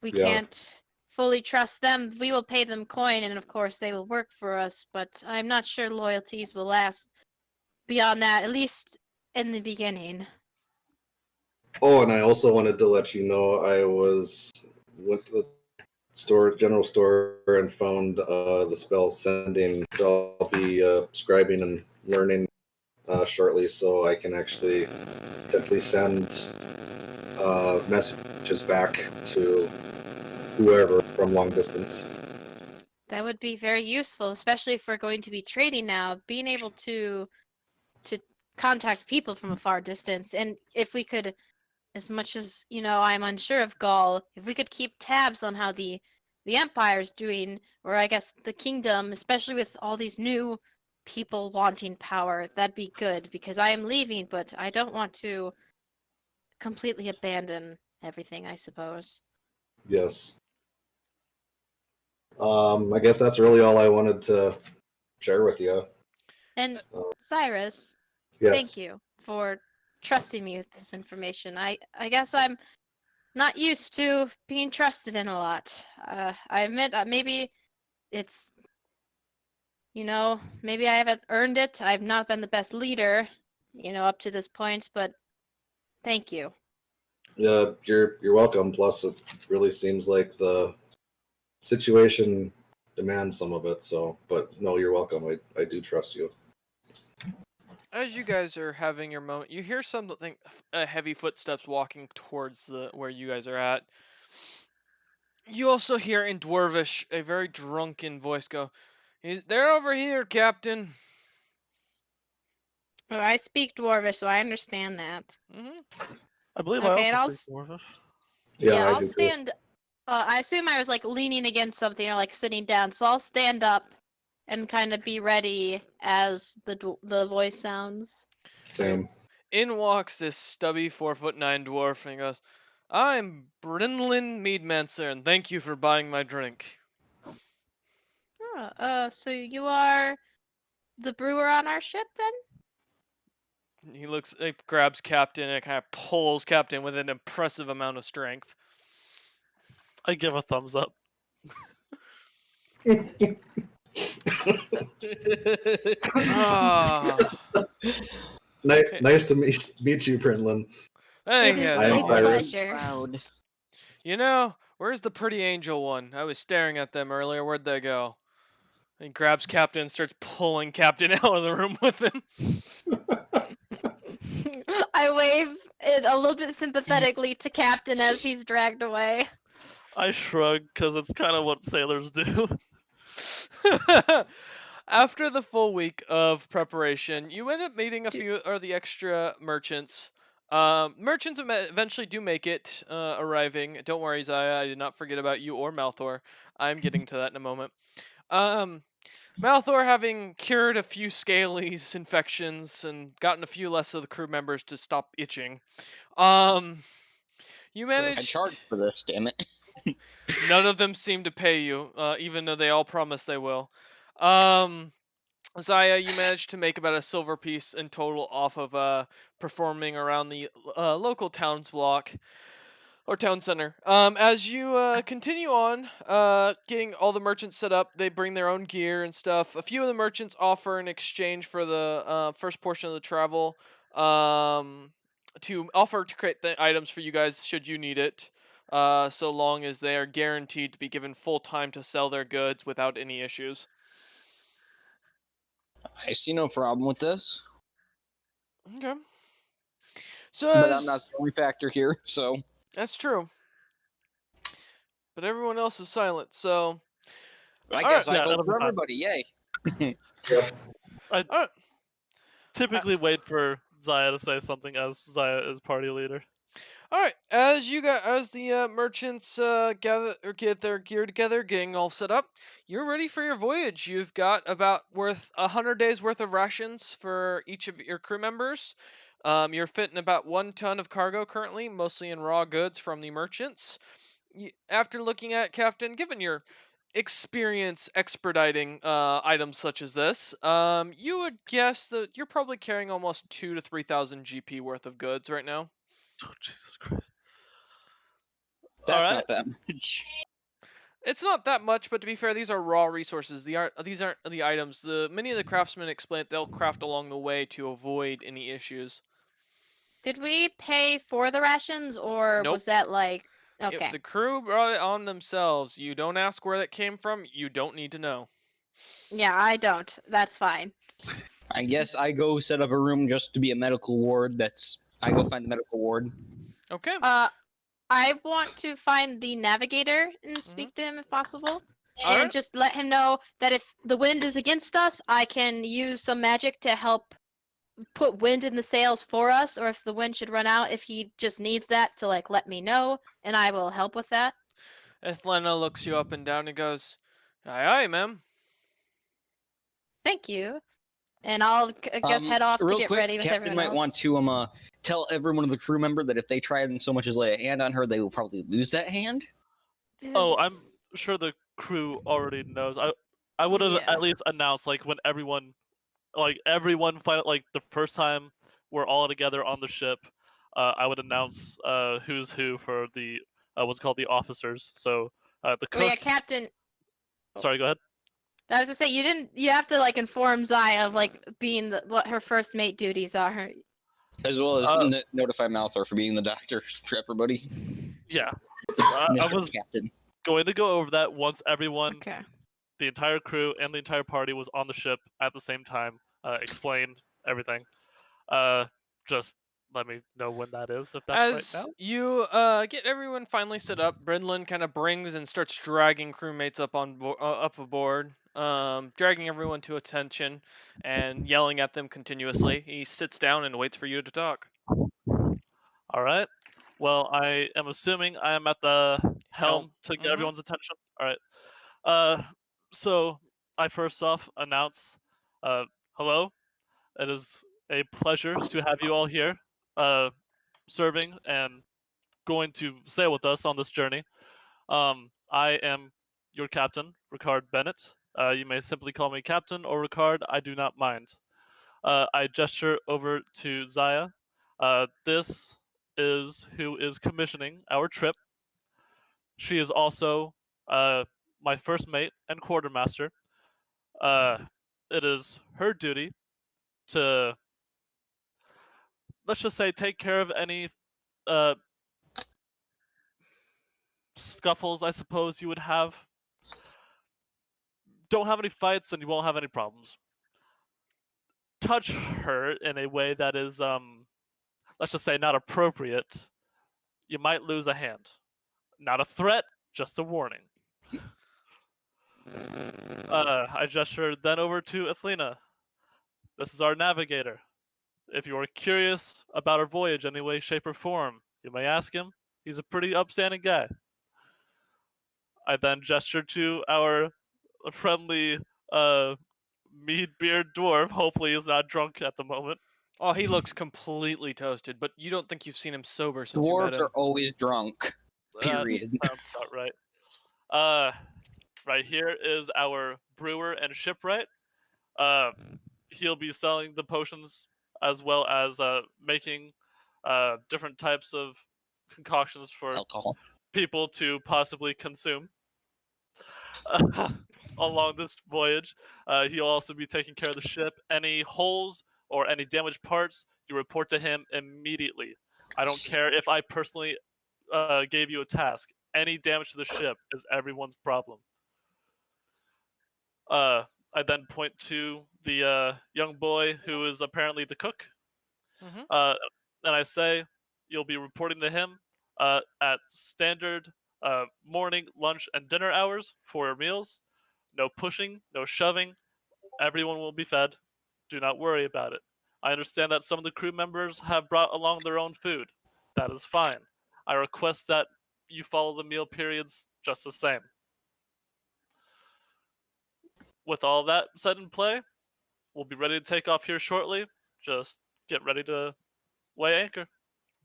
we Yeah. can't fully trust them. We will pay them coin, and of course, they will work for us. But I'm not sure loyalties will last beyond that, at least in the beginning. Oh, and I also wanted to let you know I went to the general store, and found the spell sending. I'll be scribing and learning shortly, so I can actually potentially send messages back to whoever from long distance. That would be very useful, especially if we're going to be trading now. Being able to contact people from a far distance, and if we could, as much as I'm unsure of Gaul, if we could keep tabs on how the the Empire's doing, or I guess the kingdom, especially with all these new people wanting power, that'd be good because I am leaving, but I don't want to completely abandon everything, I suppose. Yes. I guess that's really all I wanted to share with you. And Oh. Cyrus, Yes. thank you for trusting me with this information. I guess I'm not used to being trusted in a lot. I admit maybe it's, maybe I haven't earned it. I've not been the best leader, up to this point, but thank you. Yeah, you're welcome. Plus, it really seems like the situation demands some of it. So, but no, you're welcome. I do trust you. As you guys are having your moment, you hear something, heavy footsteps walking towards where you guys are at. You also hear in Dwarvish a very drunken voice go, "They're over here, Captain." Well, I speak Dwarvish, so I understand that. I believe Okay, I and also speak Dwarvish. Yeah, I I'll do too. stand. I assume I was like leaning against something or like sitting down, so I'll stand up and kind of be ready as the voice sounds. Same. In walks this stubby 4'9" dwarf and he goes, "I'm Brynlin Meadmancer, and thank you for buying my drink." Oh, so you are the brewer on our ship then? He grabs Captain and kind of pulls Captain with an impressive amount of strength. I give a thumbs up. Ah, Nice to meet you, Prinlin. thank It you. is I am a Thank you. Cyrus. pleasure. Proud. You know, where's the pretty angel one? I was staring at them earlier. Where'd they go? He grabs Captain and starts pulling Captain out of the room with him. I wave it a little bit sympathetically to Captain as he's dragged away. I shrug because it's kind of what sailors do. After the full week of preparation, you end up meeting a few of the extra merchants. Merchants eventually do make it, arriving. Don't worry, Zaya, I did not forget about you or Malthor. I'm getting to that in a moment. Malthor, having cured a few scalies infections and gotten a few less of the crew members to stop itching, you I managed. charged for this, damn it. None of them seem to pay you, even though they all promise they will. Zaya, you managed to make about a silver piece in total off of performing around the local towns block or town center. As you continue on, getting all the merchants set up, they bring their own gear and stuff. A few of the merchants offer in exchange for the first portion of the travel, to offer to create the items for you guys should you need it. So long as they are guaranteed to be given full time to sell their goods without any issues. I see no problem with this, Okay. So but I'm not the only factor here, so. that's true. But everyone else is silent, so I Alright. guess I Yeah, vote that'll be for fine. everybody, yay. alright. Typically wait for Zaya to say something as Zaya is party leader. All right, as the merchants gather or get their gear together, getting all set up, you're ready for your voyage. You've got about 100 days worth of rations for each of your crew members. You're fitting about 1 ton of cargo currently, mostly in raw goods from the merchants. After looking at it, Captain, given your experience expediting items such as this, you would guess that you're probably carrying almost 2,000 to 3,000 GP worth of goods right now. Oh, Jesus Christ. That's Alright. not that much. It's not that much, but to be fair, these are raw resources. These aren't the items. Many of the craftsmen explain that they'll craft along the way to avoid any issues. Did we pay for the rations, or Nope. was that like If okay? the crew brought it on themselves, you don't ask where that came from. You don't need to know. Yeah, I don't. That's fine. I guess I go set up a room just to be a medical ward. I go find the medical ward. Okay. I want to find the navigator and speak to him if possible. And Alright. just let him know that if the wind is against us, I can use some magic to help put wind in the sails for us, or if the wind should run out, if he just needs that to like let me know, and I will help with that. Ethlena looks you up and down and goes, "Aye, aye, ma'am." Thank you. And I'll, I guess, head off to Real get quick, ready with Captain everyone might else. want to tell everyone of the crew member that if they try and so much as lay a hand on her, they will probably lose that hand. Oh, I'm This- sure the crew already knows. I would have Yeah. at least announced like when everyone like the first time we're all together on the ship. I would announce who's who for the what's called the officers. So the Oh yeah, cook. Captain. Sorry, go ahead. I was gonna say you didn't. You have to like inform Zaya of like being what her first mate duties are. As well as Uh, notify Malthor for being the doctor for everybody. Yeah, I Mr. was Captain. going to go over that once everyone, Okay. the entire crew and the entire party was on the ship at the same time. Explain everything. Just let me know when that is, if that's right As now. you get everyone finally set up, Brenlin kind of brings and starts dragging crewmates up aboard, dragging everyone to attention and yelling at them continuously. He sits down and waits for you to talk. All right. Well, I am assuming I am at the helm to get Mhm. everyone's attention. All right. So I first off announce, hello. It is a pleasure to have you all here, serving and going to sail with us on this journey. I am your captain, Ricard Bennett. You may simply call me Captain or Ricard. I do not mind. I gesture over to Zaya. This is who is commissioning our trip. She is also my first mate and quartermaster. It is her duty to, let's just say, take care of any uh, scuffles, I suppose you would have. Don't have any fights, and you won't have any problems. Touch her in a way that is, let's just say, not appropriate. You might lose a hand. Not a threat, just a warning. I gesture then over to Athlena. This is our navigator. If you are curious about our voyage in any way, shape, or form, you may ask him. He's a pretty upstanding guy. I then gesture to our friendly mead beard dwarf. Hopefully he's not drunk at the moment. Oh, he looks completely toasted, but you don't think you've seen him sober since you met Dwarves him. are always drunk. Period. That sounds about right. Right here is our brewer and shipwright. He'll be selling the potions as well as making different types of concoctions for Alcohol. people to possibly consume along this voyage. He'll also be taking care of the ship. Any holes or any damaged parts, you report to him immediately. I don't care if I personally gave you a task. Any damage to the ship is everyone's problem. I then point to the young boy who is apparently the cook. Mhm. And I say, you'll be reporting to him at standard morning, lunch, and dinner hours for your meals. No pushing, no shoving. Everyone will be fed. Do not worry about it. I understand that some of the crew members have brought along their own food. That is fine. I request that you follow the meal periods just the same. With all that set in play, we'll be ready to take off here shortly. Just get ready to weigh anchor.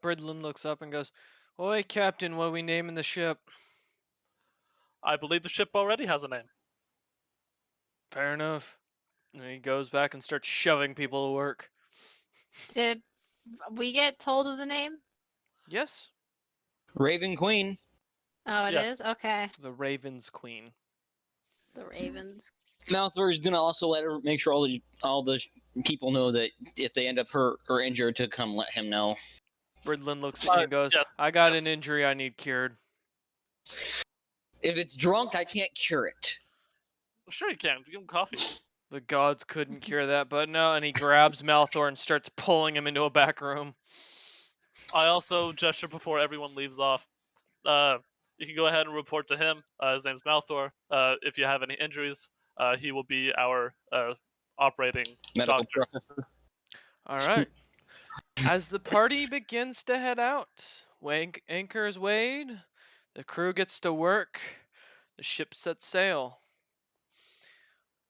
Bridlin looks up and goes, "Oi, Captain, what are we naming the ship?" I believe the ship already has a name. Fair enough. And he goes back and starts shoving people to work. Did we get told of the name? Yes, Raven Queen. Oh, it Yeah. is. Okay. the Raven's Queen. The Ravens. Malthor is gonna also let her make sure all the people know that if they end up hurt or injured, to come let him know. Bridlin looks at you and goes, yes, "I got yes. an injury I need cured." If it's drunk, I can't cure it. Sure you can. Give him coffee. The gods couldn't cure that, but no. And he grabs Malthor and starts pulling him into a back room. I also gesture before everyone leaves off. You can go ahead and report to him. His name's Malthor. If you have any injuries, he will be our operating Medical doctor. professor. All right. As the party begins to head out, anchor is weighed, The crew gets to work. The ship sets sail.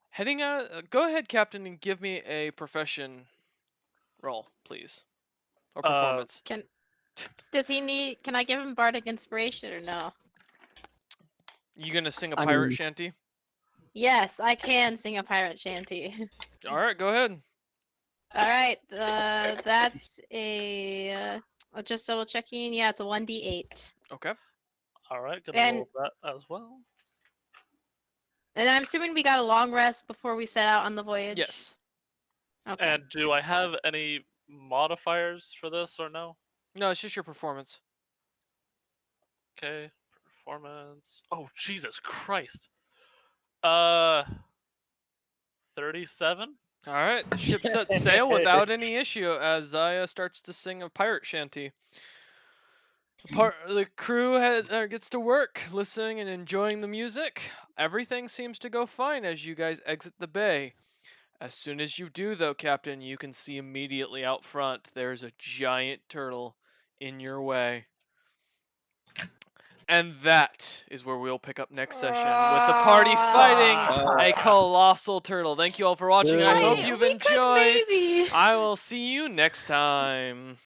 Heading out. Go ahead, Captain, and give me a profession roll, please, or performance. Does he need? Can I give him bardic inspiration or no? You gonna sing a I pirate mean- shanty? Yes, I can sing a pirate shanty. All right, go ahead. All right, that's a. Just double checking. Yeah, it's a 1d8. Okay. All right, gonna And- roll that as well. And I'm assuming we got a long rest before we set out on the voyage. Yes. Okay. And do I have any modifiers for this or no? No, it's just your performance. Okay, performance. Oh, Jesus Christ. 37? All right, the ship sets sail without any issue as Zaya starts to sing a pirate shanty. The crew gets to work, listening and enjoying the music. Everything seems to go fine as you guys exit the bay. As soon as you do, though, Captain, you can see immediately out front there's a giant turtle in your way. And that is where we'll pick up next session with the party fighting a colossal turtle. Thank you all for watching. I hope you've We could enjoyed. maybe. I will see you next time.